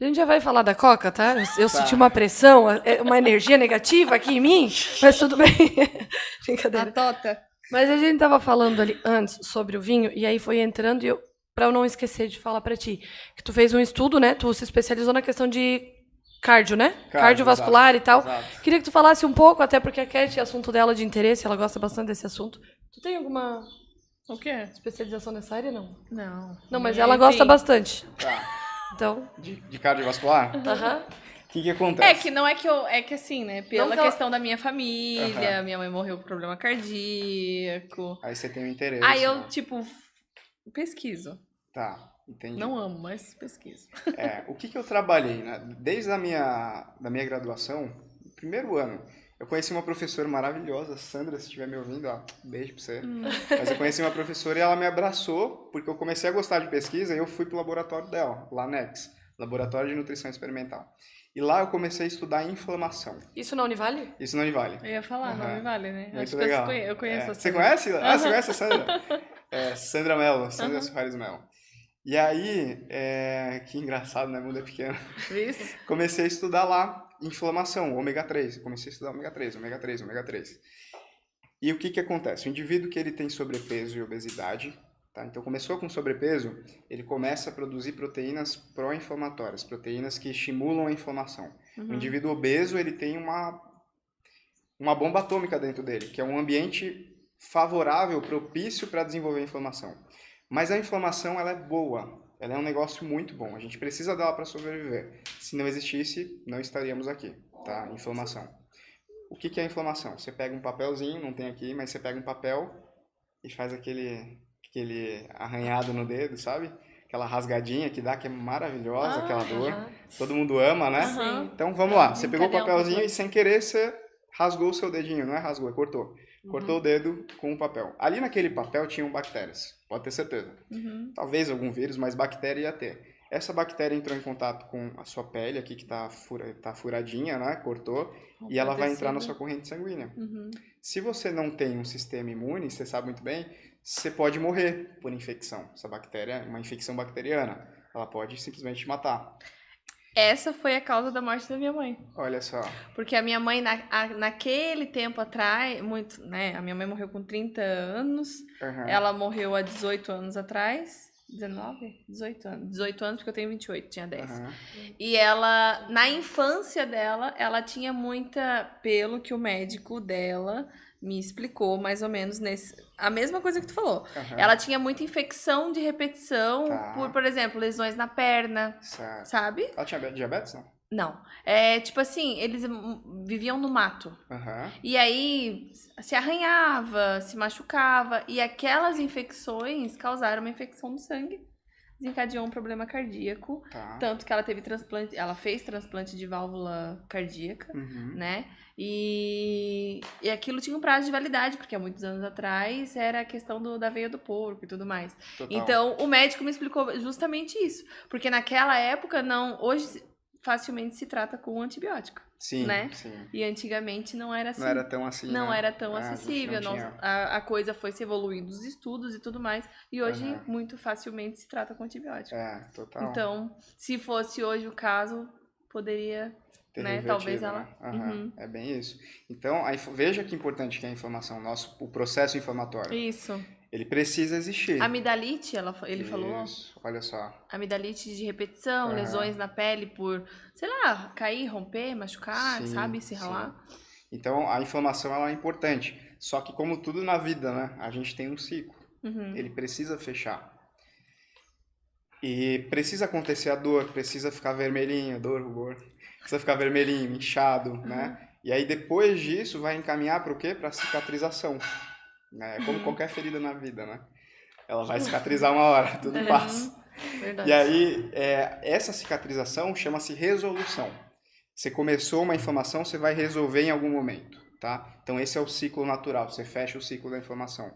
[SPEAKER 1] A gente já vai falar da Coca, tá? Eu senti uma pressão, uma energia negativa aqui em mim, mas tudo bem. Brincadeira.
[SPEAKER 2] A tota.
[SPEAKER 1] Mas a gente tava falando ali antes sobre o vinho, e aí foi entrando, e pra eu não esquecer de falar pra ti, que tu fez um estudo, né? Tu se especializou na questão de cardio, né? Cardiovascular e tal.
[SPEAKER 3] Exato.
[SPEAKER 1] Queria que tu falasse um pouco, até porque a Cat é assunto dela de interesse, ela gosta bastante desse assunto. Tu tem alguma
[SPEAKER 2] O quê?
[SPEAKER 1] especialização nessa área, não?
[SPEAKER 2] Não.
[SPEAKER 1] Não, mas ela gosta bastante.
[SPEAKER 3] Tá.
[SPEAKER 1] Então...
[SPEAKER 3] De cardiovascular?
[SPEAKER 1] Aham.
[SPEAKER 3] O que acontece?
[SPEAKER 2] É que não é que eu. É que assim, né? Pela
[SPEAKER 1] Não que eu-
[SPEAKER 2] questão da minha família, minha mãe morreu com problema cardíaco.
[SPEAKER 3] Aí você tem um interesse.
[SPEAKER 2] Aí eu,
[SPEAKER 3] né?
[SPEAKER 2] tipo, pesquiso.
[SPEAKER 3] Tá, entendi.
[SPEAKER 2] Não amo, mas pesquiso.
[SPEAKER 3] O que eu trabalhei, né? Desde da minha graduação, no primeiro ano, eu conheci uma professora maravilhosa, Sandra, se estiver me ouvindo, ó, beijo pra você. Mas eu conheci uma professora e ela me abraçou, porque eu comecei a gostar de pesquisa e eu fui pro laboratório dela, lá NEX, Laboratório de Nutrição Experimental. E lá eu comecei a estudar inflamação.
[SPEAKER 1] Isso na Univale?
[SPEAKER 3] Isso não Univale.
[SPEAKER 2] Eu ia falar, não me vale, né?
[SPEAKER 3] Muito
[SPEAKER 2] Acho
[SPEAKER 3] legal.
[SPEAKER 2] que eu conheço a
[SPEAKER 3] Você
[SPEAKER 2] Sandra.
[SPEAKER 3] conhece? Você conhece a Sandra? Sandra Mello, Sandra Soares Mello. E aí, que engraçado, né? O mundo é pequeno.
[SPEAKER 2] Isso.
[SPEAKER 3] Comecei a estudar lá inflamação, ômega 3. Eu comecei a estudar ômega 3, ômega 3, ômega 3. E o que acontece? O indivíduo que ele tem sobrepeso e obesidade, tá? Então começou com sobrepeso, ele começa a produzir proteínas pró-inflamatórias, proteínas que estimulam a inflamação. O indivíduo obeso, ele tem uma bomba atômica dentro dele, que é um ambiente favorável, propício para desenvolver a inflamação. Mas a inflamação, ela é boa, ela é um negócio muito bom, a gente precisa dela para sobreviver. Se não existisse, não estaríamos aqui, tá? Inflamação. O que é a inflamação? Você pega um papelzinho, não tem aqui, mas você pega um papel e faz aquele arranhado no dedo, sabe? Aquela rasgadinha que dá, que é maravilhosa, aquela dor. Todo mundo ama, né?
[SPEAKER 2] Sim.
[SPEAKER 3] Então vamos lá, você pegou o
[SPEAKER 2] Cadê um
[SPEAKER 3] papelzinho
[SPEAKER 2] papel?
[SPEAKER 3] e sem querer você rasgou o seu dedinho, não é rasgou, é cortou. Cortou o dedo com o papel. Ali naquele papel tinham bactérias, pode ter certeza. Talvez algum vírus, mas bactéria ia ter. Essa bactéria entrou em contato com a sua pele aqui, que tá furadinha, né? Cortou, e ela vai entrar na sua corrente sanguínea. Se você não tem um sistema imune, você sabe muito bem, você pode morrer por infecção. Essa bactéria é uma infecção bacteriana. Ela pode simplesmente te matar.
[SPEAKER 2] Essa foi a causa da morte da minha mãe.
[SPEAKER 3] Olha só.
[SPEAKER 2] Porque a minha mãe, naquele tempo atrás, muito, né? A minha mãe morreu com 30 anos.
[SPEAKER 3] Uhum.
[SPEAKER 2] Ela morreu há 18 anos atrás. 19? 18 anos. 18 anos porque eu tenho 28, tinha 10.
[SPEAKER 3] Uhum.
[SPEAKER 2] E ela, na infância dela, ela tinha muita, pelo que o médico dela me explicou, mais ou menos, a mesma coisa que tu falou.
[SPEAKER 3] Uhum.
[SPEAKER 2] Ela tinha muita infecção de repetição
[SPEAKER 3] Tá.
[SPEAKER 2] por exemplo, lesões na perna,
[SPEAKER 3] Certo.
[SPEAKER 2] sabe?
[SPEAKER 3] Ela tinha diabetes, não?
[SPEAKER 2] Não. Tipo assim, eles viviam no mato.
[SPEAKER 3] Uhum.
[SPEAKER 2] E aí se arranhava, se machucava. E aquelas infecções causaram uma infecção no sangue. desencadeou um problema cardíaco.
[SPEAKER 3] Tá.
[SPEAKER 2] Tanto que ela teve transplante, ela fez transplante de válvula cardíaca, né? E aquilo tinha um prazo de validade, porque há muitos anos atrás era a questão da veia do porco e tudo mais.
[SPEAKER 3] Total.
[SPEAKER 2] Então, o médico me explicou justamente isso. Porque naquela época, hoje facilmente se trata com antibiótico.
[SPEAKER 3] Sim,
[SPEAKER 2] né?
[SPEAKER 3] sim.
[SPEAKER 2] E antigamente não era assim.
[SPEAKER 3] Não era tão assim,
[SPEAKER 2] Não
[SPEAKER 3] né?
[SPEAKER 2] era tão
[SPEAKER 3] A gente
[SPEAKER 2] acessível.
[SPEAKER 3] não tinha.
[SPEAKER 2] A coisa foi se evoluindo os estudos e tudo mais. E hoje, muito facilmente se trata com antibiótico.
[SPEAKER 3] Total.
[SPEAKER 2] Então, se fosse hoje o caso, poderia, né? Talvez ela...
[SPEAKER 3] Né? É bem isso. Então, veja que importante que é a informação, o processo inflamatório.
[SPEAKER 2] Isso.
[SPEAKER 3] Ele precisa existir.
[SPEAKER 2] Amidalite, ele falou.
[SPEAKER 3] Isso, olha só.
[SPEAKER 2] Amidalite de repetição, lesões na pele por, sei lá, cair, romper, machucar, sabe? Se ralar.
[SPEAKER 3] Então, a inflamação ela é importante. Só que como tudo na vida, né? A gente tem um ciclo. Ele precisa fechar. E precisa acontecer a dor, precisa ficar vermelhinho, dor, rubor. Precisa ficar vermelhinho, inchado, né? E aí depois disso vai encaminhar para o quê? Para cicatrização. Né? Como qualquer ferida na vida, né? Ela vai cicatrizar uma hora, tudo passa.
[SPEAKER 1] Verdade.
[SPEAKER 3] E aí, essa cicatrização chama-se resolução. Você começou uma inflamação, você vai resolver em algum momento, tá? Então esse é o ciclo natural, você fecha o ciclo da inflamação.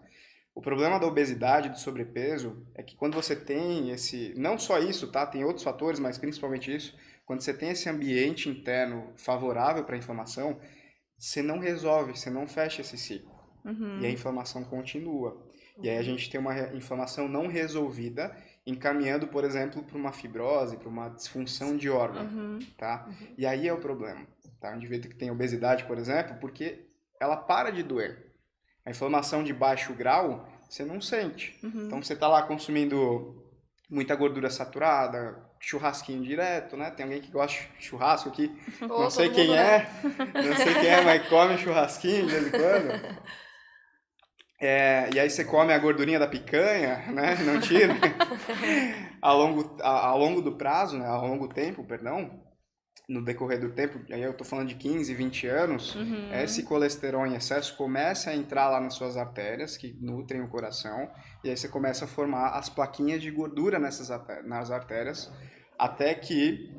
[SPEAKER 3] O problema da obesidade, do sobrepeso, é que quando você tem não só isso, tá? Tem outros fatores, mas principalmente isso, quando você tem esse ambiente interno favorável para a inflamação, você não resolve, você não fecha esse ciclo. E a inflamação continua. E aí a gente tem uma inflamação não resolvida, encaminhando, por exemplo, para uma fibrose, para uma disfunção de órgão, tá? E aí é o problema, tá? O indivíduo que tem obesidade, por exemplo, porque ela para de doer. A inflamação de baixo grau, você não sente. Então você tá lá consumindo muita gordura saturada, churrasquinho direto, né? Tem alguém que gosta de churrasco aqui, não sei quem é, mas come churrasquinho de vez em quando. E aí você come a gordurinha da picanha, né? Não tira. Ao longo do prazo, né? Ao longo do tempo, perdão, no decorrer do tempo, aí eu tô falando de 15, 20 anos, esse colesterol em excesso começa a entrar lá nas suas artérias, que nutrem o coração, e aí você começa a formar as plaquinhas de gordura nas artérias, até que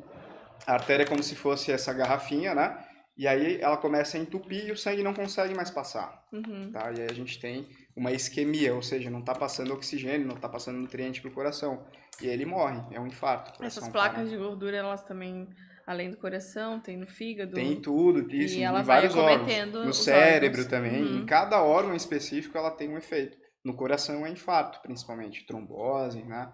[SPEAKER 3] a artéria é como se fosse essa garrafinha, né? E aí ela começa a entupir e o sangue não consegue mais passar, tá? E aí a gente tem uma isquemia, ou seja, não está passando oxigênio, não está passando nutriente para o coração. E ele morre, é um infarto.
[SPEAKER 2] Essas placas de gordura, elas também, além do coração, tem no fígado.
[SPEAKER 3] Tem tudo, isso,
[SPEAKER 2] e ela
[SPEAKER 3] em vários
[SPEAKER 2] vai
[SPEAKER 3] órgãos.
[SPEAKER 2] acometendo
[SPEAKER 3] No cérebro
[SPEAKER 2] órgãos.
[SPEAKER 3] também, em cada órgão específico ela tem um efeito. No coração é infarto, principalmente, trombose, né?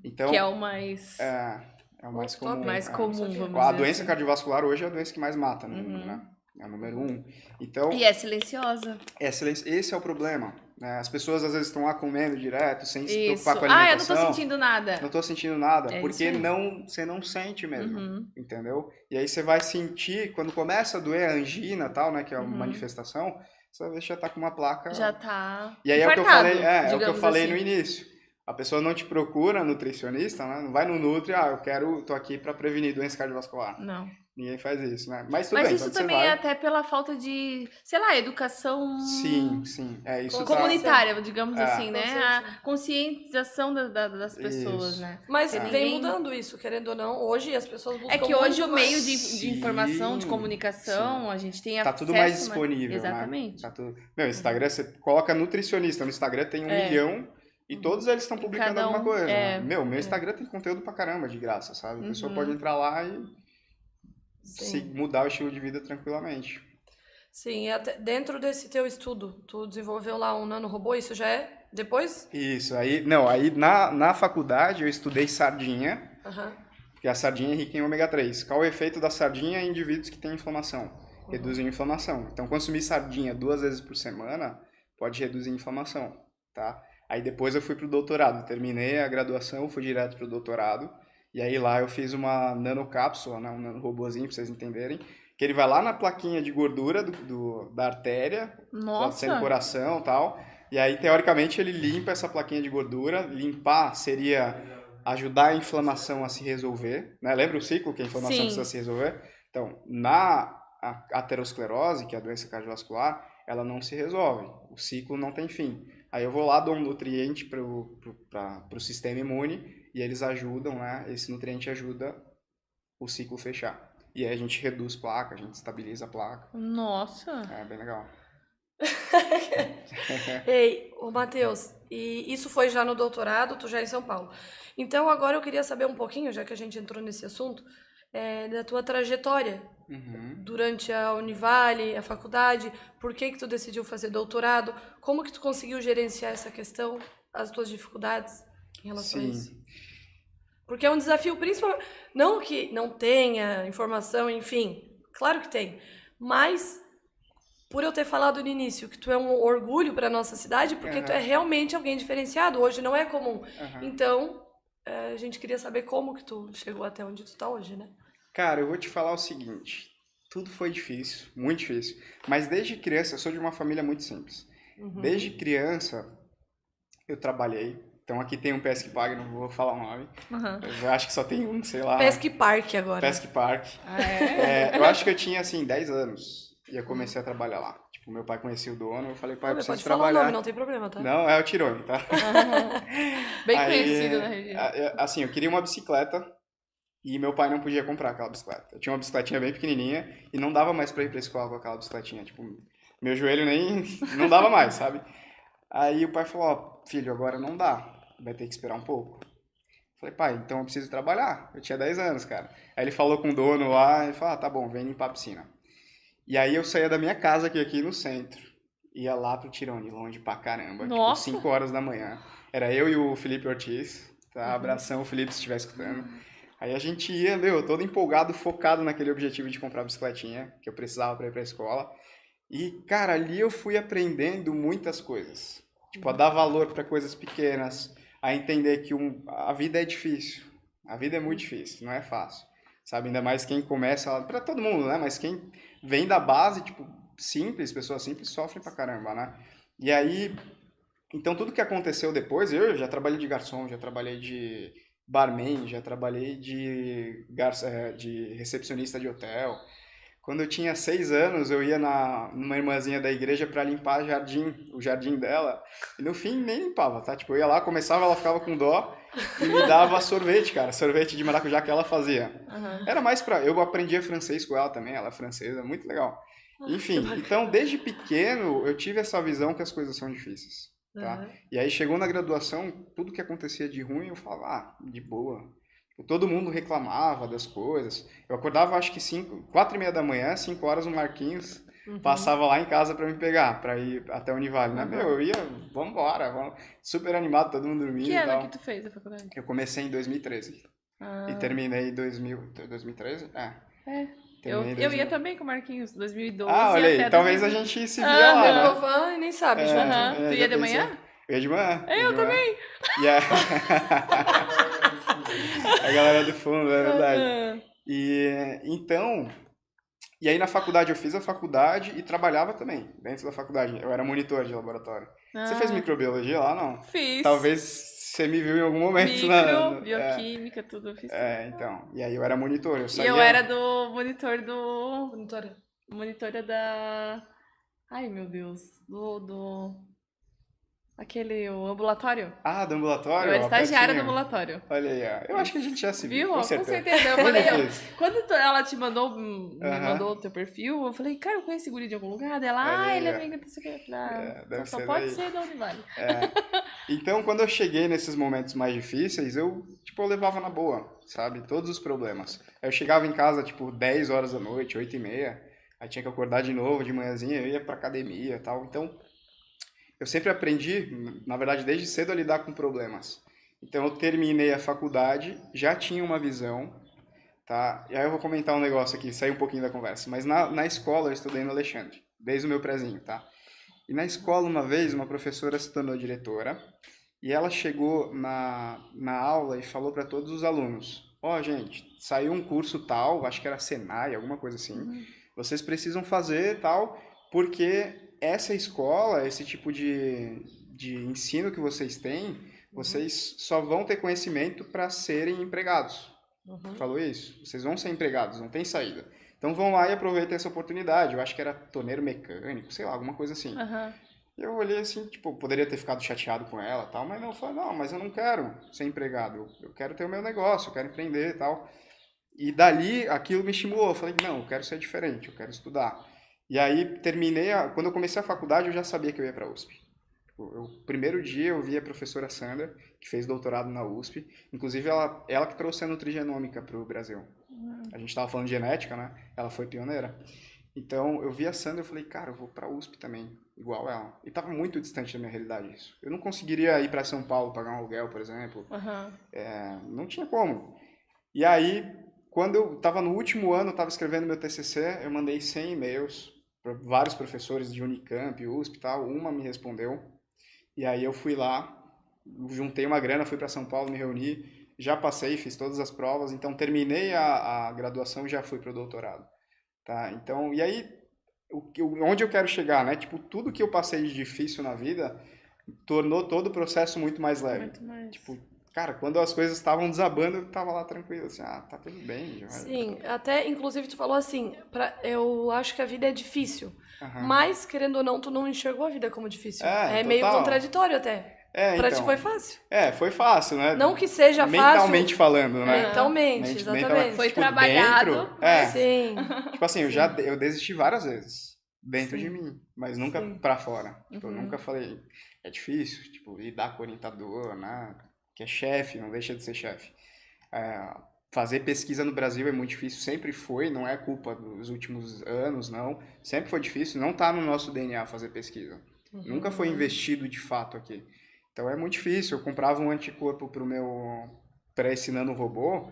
[SPEAKER 3] Então,
[SPEAKER 2] que é o mais...
[SPEAKER 3] É o mais comum.
[SPEAKER 2] Mais comum, vamos dizer
[SPEAKER 3] A doença
[SPEAKER 2] assim.
[SPEAKER 3] cardiovascular hoje é a doença que mais mata no mundo, né? É o número 1. Então,
[SPEAKER 2] E é silenciosa.
[SPEAKER 3] esse é o problema. Né? As pessoas às vezes estão lá comendo direto, sem se
[SPEAKER 2] Isso.
[SPEAKER 3] preocupar com a
[SPEAKER 2] Eu não tô
[SPEAKER 3] alimentação.
[SPEAKER 2] sentindo nada.
[SPEAKER 3] Não tô sentindo nada,
[SPEAKER 2] É
[SPEAKER 3] porque
[SPEAKER 2] isso aí.
[SPEAKER 3] você não sente mesmo, entendeu? E aí você vai sentir, quando começa a doer a angina tal, né, que é uma manifestação, você vai ver que já tá com uma placa...
[SPEAKER 2] Já tá
[SPEAKER 3] E aí é o que eu
[SPEAKER 2] infartado,
[SPEAKER 3] falei, é o que eu
[SPEAKER 2] digamos
[SPEAKER 3] falei
[SPEAKER 2] assim.
[SPEAKER 3] no início. A pessoa não te procura nutricionista, né? Não vai no Nutri, tô aqui para prevenir doença cardiovascular.
[SPEAKER 2] Não.
[SPEAKER 3] Ninguém faz isso, né? Mas tudo
[SPEAKER 2] Mas
[SPEAKER 3] bem,
[SPEAKER 2] isso
[SPEAKER 3] quando
[SPEAKER 2] também
[SPEAKER 3] você vai...
[SPEAKER 2] é até pela falta de, sei lá, educação
[SPEAKER 3] Sim. Isso
[SPEAKER 2] comunitária, digamos assim, né?
[SPEAKER 1] Consciência.
[SPEAKER 2] A conscientização das pessoas,
[SPEAKER 3] Isso.
[SPEAKER 2] né?
[SPEAKER 1] Mas
[SPEAKER 2] Porque
[SPEAKER 1] vem
[SPEAKER 2] ninguém-
[SPEAKER 1] mudando isso, querendo ou não. Hoje as pessoas buscam
[SPEAKER 2] É que hoje
[SPEAKER 1] muito
[SPEAKER 2] o meio
[SPEAKER 1] mais.
[SPEAKER 2] de
[SPEAKER 3] Sim,
[SPEAKER 2] informação, de comunicação, a gente tem
[SPEAKER 3] Tá
[SPEAKER 2] acesso...
[SPEAKER 3] tudo mais disponível,
[SPEAKER 2] Exatamente.
[SPEAKER 3] né? Tá tudo... Meu, Instagram, você coloca nutricionista, no Instagram tem 1 milhão e todos eles estão publicando
[SPEAKER 2] Cada um,
[SPEAKER 3] alguma coisa.
[SPEAKER 2] é.
[SPEAKER 3] Né? Meu Instagram tem conteúdo pra caramba de graça, sabe? A pessoa pode entrar lá e mudar o estilo de vida tranquilamente.
[SPEAKER 1] Sim, até dentro desse teu estudo, tu desenvolveu lá um nanorobô, isso já é depois?
[SPEAKER 3] Isso, aí na faculdade eu estudei sardinha,
[SPEAKER 1] Aham.
[SPEAKER 3] porque a sardinha é rica em ômega 3. Qual o efeito da sardinha em indivíduos que têm inflamação? Reduzir a inflamação. Então, consumir sardinha 2 vezes por semana pode reduzir a inflamação, tá? Aí depois eu fui pro doutorado, terminei a graduação, fui direto pro doutorado, e aí lá eu fiz uma nanocápsula, né, um nanorobozinho, pra vocês entenderem, que ele vai lá na plaquinha de gordura da artéria, pode ser no
[SPEAKER 2] Nossa!
[SPEAKER 3] coração e tal, e aí teoricamente ele limpa essa plaquinha de gordura. Limpar seria ajudar a inflamação a se resolver, né? Lembra o ciclo que a inflamação
[SPEAKER 2] Sim.
[SPEAKER 3] precisa se resolver? Então, na aterosclerose, que é a doença cardiovascular, ela não se resolve, o ciclo não tem fim. Aí eu vou lá, dou um nutriente para o sistema imune, e eles ajudam, né? Esse nutriente ajuda o ciclo fechar. E aí a gente reduz placa, a gente estabiliza a placa.
[SPEAKER 2] Nossa!
[SPEAKER 3] É bem legal.
[SPEAKER 1] Ei, ô Matheus, e isso foi já no doutorado, tu já é em São Paulo. Então agora eu queria saber um pouquinho, já que a gente entrou nesse assunto, da tua trajetória durante a Univale, a faculdade, por que tu decidiu fazer doutorado, como que tu conseguiu gerenciar essa questão, as tuas dificuldades em relação a isso? Porque é um desafio, principalmente, não que não tenha informação, enfim, claro que tem, mas por eu ter falado no início que tu é um orgulho para nossa cidade, porque tu é realmente alguém diferenciado, hoje não é comum. Então, a gente queria saber como que tu chegou até onde tu tá hoje, né?
[SPEAKER 3] Cara, eu vou te falar o seguinte, tudo foi difícil, muito difícil, mas desde criança, eu sou de uma família muito simples. Desde criança, eu trabalhei, então aqui tem um Pesque Pague, não vou falar o nome, eu acho que só tem um, sei lá.
[SPEAKER 1] Pesque Park agora.
[SPEAKER 3] Pesque Park. Eu acho que eu tinha, assim, 10 anos e eu comecei a trabalhar lá. Tipo, meu pai conhecia o dono, eu falei, pai, eu preciso trabalhar.
[SPEAKER 1] Pode falar o nome, não tem problema, tá?
[SPEAKER 3] Não, é o Tirone, tá?
[SPEAKER 2] Bem conhecido na região.
[SPEAKER 3] Assim, eu queria uma bicicleta e meu pai não podia comprar aquela bicicleta. Eu tinha uma bicicletinha bem pequenininha e não dava mais pra ir pra escola com aquela bicicletinha. Tipo, meu joelho nem... não dava mais, sabe? Aí o pai falou, ó, filho, agora não dá, vai ter que esperar um pouco. Falei, pai, então eu preciso trabalhar. Eu tinha 10 anos, cara. Aí ele falou com o dono lá, ele falou, tá bom, vem limpar a piscina. E aí eu saía da minha casa aqui no centro, ia lá pro Tirone, longe pra caramba,
[SPEAKER 2] Nossa.
[SPEAKER 3] tipo 5 horas da manhã. Era eu e o Felipe Ortiz, tá? Abração, o Felipe, se estiver escutando. Aí a gente ia, todo empolgado, focado naquele objetivo de comprar a bicicletinha, que eu precisava pra ir pra escola. E, cara, ali eu fui aprendendo muitas coisas. Tipo, a dar valor pra coisas pequenas, a entender que a vida é difícil. A vida é muito difícil, não é fácil. Sabe, ainda mais quem começa, pra todo mundo, né? Mas quem vem da base, tipo, simples, pessoas simples, sofrem pra caramba, né? E aí, então tudo que aconteceu depois, eu já trabalhei de garçom, já trabalhei de barman, já trabalhei de recepcionista de hotel. Quando eu tinha 6 anos, eu ia numa irmãzinha da igreja pra limpar o jardim dela, e no fim nem limpava, tá? Tipo, eu ia lá, começava, ela ficava com dó e me dava sorvete, cara, sorvete de maracujá que ela fazia. Era mais eu aprendia francês com ela também, ela é francesa, muito legal. Enfim, então desde pequeno eu tive essa visão que as coisas são difíceis, tá? E aí chegou na graduação, tudo que acontecia de ruim, eu falava, de boa. Todo mundo reclamava das coisas. Eu acordava, acho que 4:30 da manhã, 5 horas, o Marquinhos passava lá em casa pra me pegar, pra ir até a Univale, né? Meu, eu ia, vamos, super animado, todo mundo dormindo
[SPEAKER 2] Que
[SPEAKER 3] e
[SPEAKER 2] ano
[SPEAKER 3] tal.
[SPEAKER 2] que tu fez a faculdade?
[SPEAKER 3] Eu comecei em 2013. E terminei em 2013?
[SPEAKER 2] Eu ia também com o Marquinhos, 2012
[SPEAKER 3] olha aí,
[SPEAKER 2] até
[SPEAKER 3] talvez
[SPEAKER 2] 2020.
[SPEAKER 3] a gente se via lá,
[SPEAKER 1] Eu vou e nem sabe, junto.
[SPEAKER 2] Tu ia de manhã?
[SPEAKER 3] Eu ia de manhã.
[SPEAKER 2] Eu também.
[SPEAKER 3] E a galera do fundo, é verdade. E então, e aí na faculdade eu fiz a faculdade e trabalhava também dentro da faculdade. Eu era monitor de laboratório. Você fez microbiologia lá, não?
[SPEAKER 2] Fiz.
[SPEAKER 3] Talvez você me viu em algum momento.
[SPEAKER 2] Bioquímica, tudo eu fiz.
[SPEAKER 3] Então. E aí eu era monitor.
[SPEAKER 2] E eu era do monitora da... Ai, meu Deus. O ambulatório.
[SPEAKER 3] Do ambulatório?
[SPEAKER 2] Eu era estagiária do ambulatório.
[SPEAKER 3] Olha aí, eu acho que a gente já se viu.
[SPEAKER 2] Com
[SPEAKER 3] Com
[SPEAKER 2] certeza. Eu falei, quando ela te mandou, me mandou o teu perfil, eu falei, cara, eu conheço esse guri de algum lugar. Ela, ele é amigo do seu então só pode ser da Univale.
[SPEAKER 3] Então, quando eu cheguei nesses momentos mais difíceis, eu levava na boa, sabe? Todos os problemas. Eu chegava em casa, 10 horas da noite, 8:30, aí tinha que acordar de novo, de manhãzinha, eu ia pra academia e tal. Então, eu sempre aprendi, na verdade, desde cedo a lidar com problemas. Então, eu terminei a faculdade, já tinha uma visão, tá? E aí eu vou comentar um negócio aqui, sair um pouquinho da conversa. Mas na escola eu estudei no Alexandre, desde o meu prezinho, tá? E na escola, uma vez, uma professora se tornou diretora e ela chegou na aula e falou para todos os alunos, gente, saiu um curso tal, acho que era Senai, alguma coisa assim, vocês precisam fazer tal, porque essa escola, esse tipo de ensino que vocês têm, vocês só vão ter conhecimento para serem empregados. Falou isso. Vocês vão ser empregados, não tem saída. Então vão lá e aproveitem essa oportunidade. Eu acho que era torneiro mecânico, sei lá, alguma coisa assim. E eu olhei assim, tipo, poderia ter ficado chateado com ela e tal, mas não, eu falei, não, mas eu não quero ser empregado, eu quero ter o meu negócio, eu quero empreender e tal. E dali, aquilo me estimulou, eu falei, não, eu quero ser diferente, eu quero estudar. E aí, quando eu comecei a faculdade, eu já sabia que eu ia para a USP. O primeiro dia eu vi a professora Sandra, que fez doutorado na USP, inclusive ela que trouxe a nutrigenômica para o Brasil. A gente estava falando de genética, né? Ela foi pioneira. Então, eu vi a Sandra e falei, cara, eu vou para a USP também, igual ela. E estava muito distante da minha realidade isso. Eu não conseguiria ir para São Paulo pagar um aluguel, por exemplo. Não tinha como. E aí, quando eu estava no último ano, eu estava escrevendo meu TCC, eu mandei 100 e-mails para vários professores de Unicamp, USP e tal. Uma me respondeu. E aí eu fui lá, juntei uma grana, fui para São Paulo, me reuni, já passei, fiz todas as provas. Então, terminei a graduação e já fui para o doutorado. Tá? Então, e aí, onde eu quero chegar, né? Tipo, tudo que eu passei de difícil na vida tornou todo o processo muito mais leve.
[SPEAKER 2] Muito mais.
[SPEAKER 3] Tipo, cara, quando as coisas estavam desabando, eu tava lá tranquilo, assim, tá tudo bem. Já
[SPEAKER 1] Sim, até, inclusive, tu falou assim, eu acho que a vida é difícil,
[SPEAKER 3] Aham.
[SPEAKER 1] mas, querendo ou não, tu não enxergou a vida como difícil. É
[SPEAKER 3] total.
[SPEAKER 1] meio contraditório até. Pra ti
[SPEAKER 3] então,
[SPEAKER 1] foi fácil.
[SPEAKER 3] foi fácil, né?
[SPEAKER 1] Não que seja
[SPEAKER 3] Mentalmente
[SPEAKER 1] fácil.
[SPEAKER 3] falando, né?
[SPEAKER 1] Mentalmente, exatamente.
[SPEAKER 2] Foi
[SPEAKER 3] tipo,
[SPEAKER 2] trabalhado.
[SPEAKER 3] Dentro,
[SPEAKER 1] Sim.
[SPEAKER 3] Tipo assim, eu desisti várias vezes dentro de mim, mas nunca pra fora. Tipo, eu nunca falei, é difícil, tipo, lidar com o orientador, né? Que é chefe, não deixa de ser chefe. Fazer pesquisa no Brasil é muito difícil, sempre foi, não é culpa dos últimos anos, não. Sempre foi difícil, não tá no nosso DNA fazer pesquisa. Nunca foi investido de fato aqui. Então é muito difícil. Eu comprava um anticorpo pro meu pré-ensinando o robô,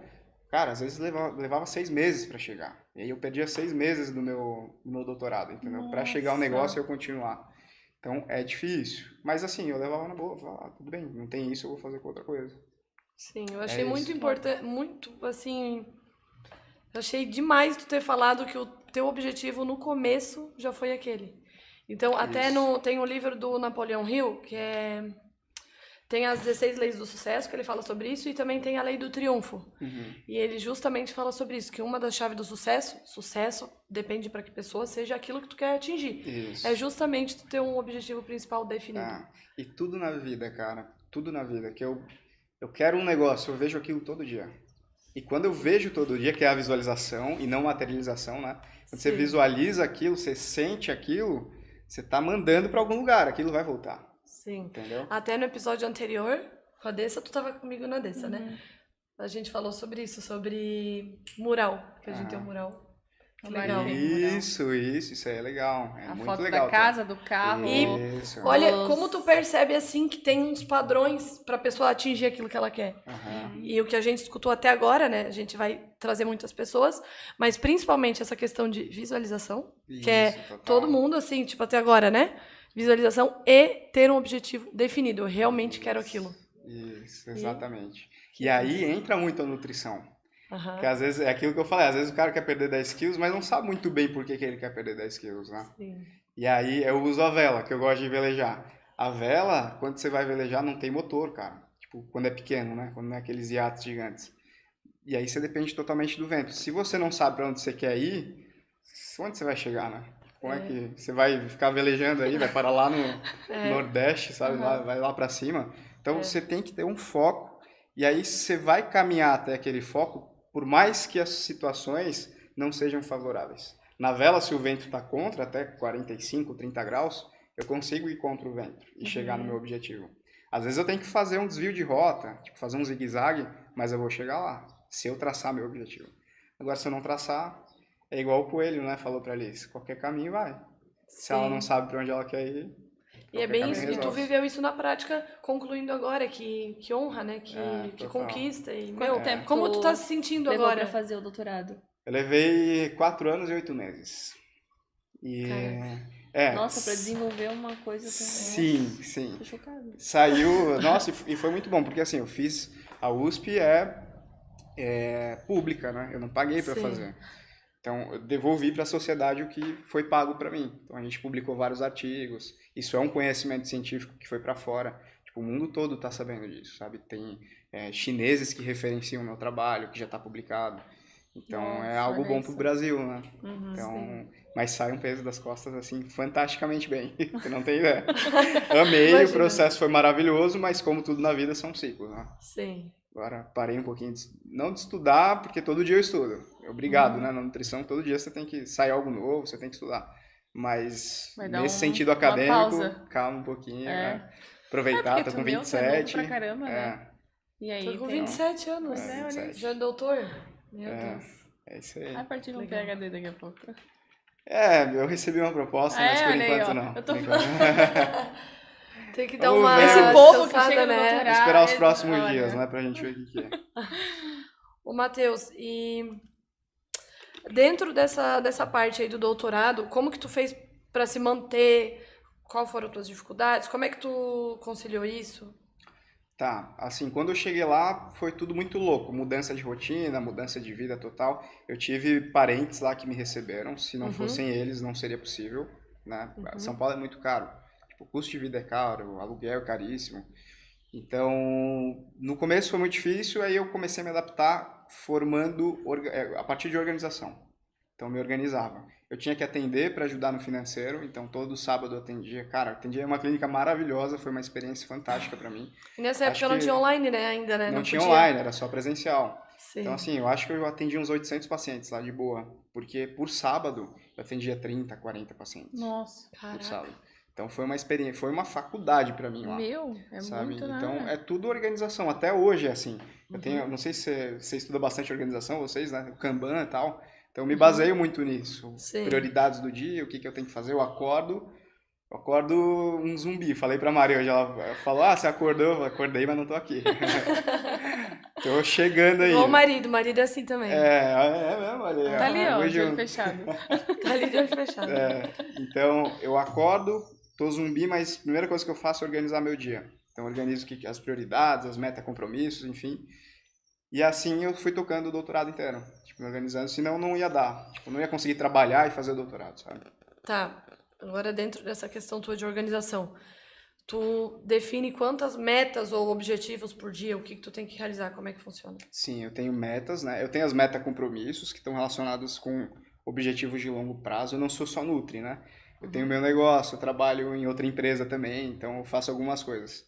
[SPEAKER 3] cara, às vezes levava 6 meses para chegar. E aí eu perdia 6 meses do meu doutorado, entendeu? Para chegar ao negócio e eu continuar. Então é difícil. Mas assim, eu levava na boa, falava, tudo bem, não tem isso, eu vou fazer com outra coisa.
[SPEAKER 1] Sim, eu achei muito importante, assim, eu achei demais tu ter falado que o teu objetivo no começo já foi aquele. Então, até tem um livro do Napoleão Hill, que tem as 16 leis do sucesso, que ele fala sobre isso, e também tem a lei do triunfo. E ele justamente fala sobre isso, que uma das chaves do sucesso depende para que pessoa seja aquilo que tu quer atingir.
[SPEAKER 3] Isso.
[SPEAKER 1] É justamente tu ter um objetivo principal definido.
[SPEAKER 3] E tudo na vida, cara, tudo na vida, que eu quero um negócio, eu vejo aquilo todo dia. E quando eu vejo todo dia, que é a visualização e não materialização, né? Quando você visualiza aquilo, você sente aquilo, você tá mandando para algum lugar, aquilo vai voltar.
[SPEAKER 1] Sim.
[SPEAKER 3] Entendeu?
[SPEAKER 1] Até no episódio anterior, com a Dessa, tu tava comigo na Dessa, né? A gente falou sobre isso, sobre mural, que a gente tem um mural. Que legal.
[SPEAKER 3] Isso aí é legal. É
[SPEAKER 2] a
[SPEAKER 3] muito
[SPEAKER 2] foto
[SPEAKER 3] legal.
[SPEAKER 2] Da casa, do carro.
[SPEAKER 3] Isso.
[SPEAKER 1] Olha, como tu percebe assim que tem uns padrões pra pessoa atingir aquilo que ela quer. E o que a gente escutou até agora, né? A gente vai trazer muitas pessoas, mas principalmente essa questão de visualização, que é
[SPEAKER 3] total.
[SPEAKER 1] todo mundo assim, tipo até agora, né? Visualização e ter um objetivo definido. Eu realmente quero aquilo.
[SPEAKER 3] Isso, exatamente. E aí entra muito a nutrição. Que às vezes, é aquilo que eu falei, às vezes o cara quer perder 10 quilos, mas não sabe muito bem por que ele quer perder 10 quilos, né?
[SPEAKER 1] Sim.
[SPEAKER 3] E aí eu uso a vela, que eu gosto de velejar. A vela, quando você vai velejar, não tem motor, cara. Tipo, quando é pequeno, né? Quando não é aqueles iates gigantes. E aí você depende totalmente do vento. Se você não sabe para onde você quer ir, onde você vai chegar, né? Como é que você vai ficar velejando aí, vai parar lá no Nordeste, sabe? Vai lá para cima. Então você tem que ter um foco. E aí você vai caminhar até aquele foco, por mais que as situações não sejam favoráveis. Na vela, se o vento está contra, até 45, 30 graus, eu consigo ir contra o vento e chegar no meu objetivo. Às vezes eu tenho que fazer um desvio de rota, tipo fazer um zigue-zague, mas eu vou chegar lá, se eu traçar meu objetivo. Agora, se eu não traçar, é igual o coelho, né? Falou pra Alice, qualquer caminho vai. Se ela não sabe pra onde ela quer ir,
[SPEAKER 1] e é bem isso, e tu viveu isso na prática, concluindo agora, que honra, né? Que conquista. E,
[SPEAKER 2] Quanto tempo
[SPEAKER 1] como tu tá se sentindo agora?
[SPEAKER 2] Pra fazer o doutorado?
[SPEAKER 3] Eu levei 4 anos e 8 meses. E...
[SPEAKER 2] Nossa, pra desenvolver uma coisa...
[SPEAKER 3] Sim.
[SPEAKER 2] Tô chocada.
[SPEAKER 3] Saiu... Nossa, e foi muito bom, porque assim, eu fiz... A USP pública, né? Eu não paguei pra fazer. Então, eu devolvi para a sociedade o que foi pago para mim. Então, a gente publicou vários artigos. Isso é um conhecimento científico que foi para fora. Tipo, o mundo todo está sabendo disso, sabe? Tem chineses que referenciam o meu trabalho, que já está publicado. Então,
[SPEAKER 2] Nossa,
[SPEAKER 3] é algo
[SPEAKER 2] olha
[SPEAKER 3] bom
[SPEAKER 2] isso.
[SPEAKER 3] pro Brasil, né?
[SPEAKER 2] Uhum,
[SPEAKER 3] Então, mas sai um peso das costas, assim, fantasticamente bem. Você não tem ideia. Amei,
[SPEAKER 1] Imagina.
[SPEAKER 3] o processo foi maravilhoso, mas como tudo na vida, são ciclos, né?
[SPEAKER 1] Sim.
[SPEAKER 3] Agora, parei um pouquinho, não de estudar, porque todo dia eu estudo. Obrigado, né? Na nutrição, todo dia você tem que sair algo novo, você tem que estudar. Mas,
[SPEAKER 2] Vai dar
[SPEAKER 3] nesse sentido
[SPEAKER 2] uma
[SPEAKER 3] acadêmico,
[SPEAKER 2] pausa.
[SPEAKER 3] calma um pouquinho,
[SPEAKER 2] É.
[SPEAKER 3] né? Aproveitar, tô com
[SPEAKER 2] Tu é novo
[SPEAKER 3] 27.
[SPEAKER 2] pra caramba, né? E aí,
[SPEAKER 1] Tô com
[SPEAKER 2] tem...
[SPEAKER 1] 27 anos.
[SPEAKER 2] Pois é, olha
[SPEAKER 3] 27.
[SPEAKER 2] isso.
[SPEAKER 1] Já é doutor? Meu Deus.
[SPEAKER 3] É isso aí.
[SPEAKER 2] A partir de um
[SPEAKER 1] Legal.
[SPEAKER 2] PhD daqui a pouco.
[SPEAKER 3] Eu recebi uma proposta, mas por
[SPEAKER 2] olha aí,
[SPEAKER 3] enquanto
[SPEAKER 2] ó.
[SPEAKER 3] não.
[SPEAKER 2] Eu tô-
[SPEAKER 3] Por enquanto.
[SPEAKER 1] Tem que dar
[SPEAKER 3] Vamos
[SPEAKER 1] uma
[SPEAKER 3] ver.
[SPEAKER 2] Esse povo que
[SPEAKER 1] descansada,
[SPEAKER 2] chega no
[SPEAKER 1] né?
[SPEAKER 2] doutorado...
[SPEAKER 3] Esperar os
[SPEAKER 2] é-
[SPEAKER 3] próximos
[SPEAKER 2] olha.
[SPEAKER 3] dias, né? Pra gente ver o que é.
[SPEAKER 1] Ô, Matheus, e dentro dessa parte aí do doutorado, como que tu fez pra se manter? Qual foram as tuas dificuldades? Como é que tu conciliou isso?
[SPEAKER 3] Tá, assim, quando eu cheguei lá foi tudo muito louco, mudança de rotina, mudança de vida total. Eu tive parentes lá que me receberam, se não fossem eles não seria possível, né? São Paulo é muito caro, tipo, o custo de vida é caro, o aluguel é caríssimo. Então, no começo foi muito difícil, aí eu comecei a me adaptar a partir de organização. Então, eu me organizava. Eu tinha que atender para ajudar no financeiro, então todo sábado eu atendia. Cara, eu atendia uma clínica maravilhosa, foi uma experiência fantástica para mim.
[SPEAKER 1] E nessa
[SPEAKER 3] Acho
[SPEAKER 1] época não
[SPEAKER 3] que
[SPEAKER 1] tinha online, né? Ainda, né?
[SPEAKER 3] Não tinha
[SPEAKER 1] podia.
[SPEAKER 3] online, era só presencial.
[SPEAKER 1] Sim.
[SPEAKER 3] Então, assim, eu acho que eu atendi uns 800 pacientes lá de boa, porque por sábado eu atendia 30, 40 pacientes
[SPEAKER 2] Nossa.
[SPEAKER 3] por
[SPEAKER 1] Caraca.
[SPEAKER 3] sábado. Então foi uma experiência, foi uma faculdade para mim lá.
[SPEAKER 2] Meu, é
[SPEAKER 3] Sabe?
[SPEAKER 2] muito, né?
[SPEAKER 3] Então é tudo organização, até hoje é assim. Eu tenho, não sei se você estuda bastante organização, vocês, né? O Kanban e tal. Então eu me baseio muito nisso.
[SPEAKER 1] Sim.
[SPEAKER 3] Prioridades do dia, o que eu tenho que fazer, eu acordo um zumbi. Falei pra Maria hoje, ela falou, você acordou? Eu falei, acordei, mas não tô aqui. Tô chegando aí.
[SPEAKER 1] Igual o marido é assim também.
[SPEAKER 3] É mesmo, Maria.
[SPEAKER 2] Tá ali, ó,
[SPEAKER 3] Hoje
[SPEAKER 2] de olho
[SPEAKER 3] eu-
[SPEAKER 2] fechado.
[SPEAKER 1] Tá ali de olho fechado.
[SPEAKER 3] Então, eu acordo, tô zumbi, mas a primeira coisa que eu faço é organizar meu dia. Então, eu organizo as prioridades, as metas, compromissos, enfim. E assim eu fui tocando o doutorado inteiro. Tipo, me organizando, senão não ia dar. Tipo, não ia conseguir trabalhar e fazer o doutorado, sabe?
[SPEAKER 1] Tá. Agora, dentro dessa questão tua de organização, tu define quantas metas ou objetivos por dia, o que tu tem que realizar, como é que funciona?
[SPEAKER 3] Sim, eu tenho metas, né? Eu tenho as meta-compromissos que estão relacionados com objetivos de longo prazo. Eu não sou só Nutri, né? Eu tenho meu negócio, eu trabalho em outra empresa também, então eu faço algumas coisas.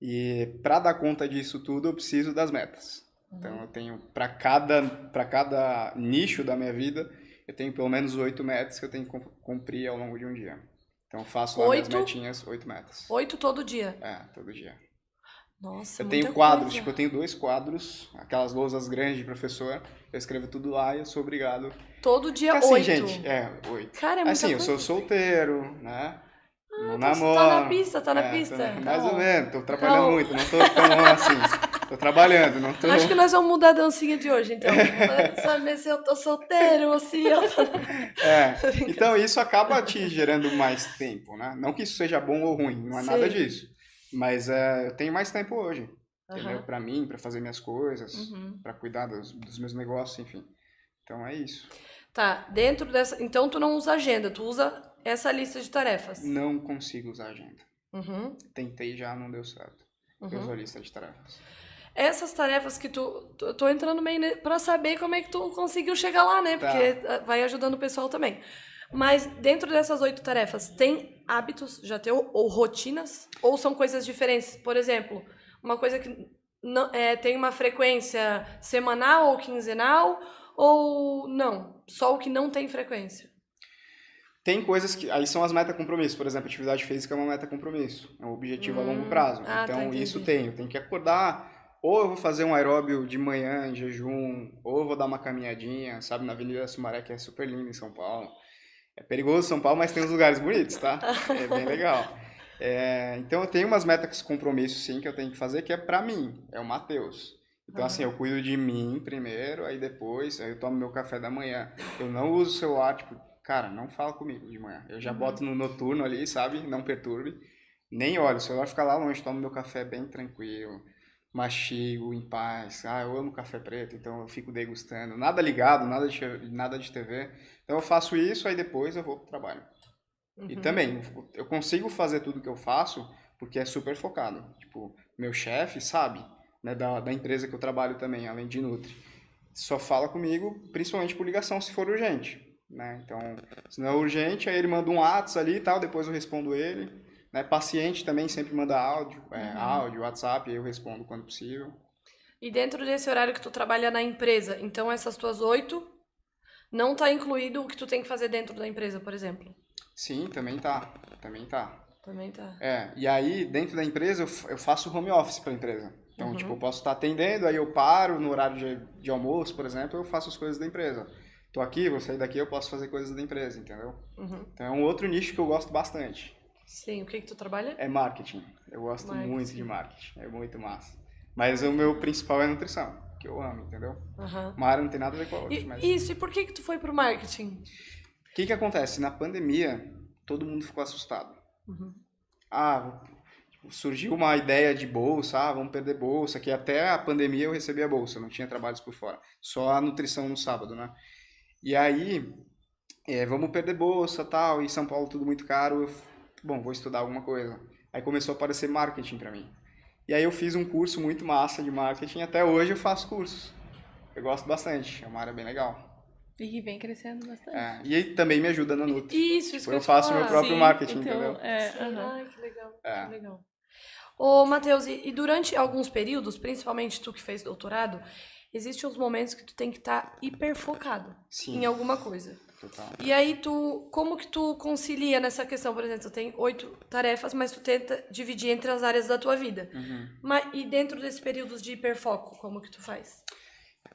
[SPEAKER 3] E para dar conta disso tudo, eu preciso das metas. Então eu tenho para cada nicho da minha vida, eu tenho pelo menos 8 metas que eu tenho que cumprir ao longo de um dia. Então eu faço lá minhas
[SPEAKER 1] 8?
[SPEAKER 3] metinhas, 8 metas.
[SPEAKER 1] 8 todo dia.
[SPEAKER 3] Todo dia.
[SPEAKER 1] Nossa,
[SPEAKER 3] Eu
[SPEAKER 1] muita
[SPEAKER 3] tenho quadros,
[SPEAKER 1] coisa.
[SPEAKER 3] tipo, eu tenho 2 quadros, aquelas lousas grandes de professor, eu escrevo tudo lá e eu sou obrigado.
[SPEAKER 1] Todo dia
[SPEAKER 3] Porque assim,
[SPEAKER 1] 8.
[SPEAKER 3] gente, 8.
[SPEAKER 1] Cara, é muita
[SPEAKER 3] Assim, eu
[SPEAKER 1] coisa.
[SPEAKER 3] sou solteiro, né? Não
[SPEAKER 1] então você
[SPEAKER 3] namoro.
[SPEAKER 1] tá na pista, tá na pista.
[SPEAKER 3] Mais ou
[SPEAKER 1] Tá
[SPEAKER 3] menos, tô trabalhando
[SPEAKER 1] Tá
[SPEAKER 3] muito, não tô tão assim. Tô trabalhando, não tô...
[SPEAKER 1] Acho que nós vamos mudar a dancinha de hoje, então. Pra saber se eu tô solteiro ou se eu tô...
[SPEAKER 3] Então isso acaba te gerando mais tempo, né? Não que isso seja bom ou ruim, não é nada
[SPEAKER 1] Sim.
[SPEAKER 3] disso. Mas eu tenho mais tempo hoje, entendeu?
[SPEAKER 1] Aham.
[SPEAKER 3] Pra mim, pra fazer minhas coisas,
[SPEAKER 1] Uhum.
[SPEAKER 3] pra cuidar dos meus negócios, enfim. Então é isso.
[SPEAKER 1] Tá, dentro dessa... Então tu não usa agenda, tu usa essa lista de tarefas.
[SPEAKER 3] Não consigo usar agenda.
[SPEAKER 1] Uhum.
[SPEAKER 3] Tentei já, não deu certo. Eu uso a lista de tarefas.
[SPEAKER 1] Essas tarefas que eu tô entrando meio pra saber como é que tu conseguiu chegar lá, né? Porque vai ajudando o pessoal também. Mas dentro dessas 8 tarefas, tem hábitos já teu ou rotinas? Ou são coisas diferentes? Por exemplo, uma coisa que não, tem uma frequência semanal ou quinzenal? Ou não? Só o que não tem frequência?
[SPEAKER 3] Tem coisas que... Aí são as meta-compromissos. Por exemplo, atividade física é uma meta-compromisso. É um objetivo a longo prazo.
[SPEAKER 1] tá,
[SPEAKER 3] Então,
[SPEAKER 1] entendi.
[SPEAKER 3] isso tem. Eu tenho que acordar... Ou eu vou fazer um aeróbio de manhã, em jejum, ou eu vou dar uma caminhadinha, sabe? Na Avenida Sumaré, que é super linda em São Paulo. É perigoso São Paulo, mas tem uns lugares bonitos, tá? É bem legal. Então, eu tenho umas metas compromissos, sim, que eu tenho que fazer, que é pra mim. É o Matheus. Então, assim, eu cuido de mim primeiro, aí depois, aí eu tomo meu café da manhã. Eu não uso o celular, tipo, cara, não fala comigo de manhã. Eu já boto no noturno ali, sabe? Não perturbe. Nem olho, o celular fica lá longe, tomo meu café bem tranquilo. Mastigo, em paz. Eu amo café preto, então eu fico degustando. Nada ligado, nada de TV. Então eu faço isso, aí depois eu vou pro trabalho. E também, eu consigo fazer tudo que eu faço porque é super focado. Tipo, meu chefe sabe, né, da empresa que eu trabalho também, além de Nutri. só fala comigo, principalmente por ligação, se for urgente, né? Então, se não é urgente, aí ele manda um WhatsApp ali e tal, depois eu respondo ele, né? Paciente também sempre manda áudio, WhatsApp, eu respondo quando possível.
[SPEAKER 1] E dentro desse horário que tu trabalha na empresa, então essas tuas 8, não tá incluído o que tu tem que fazer dentro da empresa, por exemplo?
[SPEAKER 3] Sim, também tá.
[SPEAKER 1] Também tá.
[SPEAKER 3] E aí, dentro da empresa, eu faço home office para a empresa. Então, tipo, eu posso estar atendendo, aí eu paro no horário de almoço, por exemplo, eu faço as coisas da empresa. Tô aqui, vou sair daqui, eu posso fazer coisas da empresa, entendeu? Então, é um outro nicho que eu gosto bastante.
[SPEAKER 1] Sim, o que tu trabalha?
[SPEAKER 3] É marketing. Eu gosto muito de marketing, é muito massa. Mas o meu principal é nutrição, que eu amo, entendeu? Uma área não tem nada a ver com a outra. Mas...
[SPEAKER 1] Isso, e por que tu foi pro marketing?
[SPEAKER 3] O que acontece? Na pandemia, todo mundo ficou assustado. Surgiu uma ideia de bolsa, vamos perder bolsa, que até a pandemia eu recebia bolsa, não tinha trabalhos por fora, só a nutrição no sábado, né? E aí, vamos perder bolsa, tal, e São Paulo tudo muito caro, vou estudar alguma coisa. Aí começou a aparecer marketing pra mim. E aí eu fiz um curso muito massa de marketing, até hoje eu faço cursos. Eu gosto bastante, é uma área bem legal.
[SPEAKER 2] E vem crescendo bastante.
[SPEAKER 3] E aí também me ajuda na Nutri.
[SPEAKER 1] Isso
[SPEAKER 3] eu faço meu próprio marketing, entendeu?
[SPEAKER 1] Ai, que legal, que legal. Ô, Matheus, e durante alguns períodos, principalmente tu que fez doutorado, existem uns momentos que tu tem que estar hiper focado em alguma coisa.
[SPEAKER 3] Total.
[SPEAKER 1] E aí como que tu concilia nessa questão? Por exemplo, tu tem 8 tarefas, mas tu tenta dividir entre as áreas da tua vida. E dentro desses períodos de hiperfoco, como que tu faz?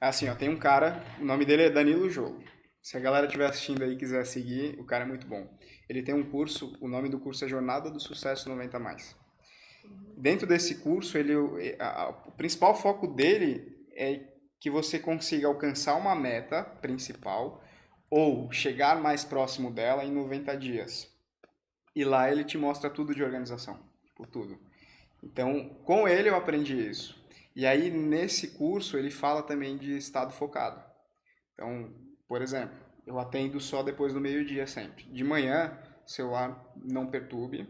[SPEAKER 3] Assim, ó, tem um cara, o nome dele é Danilo Jolo. Se a galera estiver assistindo aí e quiser seguir, o cara é muito bom. Ele tem um curso, o nome do curso é Jornada do Sucesso 90+. Dentro desse curso, o principal foco dele é que você consiga alcançar uma meta principal ou chegar mais próximo dela em 90 dias. E lá ele te mostra tudo de organização, tipo tudo. Então, com ele eu aprendi isso. E aí, nesse curso, ele fala também de estado focado. Então, por exemplo, eu atendo só depois do meio-dia sempre. De manhã, celular não perturbe,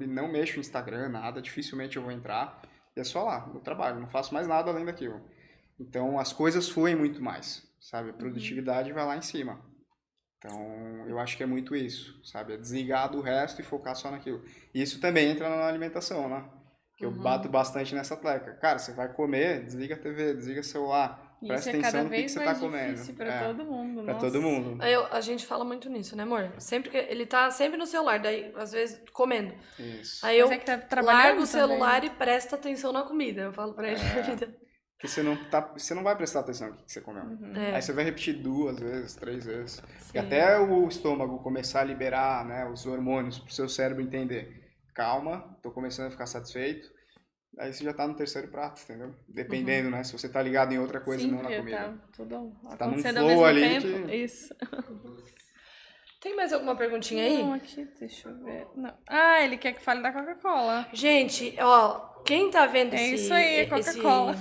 [SPEAKER 3] não mexo no Instagram, nada, dificilmente eu vou entrar. E é só lá, no trabalho, não faço mais nada além daquilo. Então, as coisas fluem muito mais, sabe? A produtividade vai lá em cima. Então, eu acho que é muito isso, sabe? É desligar do resto e focar só naquilo. E isso também entra na alimentação, né? Que eu bato bastante nessa tecla. Cara, você vai comer, desliga a TV, desliga o celular. Presta atenção no que você tá comendo.
[SPEAKER 2] Isso é cada vez mais difícil pra todo mundo.
[SPEAKER 3] Pra todo mundo.
[SPEAKER 1] A gente fala muito nisso, né, amor? Ele tá sempre no celular, daí, às vezes, comendo.
[SPEAKER 3] Isso.
[SPEAKER 1] Aí eu largo o
[SPEAKER 2] também.
[SPEAKER 1] celular e presto atenção na comida. Eu falo pra ele.
[SPEAKER 3] Porque você não vai prestar atenção no que você comeu. Aí você vai repetir 2 vezes, 3 vezes. E até o estômago começar a liberar, né, os hormônios pro seu cérebro entender. Calma, tô começando a ficar satisfeito. Aí você já tá no 3º prato, entendeu? Dependendo, né? Se você tá ligado em outra coisa, não na comida.
[SPEAKER 2] Tá tudo
[SPEAKER 3] tá num
[SPEAKER 2] acontecendo
[SPEAKER 3] flow
[SPEAKER 2] ao mesmo
[SPEAKER 3] ali
[SPEAKER 2] tempo.
[SPEAKER 3] que...
[SPEAKER 2] Isso.
[SPEAKER 1] Tem mais alguma perguntinha aí?
[SPEAKER 2] Não, aqui, deixa eu ver. Não. Ele quer que fale da Coca-Cola.
[SPEAKER 1] Gente, ó, quem tá vendo
[SPEAKER 2] isso aí, Coca-Cola.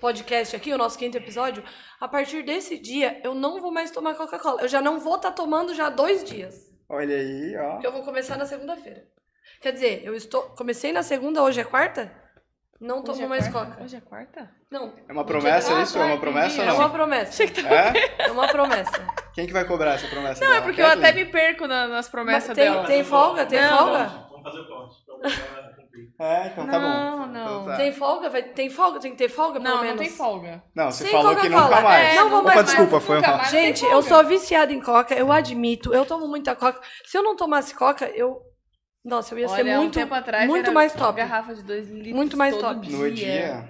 [SPEAKER 1] podcast aqui, o nosso 5º episódio, a partir desse dia, eu não vou mais tomar Coca-Cola. Eu já não vou estar tomando já 2 dias.
[SPEAKER 3] Olha aí, ó.
[SPEAKER 1] Porque eu vou começar na segunda-feira. Quer dizer, comecei na segunda, hoje é quarta? Não tomo mais Coca.
[SPEAKER 2] Hoje é quarta?
[SPEAKER 1] Não.
[SPEAKER 3] É uma promessa isso? É uma promessa ou não?
[SPEAKER 1] É uma promessa. É uma promessa.
[SPEAKER 3] Quem que vai cobrar essa promessa?
[SPEAKER 2] Não, é porque eu até me perco nas promessas dela.
[SPEAKER 1] Tem folga? Tem folga?
[SPEAKER 4] Vamos fazer o ponto.
[SPEAKER 3] Então tá bom.
[SPEAKER 2] Não.
[SPEAKER 3] Então tá.
[SPEAKER 1] Tem folga? Tem folga? Tem que ter folga, pelo menos?
[SPEAKER 2] Não tem folga.
[SPEAKER 3] Não, você
[SPEAKER 1] Sem
[SPEAKER 3] falou que
[SPEAKER 1] Coca-Cola.
[SPEAKER 3] nunca mais.
[SPEAKER 1] Não vou mais.
[SPEAKER 3] Opa, desculpa, foi mal.
[SPEAKER 1] Gente, eu sou viciada em Coca, eu admito. Eu tomo muita Coca. Se eu não tomasse Coca, Nossa, eu ia ser muito,
[SPEAKER 2] um tempo atrás
[SPEAKER 1] muito mais top.
[SPEAKER 2] Garrafa de 2 litros
[SPEAKER 1] muito mais
[SPEAKER 2] todo
[SPEAKER 1] top.
[SPEAKER 3] No dia?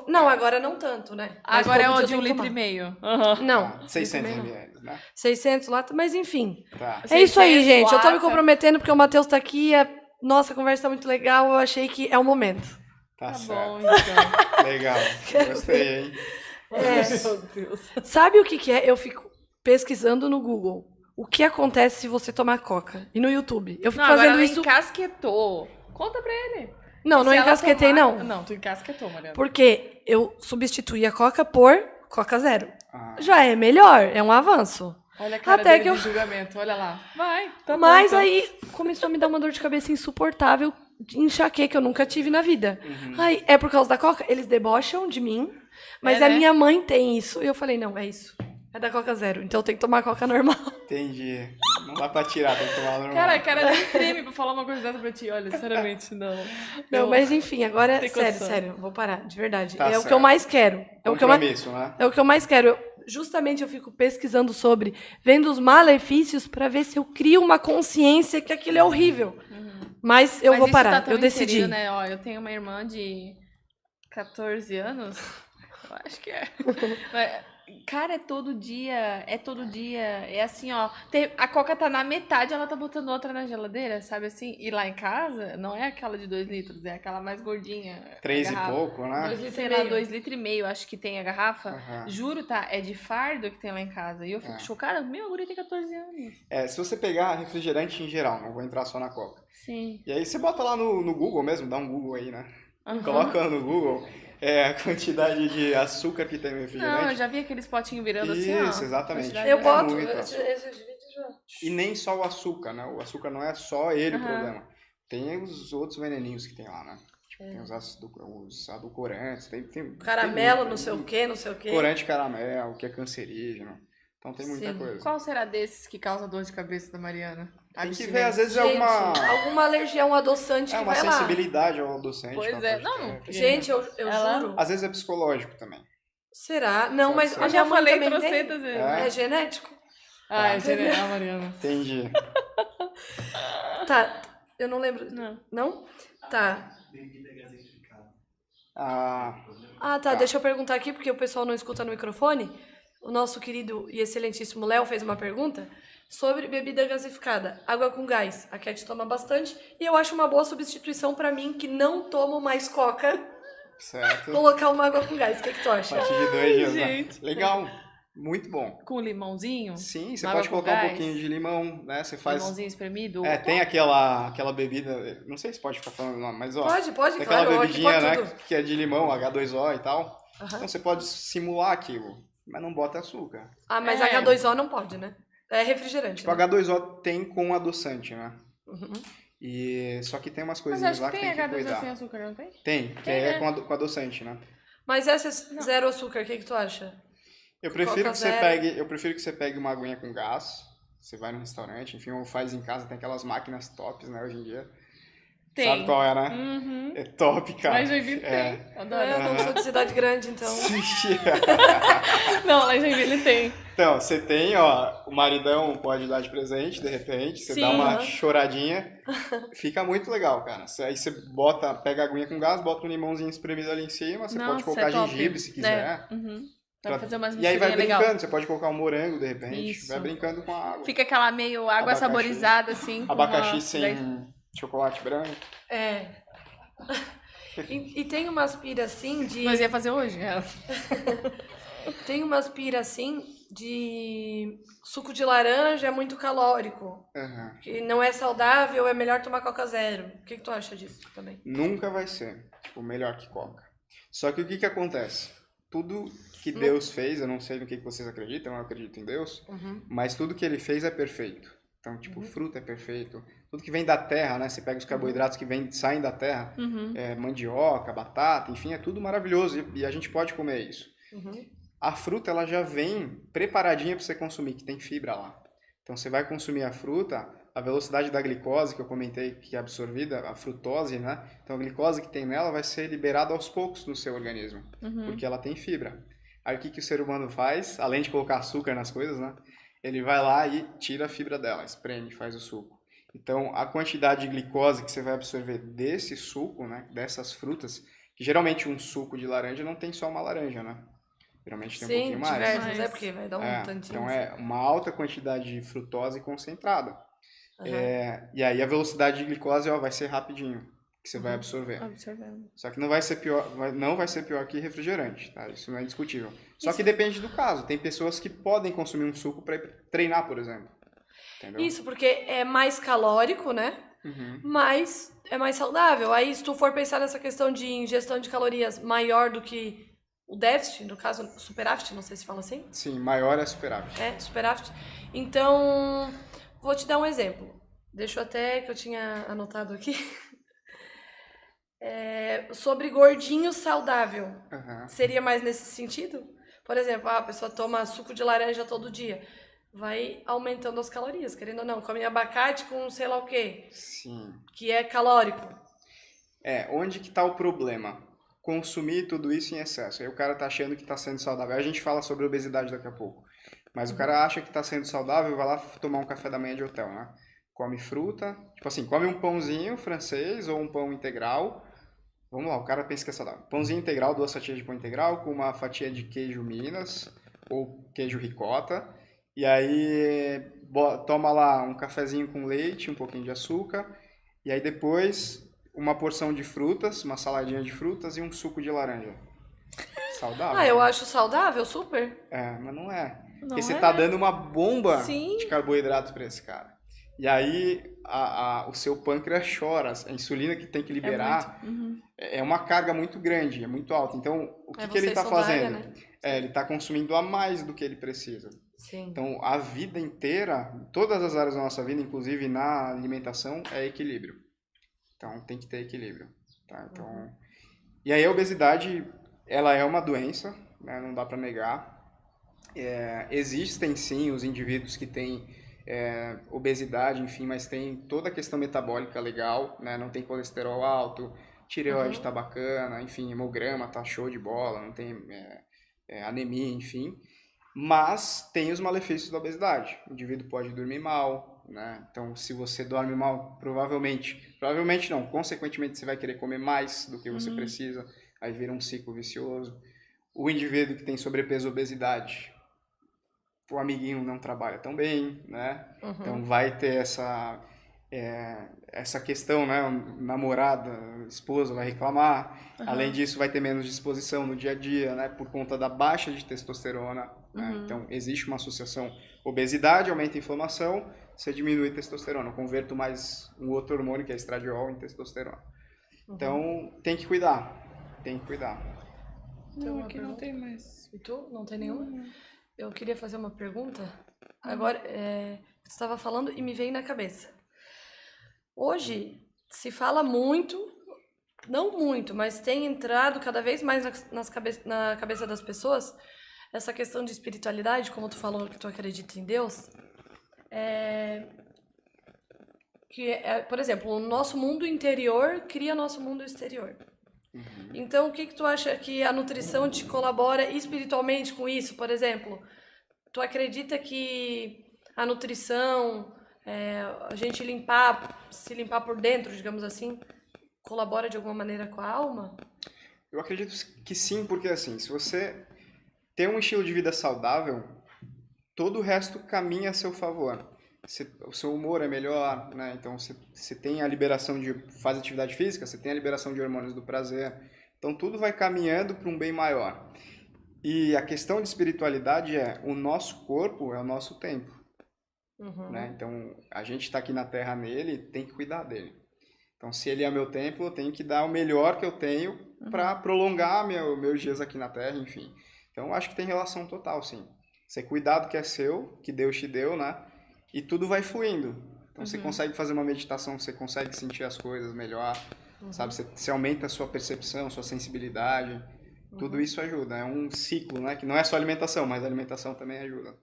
[SPEAKER 1] Não, agora não tanto, né? Mas
[SPEAKER 2] agora é
[SPEAKER 1] todo
[SPEAKER 2] o
[SPEAKER 1] dia
[SPEAKER 2] de
[SPEAKER 1] eu
[SPEAKER 2] 1,5
[SPEAKER 1] tenho que tomar.
[SPEAKER 2] litro.
[SPEAKER 1] Não.
[SPEAKER 3] 600 ml, né?
[SPEAKER 1] 600 lata, mas enfim.
[SPEAKER 3] Tá.
[SPEAKER 1] É isso aí,
[SPEAKER 2] 600
[SPEAKER 1] gente. Eu tô me
[SPEAKER 2] lata.
[SPEAKER 1] comprometendo porque o Matheus tá aqui. Nossa, a conversa tá muito legal. Eu achei que é o momento.
[SPEAKER 3] Tá certo.
[SPEAKER 2] Bom, então.
[SPEAKER 3] Legal. Gostei, hein?
[SPEAKER 2] Meu Deus.
[SPEAKER 1] Sabe o que é? Eu fico pesquisando no Google. O que acontece se você tomar Coca? E no YouTube. Eu fico fazendo
[SPEAKER 2] agora
[SPEAKER 1] isso.
[SPEAKER 2] ela encasquetou. Conta pra ele.
[SPEAKER 1] Não
[SPEAKER 2] Se ela
[SPEAKER 1] encasquetei,
[SPEAKER 2] tomar-
[SPEAKER 1] não.
[SPEAKER 2] Não, tu encasquetou, Mariana.
[SPEAKER 1] Porque eu substituí a Coca por Coca Zero.
[SPEAKER 3] Ah.
[SPEAKER 1] Já é melhor, é um avanço.
[SPEAKER 2] Olha a cara
[SPEAKER 1] Até
[SPEAKER 2] dele
[SPEAKER 1] que
[SPEAKER 2] de julgamento, olha lá. Vai, tá bom,
[SPEAKER 1] Mas
[SPEAKER 2] então.
[SPEAKER 1] aí começou a me dar uma dor de cabeça insuportável de enxaqueca, eu nunca tive na vida. Ai, é por causa da Coca? Eles debocham de mim, mas a minha mãe tem isso. E eu falei, não, é isso. É da Coca Zero, então eu tenho que tomar Coca normal.
[SPEAKER 3] Entendi. Não dá pra tirar, tem que tomar normal.
[SPEAKER 2] Cara, a cara nem treme pra falar uma coisa dessa pra ti. Olha, sinceramente, não.
[SPEAKER 1] Não, mas enfim, agora,
[SPEAKER 2] Tem
[SPEAKER 1] sério,
[SPEAKER 2] condição.
[SPEAKER 1] sério, vou parar, de verdade.
[SPEAKER 3] Tá
[SPEAKER 1] é
[SPEAKER 3] certo.
[SPEAKER 1] o que eu mais quero. É o que eu mais,
[SPEAKER 3] Compromisso, né?
[SPEAKER 1] é o que eu mais quero. Justamente eu fico pesquisando sobre, vendo os malefícios pra ver se eu crio uma consciência que aquilo é horrível. Mas eu
[SPEAKER 2] Mas
[SPEAKER 1] vou
[SPEAKER 2] isso
[SPEAKER 1] parar,
[SPEAKER 2] tá tão
[SPEAKER 1] eu decidi.
[SPEAKER 2] inserido, né? Ó, eu tenho uma irmã de 14 anos. Eu acho que é. Mas, cara, é todo dia. É assim, ó. A Coca tá na metade, ela tá botando outra na geladeira, sabe assim? E lá em casa, não é aquela de 2 litros, é aquela mais gordinha.
[SPEAKER 3] 3
[SPEAKER 2] a
[SPEAKER 3] e
[SPEAKER 2] garrafa.
[SPEAKER 3] pouco, né?
[SPEAKER 1] 2 litros
[SPEAKER 2] Sei
[SPEAKER 1] e
[SPEAKER 2] lá,
[SPEAKER 1] meio.
[SPEAKER 2] 2 litros e meio, acho que tem a garrafa.
[SPEAKER 3] Aham.
[SPEAKER 2] Juro, tá? É de fardo que tem lá em casa. E eu fico
[SPEAKER 3] É.
[SPEAKER 2] chocada. Meu, a guria tem 14 anos.
[SPEAKER 3] Se você pegar refrigerante em geral, não vou entrar só na Coca.
[SPEAKER 2] Sim.
[SPEAKER 3] E aí você bota lá no Google mesmo, dá um Google aí, né?
[SPEAKER 2] Aham.
[SPEAKER 3] Coloca no Google a quantidade de açúcar que tem no refrigerante.
[SPEAKER 2] Não, eu já vi aqueles potinhos virando assim, ó.
[SPEAKER 3] Isso, exatamente.
[SPEAKER 2] Quantidade
[SPEAKER 1] Eu
[SPEAKER 2] de-
[SPEAKER 1] boto
[SPEAKER 3] muito.
[SPEAKER 1] esses vídeos já.
[SPEAKER 3] E nem só o açúcar, né? O açúcar não é só ele o
[SPEAKER 2] Aham.
[SPEAKER 3] problema. Tem os outros veneninhos que tem lá, né? Tipo, tem os adulcorantes, tem
[SPEAKER 1] Caramelo,
[SPEAKER 3] muito,
[SPEAKER 1] não sei o quê, não sei o quê.
[SPEAKER 3] corante caramelo, que é cancerígeno. Então tem muita
[SPEAKER 1] Sim.
[SPEAKER 3] coisa.
[SPEAKER 2] Qual será desses que causa dor de cabeça da Mariana?
[SPEAKER 3] Tem que ver, às vezes,
[SPEAKER 1] Gente,
[SPEAKER 3] alguma
[SPEAKER 1] alguma alergia a um adoçante que
[SPEAKER 3] uma
[SPEAKER 1] vai lá.
[SPEAKER 3] sensibilidade ao adoçante.
[SPEAKER 2] Pois
[SPEAKER 3] ela
[SPEAKER 2] é,
[SPEAKER 3] pode
[SPEAKER 2] não,
[SPEAKER 3] ter.
[SPEAKER 1] Gente, eu
[SPEAKER 2] Ela-
[SPEAKER 1] juro.
[SPEAKER 3] Às vezes é psicológico também.
[SPEAKER 1] Será? Não, mas
[SPEAKER 3] ser.
[SPEAKER 1] a
[SPEAKER 2] Eu
[SPEAKER 1] minha
[SPEAKER 2] já
[SPEAKER 1] mãe
[SPEAKER 2] falei
[SPEAKER 1] também tem.
[SPEAKER 2] trocentas vezes.
[SPEAKER 3] É?
[SPEAKER 1] É genético?
[SPEAKER 2] Ah, é general, Mariana.
[SPEAKER 3] Entendi.
[SPEAKER 1] Tá, eu não lembro.
[SPEAKER 2] Não.
[SPEAKER 1] Não? Tá.
[SPEAKER 3] Ah,
[SPEAKER 1] Ah, tá. Deixa eu perguntar aqui, porque o pessoal não escuta no microfone. O nosso querido e excelentíssimo Léo fez uma pergunta sobre bebida gasificada. Água com gás. A Cat toma bastante. E eu acho uma boa substituição pra mim, que não tomo mais coca,
[SPEAKER 3] certo.
[SPEAKER 1] colocar uma água com gás. O que tu
[SPEAKER 3] A
[SPEAKER 1] acha?
[SPEAKER 3] partir de 2 dias, né?
[SPEAKER 2] gente.
[SPEAKER 3] Legal. Muito bom.
[SPEAKER 2] Com limãozinho?
[SPEAKER 3] Sim, você
[SPEAKER 2] Água
[SPEAKER 3] pode
[SPEAKER 2] com
[SPEAKER 3] colocar um
[SPEAKER 2] gás.
[SPEAKER 3] pouquinho de limão, né? Você faz.
[SPEAKER 2] Limãozinho espremido?
[SPEAKER 3] Tem aquela bebida. Não sei se pode ficar falando o nome, mas ó.
[SPEAKER 1] Pode,
[SPEAKER 3] Tem
[SPEAKER 1] claro.
[SPEAKER 3] aquela
[SPEAKER 1] Aqui
[SPEAKER 3] bebidinha,
[SPEAKER 1] pode
[SPEAKER 3] né?
[SPEAKER 1] tudo.
[SPEAKER 3] Que é de limão, H2O e tal.
[SPEAKER 1] Aham.
[SPEAKER 3] Então você pode simular aquilo, mas não bota açúcar.
[SPEAKER 1] Ah, mas
[SPEAKER 2] É.
[SPEAKER 1] H2O não pode, né? É refrigerante.
[SPEAKER 3] Tipo,
[SPEAKER 1] né?
[SPEAKER 3] H2O tem com adoçante, né?
[SPEAKER 1] Uhum.
[SPEAKER 3] E só que tem umas
[SPEAKER 2] Mas
[SPEAKER 3] coisinhas
[SPEAKER 2] acho
[SPEAKER 3] lá
[SPEAKER 2] que
[SPEAKER 3] que
[SPEAKER 2] tem
[SPEAKER 3] tem que
[SPEAKER 2] H2O sem
[SPEAKER 3] cuidar.
[SPEAKER 2] açúcar, não tem?
[SPEAKER 3] Tem, que
[SPEAKER 2] Tem,
[SPEAKER 3] é
[SPEAKER 2] né?
[SPEAKER 3] com adoçante, né?
[SPEAKER 1] Mas essa zero açúcar, o que tu acha?
[SPEAKER 3] Eu prefiro
[SPEAKER 1] Coca
[SPEAKER 3] que você
[SPEAKER 1] zero.
[SPEAKER 3] pegue uma aguinha com gás. Você vai no restaurante, enfim, ou faz em casa, tem aquelas máquinas tops, né, hoje em dia.
[SPEAKER 2] Tem.
[SPEAKER 3] Sabe qual é, né?
[SPEAKER 2] Uhum.
[SPEAKER 3] É top, cara.
[SPEAKER 2] Lá em Joinville tem. Adoro.
[SPEAKER 1] Eu não sou de cidade grande, então.
[SPEAKER 2] Não, lá em Joinville tem.
[SPEAKER 3] Então, você tem, ó, o maridão pode dar de presente, de repente, você
[SPEAKER 2] Sim.
[SPEAKER 3] dá uma
[SPEAKER 1] Aham.
[SPEAKER 3] choradinha, fica muito legal, cara. Aí você pega a aguinha com gás, bota um limãozinho espremido ali em cima, você pode
[SPEAKER 2] Nossa,
[SPEAKER 3] colocar
[SPEAKER 2] é top.
[SPEAKER 3] gengibre se quiser.
[SPEAKER 2] É. Uhum. Dá pra fazer umas
[SPEAKER 3] E aí vai
[SPEAKER 2] misturinhas
[SPEAKER 3] brincando,
[SPEAKER 2] legal.
[SPEAKER 3] você pode colocar um morango, de repente,
[SPEAKER 2] Isso.
[SPEAKER 3] vai brincando com a água.
[SPEAKER 2] Fica aquela meio água
[SPEAKER 3] Abacaxi.
[SPEAKER 2] saborizada, assim. com
[SPEAKER 3] Abacaxi
[SPEAKER 2] uma-
[SPEAKER 3] sem chocolate branco.
[SPEAKER 1] É. E tem umas pira assim de.
[SPEAKER 2] Nós ia fazer hoje. É.
[SPEAKER 1] Tem umas pira assim de suco de laranja é muito calórico.
[SPEAKER 3] Aham.
[SPEAKER 1] Que não é saudável, é melhor tomar Coca Zero. O que tu acha disso também?
[SPEAKER 3] Nunca vai ser, tipo, melhor que Coca. Só que o que acontece? Tudo que Deus fez, eu não sei no que vocês acreditam, eu acredito em Deus,
[SPEAKER 1] Uhum.
[SPEAKER 3] mas tudo que ele fez é perfeito. Então, tipo, fruta é perfeito. Tudo que vem da terra, né? Você pega os carboidratos que saem da terra,
[SPEAKER 2] Uhum.
[SPEAKER 3] mandioca, batata, enfim, é tudo maravilhoso e a gente pode comer isso.
[SPEAKER 1] Uhum.
[SPEAKER 3] A fruta, ela já vem preparadinha para você consumir, que tem fibra lá. Então, você vai consumir a fruta, a velocidade da glicose, que eu comentei que é absorvida, a frutose, né? Então, a glicose que tem nela vai ser liberada aos poucos no seu organismo,
[SPEAKER 2] Uhum.
[SPEAKER 3] porque ela tem fibra. Aí, o que o ser humano faz? Além de colocar açúcar nas coisas, né? Ele vai lá e tira a fibra dela, espreme, faz o suco. Então, a quantidade de glicose que você vai absorver desse suco, né? Dessas frutas, que geralmente um suco de laranja não tem só uma laranja, né? Geralmente tem um
[SPEAKER 1] Sim,
[SPEAKER 3] pouquinho mais.
[SPEAKER 1] diversos,
[SPEAKER 2] Mas-
[SPEAKER 1] é porque vai dar um tantinho.
[SPEAKER 3] Então é uma alta quantidade de frutose concentrada.
[SPEAKER 1] Aham.
[SPEAKER 3] E aí a velocidade de glicose vai ser rapidinho, que você vai absorver.
[SPEAKER 2] Observando.
[SPEAKER 3] Só que não vai ser pior que refrigerante, tá? Isso não é discutível. Só que depende do caso. Tem pessoas que podem consumir um suco para treinar, por exemplo. Entendeu?
[SPEAKER 1] Isso, porque é mais calórico, né?
[SPEAKER 3] Uhum.
[SPEAKER 1] Mas é mais saudável. Aí, se tu for pensar nessa questão de ingestão de calorias maior do que o déficit, no caso, superávit, não sei se fala assim.
[SPEAKER 3] Sim, maior é superávit.
[SPEAKER 1] É, superávit. Então, vou te dar um exemplo. Deixa eu até, que eu tinha anotado aqui. sobre gordinho saudável.
[SPEAKER 3] Uhum.
[SPEAKER 1] Seria mais nesse sentido? Por exemplo, a pessoa toma suco de laranja todo dia. Vai aumentando as calorias, querendo ou não. Come abacate com sei lá o quê.
[SPEAKER 3] Sim.
[SPEAKER 1] Que é calórico.
[SPEAKER 3] Onde que tá o problema? Consumir tudo isso em excesso. Aí o cara tá achando que tá sendo saudável. Aí a gente fala sobre obesidade daqui a pouco. Mas o cara acha que tá sendo saudável e vai lá tomar um café da manhã de hotel, né? Come fruta, tipo assim, come um pãozinho francês ou um pão integral. Vamos lá, o cara pensa que é saudável. Pãozinho integral, 2 fatias de pão integral com uma fatia de queijo Minas ou queijo ricota. E aí toma lá um cafezinho com leite, um pouquinho de açúcar. E aí depois uma porção de frutas, uma saladinha de frutas e um suco de laranja. Saudável.
[SPEAKER 1] Eu acho saudável, super.
[SPEAKER 3] Mas não é.
[SPEAKER 1] Não
[SPEAKER 3] Porque você
[SPEAKER 1] é?
[SPEAKER 3] tá dando uma bomba
[SPEAKER 1] Sim.
[SPEAKER 3] de carboidratos para esse cara. E aí o seu pâncreas chora. A insulina que tem que liberar é uma carga muito grande, é muito alta. Então, o que ele está fazendo?
[SPEAKER 1] Né?
[SPEAKER 3] Ele está consumindo a mais do que ele precisa.
[SPEAKER 1] Sim.
[SPEAKER 3] Então, a vida inteira, todas as áreas da nossa vida, inclusive na alimentação, é equilíbrio. Então, tem que ter equilíbrio. Tá? Então, E aí a obesidade, ela é uma doença, né? Não dá para negar. Existem sim os indivíduos que têm obesidade, enfim, mas tem toda a questão metabólica legal, né? Não tem colesterol alto, tireoide tá bacana, enfim, hemograma tá show de bola, não tem anemia, enfim. Mas tem os malefícios da obesidade. O indivíduo pode dormir mal, né? Então, se você dorme mal, provavelmente não, consequentemente você vai querer comer mais do que você precisa, aí vira um ciclo vicioso. O indivíduo que tem sobrepeso ou obesidade, o amiguinho não trabalha tão bem, né? Então vai ter essa questão, né? Namorada, esposa vai reclamar. Além disso, vai ter menos disposição no dia a dia, né? Por conta da baixa de testosterona. Né? Então, existe uma associação. Obesidade aumenta a inflamação, você diminui a testosterona. Eu converto mais um outro hormônio, que é estradiol, em testosterona. Então, tem que cuidar. Tem que cuidar.
[SPEAKER 2] Então, aqui não tem mais.
[SPEAKER 1] E tu? Não tem nenhuma? Eu queria fazer uma pergunta. Agora, você estava falando e me veio na cabeça. Hoje, se fala muito, não muito, mas tem entrado cada vez mais na cabeça das pessoas essa questão de espiritualidade, como tu falou que tu acredita em Deus. Por exemplo, o nosso mundo interior cria nosso mundo exterior. Então, o que tu acha que a nutrição te colabora espiritualmente com isso? Por exemplo, tu acredita que a nutrição, a gente se limpar por dentro, digamos assim, colabora de alguma maneira com a alma?
[SPEAKER 3] Eu acredito que sim, porque assim, se você tem um estilo de vida saudável, todo o resto caminha a seu favor. O seu humor é melhor, né? Então você tem a liberação faz atividade física, você tem a liberação de hormônios do prazer. Então tudo vai caminhando para um bem maior. E a questão de espiritualidade o nosso corpo é o nosso templo. Né? Então a gente está aqui na Terra nele, tem que cuidar dele. Então se ele é meu templo, eu tenho que dar o melhor que eu tenho para prolongar meus dias aqui na Terra, enfim. Então eu acho que tem relação total, sim. Você cuidar do que é seu, que Deus te deu, né? E tudo vai fluindo. Então você consegue fazer uma meditação, você consegue sentir as coisas melhor, sabe? Você aumenta a sua percepção, sua sensibilidade. Tudo isso ajuda. É um ciclo, né? Que não é só alimentação, mas a alimentação também ajuda.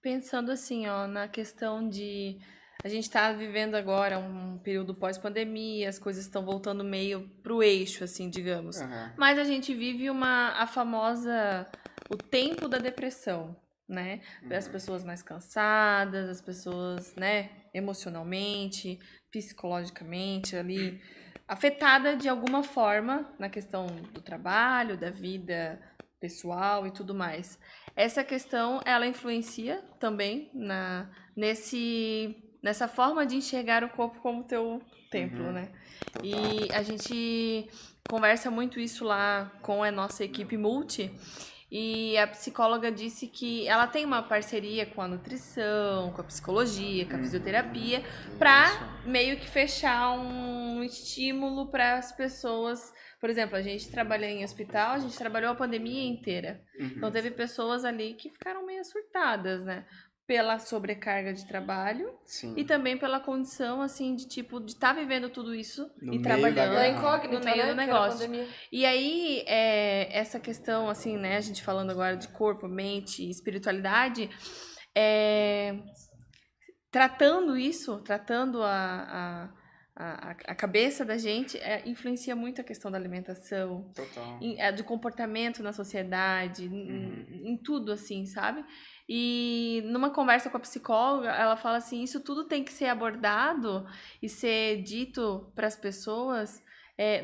[SPEAKER 2] Pensando assim, ó, na questão de... A gente tá vivendo agora um período pós-pandemia, as coisas estão voltando meio pro eixo, assim, digamos. Mas a gente vive a famosa... o tempo da depressão, né? As pessoas mais cansadas, as pessoas, né, emocionalmente, psicologicamente ali, afetada de alguma forma na questão do trabalho, da vida pessoal e tudo mais. Essa questão, ela influencia também nessa forma de enxergar o corpo como teu templo, né? E a gente conversa muito isso lá com a nossa equipe multi. E a psicóloga disse que ela tem uma parceria com a nutrição, com a psicologia, com a fisioterapia, para meio que fechar um estímulo para as pessoas. Por exemplo, a gente trabalha em hospital, a gente trabalhou a pandemia inteira. Então teve pessoas ali que ficaram meio surtadas, né? pela sobrecarga de trabalho.
[SPEAKER 3] Sim.
[SPEAKER 2] E também pela condição, assim, de tipo, de estar vivendo tudo isso
[SPEAKER 3] No
[SPEAKER 2] e
[SPEAKER 3] meio
[SPEAKER 2] trabalhando
[SPEAKER 3] da
[SPEAKER 1] incógnita,
[SPEAKER 2] no meio
[SPEAKER 1] né?
[SPEAKER 2] do
[SPEAKER 1] Que era a
[SPEAKER 2] negócio.
[SPEAKER 1] pandemia.
[SPEAKER 2] E aí, essa questão, assim, né, a gente falando agora de corpo, mente e espiritualidade, tratando isso, tratando a cabeça da gente, influencia muito a questão da alimentação,
[SPEAKER 3] Total.
[SPEAKER 2] do comportamento na sociedade, em tudo, assim, sabe? E numa conversa com a psicóloga, ela fala assim, isso tudo tem que ser abordado e ser dito para as pessoas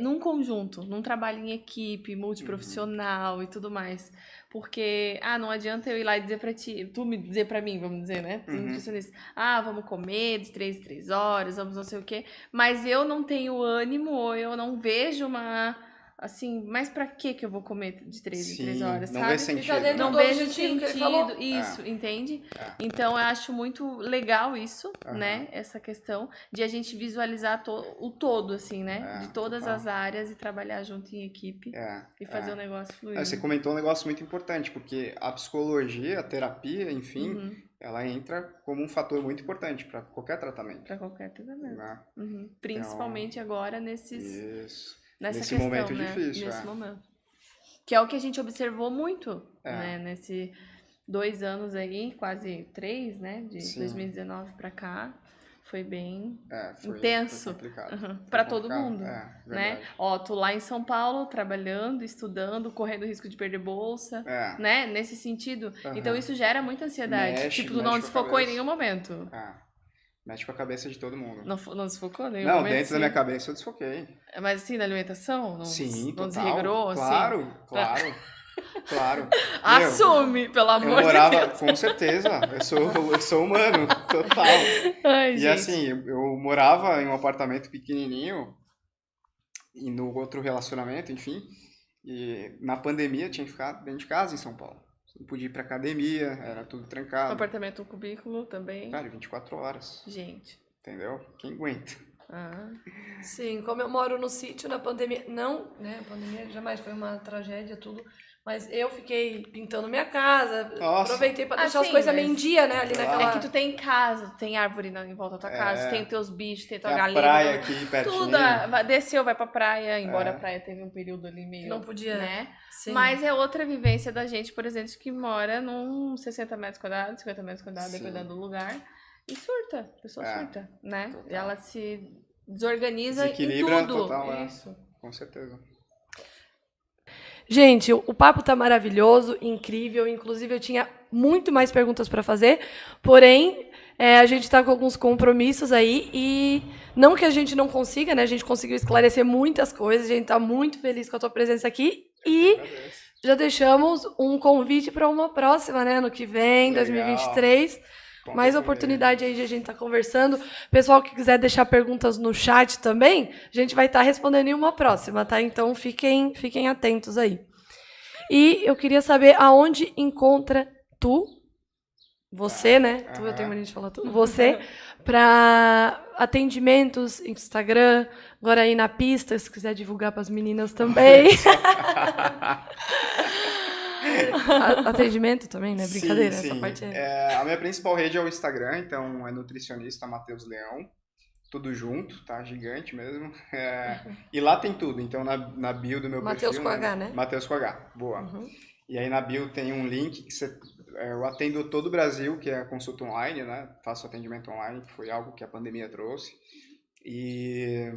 [SPEAKER 2] num conjunto, num trabalho em equipe, multiprofissional e tudo mais. Porque, não adianta eu ir lá e dizer pra ti, tu me dizer pra mim, vamos dizer, né? Tu nutricionista, vamos comer de 3 em 3 horas, vamos não sei o quê. Mas eu não tenho ânimo ou eu não vejo assim, mas pra que eu vou comer de 3 em 3 horas,
[SPEAKER 3] não
[SPEAKER 2] sabe?
[SPEAKER 3] vê sentido.
[SPEAKER 1] Fica dentro
[SPEAKER 2] Não
[SPEAKER 1] do
[SPEAKER 2] vejo
[SPEAKER 1] objetivo que ele falou.
[SPEAKER 2] sentido, isso, entende? Então eu acho muito legal isso, né? Essa questão de a gente visualizar o todo, assim, né? De todas as áreas e trabalhar junto em equipe e fazer o negócio fluir.
[SPEAKER 3] Você comentou um negócio muito importante, porque a psicologia, a terapia, enfim, ela entra como um fator muito importante para qualquer tratamento.
[SPEAKER 2] Para qualquer tratamento.
[SPEAKER 3] Né?
[SPEAKER 2] Principalmente agora nessa
[SPEAKER 3] nesse
[SPEAKER 2] questão,
[SPEAKER 3] momento
[SPEAKER 2] né?
[SPEAKER 3] difícil.
[SPEAKER 2] Nesse momento. Que é o que a gente observou muito, né? Nesse 2 anos aí, quase 3, né? De 2019 para cá. Foi bem intenso para todo mundo, né? Tu lá em São Paulo, trabalhando, estudando, correndo risco de perder bolsa, né? Nesse sentido. Então isso gera muita ansiedade. Tu não desfocou em nenhum momento.
[SPEAKER 3] Mexe com a cabeça de todo mundo.
[SPEAKER 2] Não desfocou em nenhum
[SPEAKER 3] momento?
[SPEAKER 2] Não,
[SPEAKER 3] dentro da minha cabeça eu desfoquei.
[SPEAKER 2] Mas assim, na alimentação?
[SPEAKER 3] Sim,
[SPEAKER 2] não
[SPEAKER 3] total.
[SPEAKER 2] desregrou?
[SPEAKER 3] Claro,
[SPEAKER 2] assim?
[SPEAKER 3] Claro.
[SPEAKER 2] Assume, pelo amor de Deus.
[SPEAKER 3] Com certeza, eu sou humano, total.
[SPEAKER 2] Ai,
[SPEAKER 3] e
[SPEAKER 2] gente.
[SPEAKER 3] assim, eu morava em um apartamento pequenininho e no outro relacionamento, enfim, e na pandemia tinha que ficar dentro de casa em São Paulo. Não podia ir pra academia, era tudo trancado.
[SPEAKER 2] Apartamento, um cubículo também.
[SPEAKER 3] Cara, 24 horas.
[SPEAKER 2] Gente.
[SPEAKER 3] Entendeu? Quem aguenta?
[SPEAKER 1] Sim, como eu moro no sítio na pandemia, não, né, a pandemia jamais foi uma tragédia, tudo, mas eu fiquei pintando minha casa, aproveitei pra deixar as coisas meio em dia, né, ali naquela...
[SPEAKER 2] É que tu tem casa, tem árvore em volta da tua casa, tem teus bichos, tem tua galinha.
[SPEAKER 3] praia aqui pertinho.
[SPEAKER 2] Tudo, desceu, vai pra praia, embora a praia teve um período ali meio...
[SPEAKER 1] Não podia,
[SPEAKER 2] né?
[SPEAKER 1] Sim.
[SPEAKER 2] Mas é outra vivência da gente, por exemplo, que mora num 60 metros quadrados, 50 metros quadrados, dependendo do lugar. E surta, a pessoa surta, né?
[SPEAKER 3] Total.
[SPEAKER 2] E ela se desorganiza
[SPEAKER 3] Desequilibra
[SPEAKER 2] em tudo.
[SPEAKER 3] Total,
[SPEAKER 2] Isso.
[SPEAKER 3] Com certeza.
[SPEAKER 1] Gente, o papo tá maravilhoso, incrível. Inclusive, eu tinha muito mais perguntas para fazer, porém, a gente tá com alguns compromissos aí e não que a gente não consiga, né? A gente conseguiu esclarecer muitas coisas, a gente tá muito feliz com a tua presença aqui e já deixamos um convite para uma próxima, né? No que vem, 2023. Mais oportunidade aí de a gente estar conversando. Pessoal que quiser deixar perguntas no chat também, a gente vai estar respondendo em uma próxima, tá? Então fiquem atentos aí. E eu queria saber aonde encontra você, né? Eu tenho mania de falar tu. Você, para atendimentos, Instagram, agora aí na pista, se quiser divulgar para as meninas também. Atendimento também, né? Brincadeira,
[SPEAKER 3] sim.
[SPEAKER 1] Essa parte
[SPEAKER 3] a minha principal rede é o Instagram, então é nutricionista Matheus Leão, tudo junto, tá? Gigante mesmo. E lá tem tudo, então na bio do meu
[SPEAKER 1] Mateus
[SPEAKER 3] perfil...
[SPEAKER 1] com H, né?
[SPEAKER 3] Matheus com H, boa. E aí na bio tem um link que eu atendo todo o Brasil, que é a consulta online, né? Faço atendimento online, que foi algo que a pandemia trouxe. E...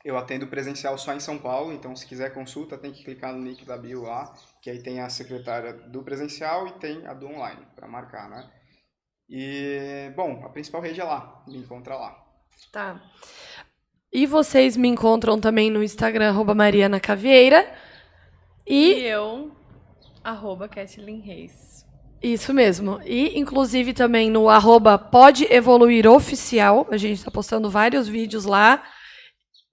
[SPEAKER 3] eu atendo presencial só em São Paulo, então se quiser consulta tem que clicar no link da bio lá, que aí tem a secretária do presencial e tem a do online, para marcar, né? E, bom, a principal rede é lá, me encontra lá.
[SPEAKER 1] Tá. E vocês me encontram também no Instagram, @marianacavieira.
[SPEAKER 2] E eu, @Kathleen Reis.
[SPEAKER 1] Isso mesmo. E, inclusive, também no @PodeEvoluirOficial. A gente está postando vários vídeos lá.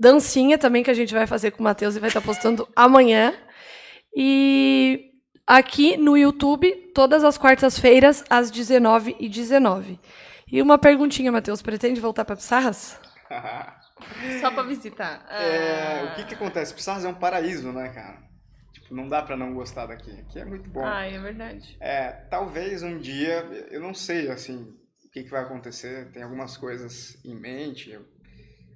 [SPEAKER 1] Dancinha também que a gente vai fazer com o Matheus e vai estar postando amanhã. E aqui no YouTube, todas as quartas-feiras, às 19h19. E uma perguntinha, Matheus. Pretende voltar para Pissarras?
[SPEAKER 2] Só para visitar.
[SPEAKER 3] O que acontece? Pissarras é um paraíso, né, cara? Tipo, não dá pra não gostar daqui. Aqui é muito bom.
[SPEAKER 2] Ah, é verdade.
[SPEAKER 3] Talvez um dia, eu não sei, assim, o que vai acontecer. Tem algumas coisas em mente,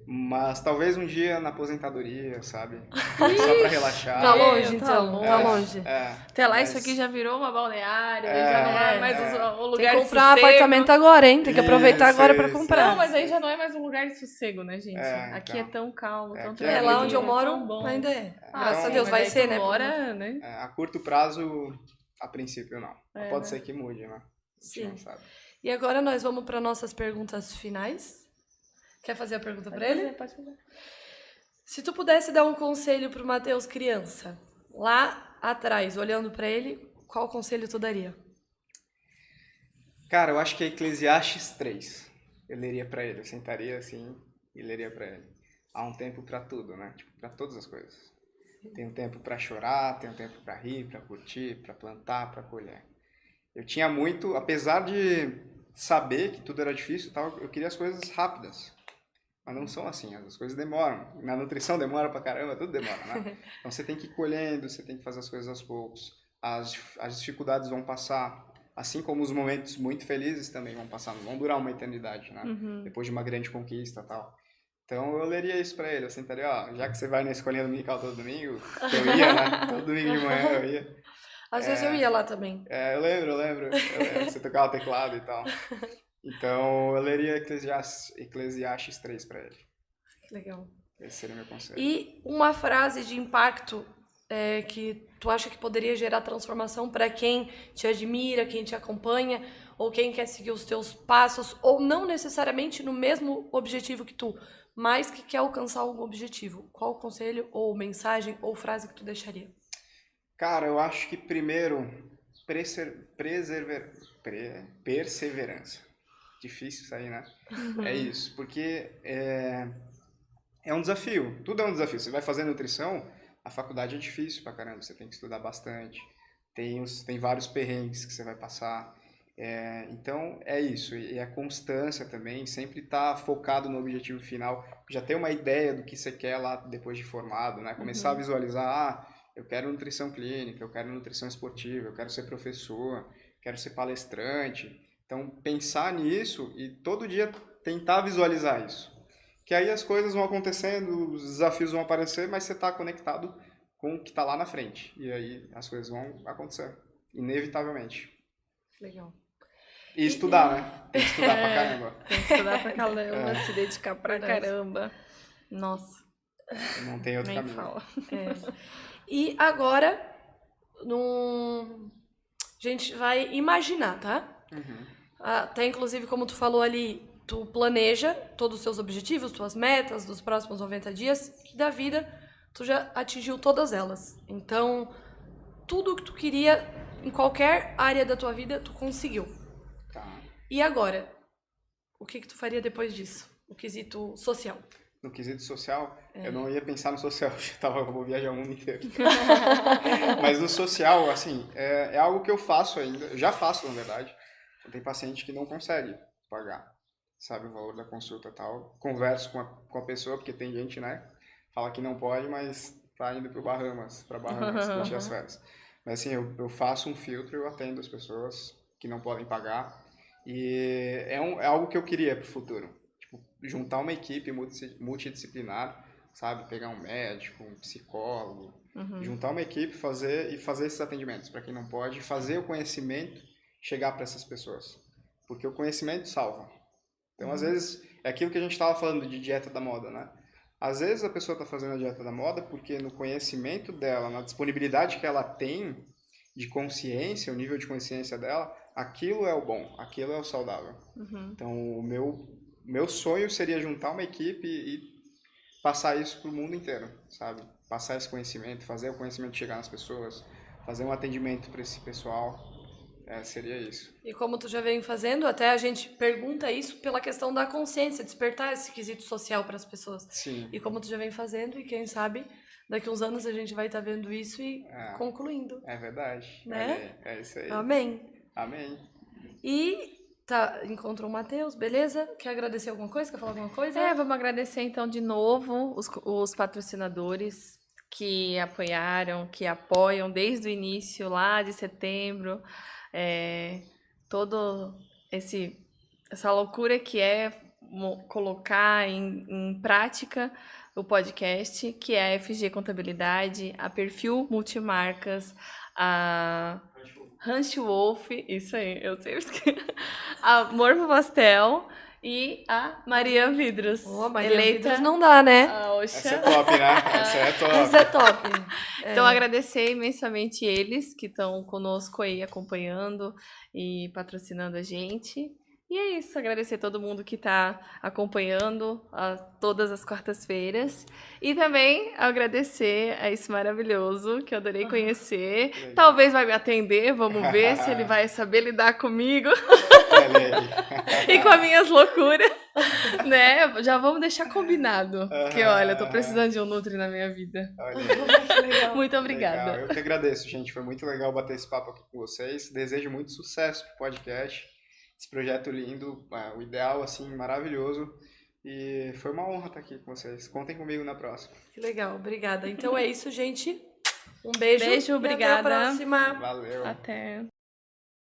[SPEAKER 3] mas talvez um dia na aposentadoria, sabe? Só pra relaxar.
[SPEAKER 1] Tá longe,
[SPEAKER 2] Tá
[SPEAKER 1] então.
[SPEAKER 2] longe.
[SPEAKER 1] Tá longe.
[SPEAKER 2] Até lá, isso aqui já virou uma balneária, já não é mais o lugar
[SPEAKER 1] Tem que
[SPEAKER 2] de
[SPEAKER 1] comprar um
[SPEAKER 2] sossego.
[SPEAKER 1] apartamento agora, hein? Tem que aproveitar
[SPEAKER 3] Isso,
[SPEAKER 1] agora pra
[SPEAKER 3] isso.
[SPEAKER 1] comprar.
[SPEAKER 2] Não, mas aí já não é mais um lugar de sossego, né, gente? Aqui
[SPEAKER 3] então.
[SPEAKER 2] é tão calmo, tão
[SPEAKER 3] Aqui
[SPEAKER 1] É, lá onde eu
[SPEAKER 2] tranquilo,
[SPEAKER 1] moro,
[SPEAKER 2] tão bom.
[SPEAKER 1] ainda é.
[SPEAKER 2] Ah,
[SPEAKER 1] Graças a
[SPEAKER 2] sim,
[SPEAKER 1] Deus,
[SPEAKER 2] mas
[SPEAKER 1] vai
[SPEAKER 2] aí
[SPEAKER 1] ser,
[SPEAKER 2] tu
[SPEAKER 1] né?
[SPEAKER 2] mora, né?
[SPEAKER 3] A curto prazo, a princípio, não. Mas pode
[SPEAKER 2] né?
[SPEAKER 3] ser que mude, né? A gente
[SPEAKER 1] Sim.
[SPEAKER 3] não sabe.
[SPEAKER 1] E agora nós vamos para nossas perguntas finais. Quer fazer a pergunta para ele?
[SPEAKER 2] Pode fazer.
[SPEAKER 1] Se tu pudesse dar um conselho pro Matheus criança, lá atrás, olhando para ele, qual conselho tu daria?
[SPEAKER 3] Cara, eu acho que é Eclesiastes 3. Eu leria pra ele, eu sentaria assim e leria pra ele. Há um tempo pra tudo, né? Tipo, pra todas as coisas. Tem um tempo pra chorar, tem um tempo pra rir, pra curtir, pra plantar, pra colher. Eu tinha muito, apesar de saber que tudo era difícil e tal, eu queria as coisas rápidas. Mas não são assim, as coisas demoram. Na nutrição demora pra caramba, tudo demora, né? Então você tem que ir colhendo, você tem que fazer as coisas aos poucos. As dificuldades vão passar, assim como os momentos muito felizes também vão passar, não vão durar uma eternidade, né? Depois de uma grande conquista e tal. Então eu leria isso pra ele, eu sentaria, ó, já que você vai na escolinha dominical todo domingo, que eu ia, né? Todo domingo de manhã eu ia.
[SPEAKER 1] Às vezes eu ia lá também.
[SPEAKER 3] Eu lembro. Você tocava teclado e tal. Então, eu leria Eclesiastes 3 pra ele.
[SPEAKER 1] Legal.
[SPEAKER 3] Esse seria o meu conselho.
[SPEAKER 1] E uma frase de impacto que tu acha que poderia gerar transformação para quem te admira, quem te acompanha, ou quem quer seguir os teus passos, ou não necessariamente no mesmo objetivo que tu, mas que quer alcançar algum objetivo. Qual conselho, ou mensagem, ou frase que tu deixaria?
[SPEAKER 3] Cara, eu acho que primeiro, perseverança. Difícil isso aí, né? É isso, porque é um desafio. Tudo é um desafio. Você vai fazer nutrição, a faculdade é difícil pra caramba. Você tem que estudar bastante. Tem vários perrengues que você vai passar. Então, é isso. E a constância também, sempre estar focado no objetivo final. Já ter uma ideia do que você quer lá depois de formado, né? Começar a visualizar, eu quero nutrição clínica, eu quero nutrição esportiva, eu quero ser professor, quero ser palestrante. Então, pensar nisso e todo dia tentar visualizar isso. Que aí as coisas vão acontecendo, os desafios vão aparecer, mas você está conectado com o que está lá na frente. E aí as coisas vão acontecer, inevitavelmente.
[SPEAKER 1] Legal.
[SPEAKER 3] E estudar, né? Tem que estudar pra caramba.
[SPEAKER 2] Tem que estudar pra caramba, se dedicar pra caramba. Nossa.
[SPEAKER 3] Não tem outro
[SPEAKER 2] Nem
[SPEAKER 3] caminho.
[SPEAKER 2] fala.
[SPEAKER 1] E agora, a gente vai imaginar, tá? Até inclusive, como tu falou ali, tu planeja todos os seus objetivos, tuas metas dos próximos 90 dias, e da vida tu já atingiu todas elas. Então, tudo que tu queria em qualquer área da tua vida, tu conseguiu.
[SPEAKER 3] Tá.
[SPEAKER 1] E agora? O que tu faria depois disso? O quesito social.
[SPEAKER 3] No quesito social, eu não ia pensar no social, eu vou viajar o mundo inteiro. Mas no social, assim, é algo que eu faço ainda, eu já faço, na verdade. Tem paciente que não consegue pagar, sabe, o valor da consulta e tal. Converso com a pessoa, porque tem gente, né, fala que não pode, mas tá indo pra Bahamas curtir as férias. Mas assim, eu faço um filtro, eu atendo as pessoas que não podem pagar. E é algo que eu queria pro futuro. Tipo, juntar uma equipe multidisciplinar, sabe, pegar um médico, um psicólogo, juntar uma equipe, fazer esses atendimentos para quem não pode, fazer o conhecimento chegar para essas pessoas, porque o conhecimento salva. Então, às vezes, é aquilo que a gente estava falando de dieta da moda, né? Às vezes a pessoa está fazendo a dieta da moda porque no conhecimento dela, na disponibilidade que ela tem de consciência, o nível de consciência dela, aquilo é o bom, aquilo é o saudável. Então, o meu sonho seria juntar uma equipe e passar isso para o mundo inteiro, sabe? Passar esse conhecimento, fazer o conhecimento chegar nas pessoas, fazer um atendimento para esse pessoal. Seria isso.
[SPEAKER 1] E como tu já vem fazendo, até a gente pergunta isso pela questão da consciência, despertar esse quesito social para as pessoas.
[SPEAKER 3] Sim.
[SPEAKER 1] E como tu já vem fazendo, e quem sabe, daqui uns anos a gente vai estar vendo isso e concluindo.
[SPEAKER 3] É verdade.
[SPEAKER 1] Né?
[SPEAKER 3] É isso aí.
[SPEAKER 1] Amém.
[SPEAKER 3] Amém.
[SPEAKER 1] E encontrou o Matheus, beleza? Quer agradecer alguma coisa? Quer falar alguma coisa?
[SPEAKER 2] Vamos agradecer então de novo os patrocinadores que apoiaram, que apoiam desde o início, lá de setembro, todo essa loucura que é colocar em prática o podcast, que é a FG Contabilidade, a Perfil Multimarcas, a Ranch Wolf, isso aí, eu sempre esqueço, a Morvo Pastel e a Maria Vidros.
[SPEAKER 1] Maria
[SPEAKER 2] eleita
[SPEAKER 1] Vidros não dá, né?
[SPEAKER 2] a Oxa.
[SPEAKER 3] Essa é top, né? Essa é top.
[SPEAKER 1] Essa é top.
[SPEAKER 2] Então, agradecer imensamente eles que estão conosco aí, acompanhando e patrocinando a gente. E é isso, agradecer todo mundo que está acompanhando todas as quartas-feiras. E também agradecer a esse maravilhoso, que eu adorei conhecer. Talvez vai me atender, vamos ver se ele vai saber lidar comigo. E com as minhas loucuras, né? Já vamos deixar combinado. Porque, olha, eu tô precisando de um Nutri na minha vida.
[SPEAKER 3] Olha,
[SPEAKER 2] muito obrigada.
[SPEAKER 3] Legal. Eu que agradeço, gente. Foi muito legal bater esse papo aqui com vocês. Desejo muito sucesso pro podcast. Esse projeto lindo, o ideal, assim, maravilhoso. E foi uma honra estar aqui com vocês. Contem comigo na próxima.
[SPEAKER 1] Que legal, obrigada. Então é isso, gente. Um beijo.
[SPEAKER 2] Beijo, obrigada.
[SPEAKER 1] Até a próxima.
[SPEAKER 3] Valeu.
[SPEAKER 2] Até.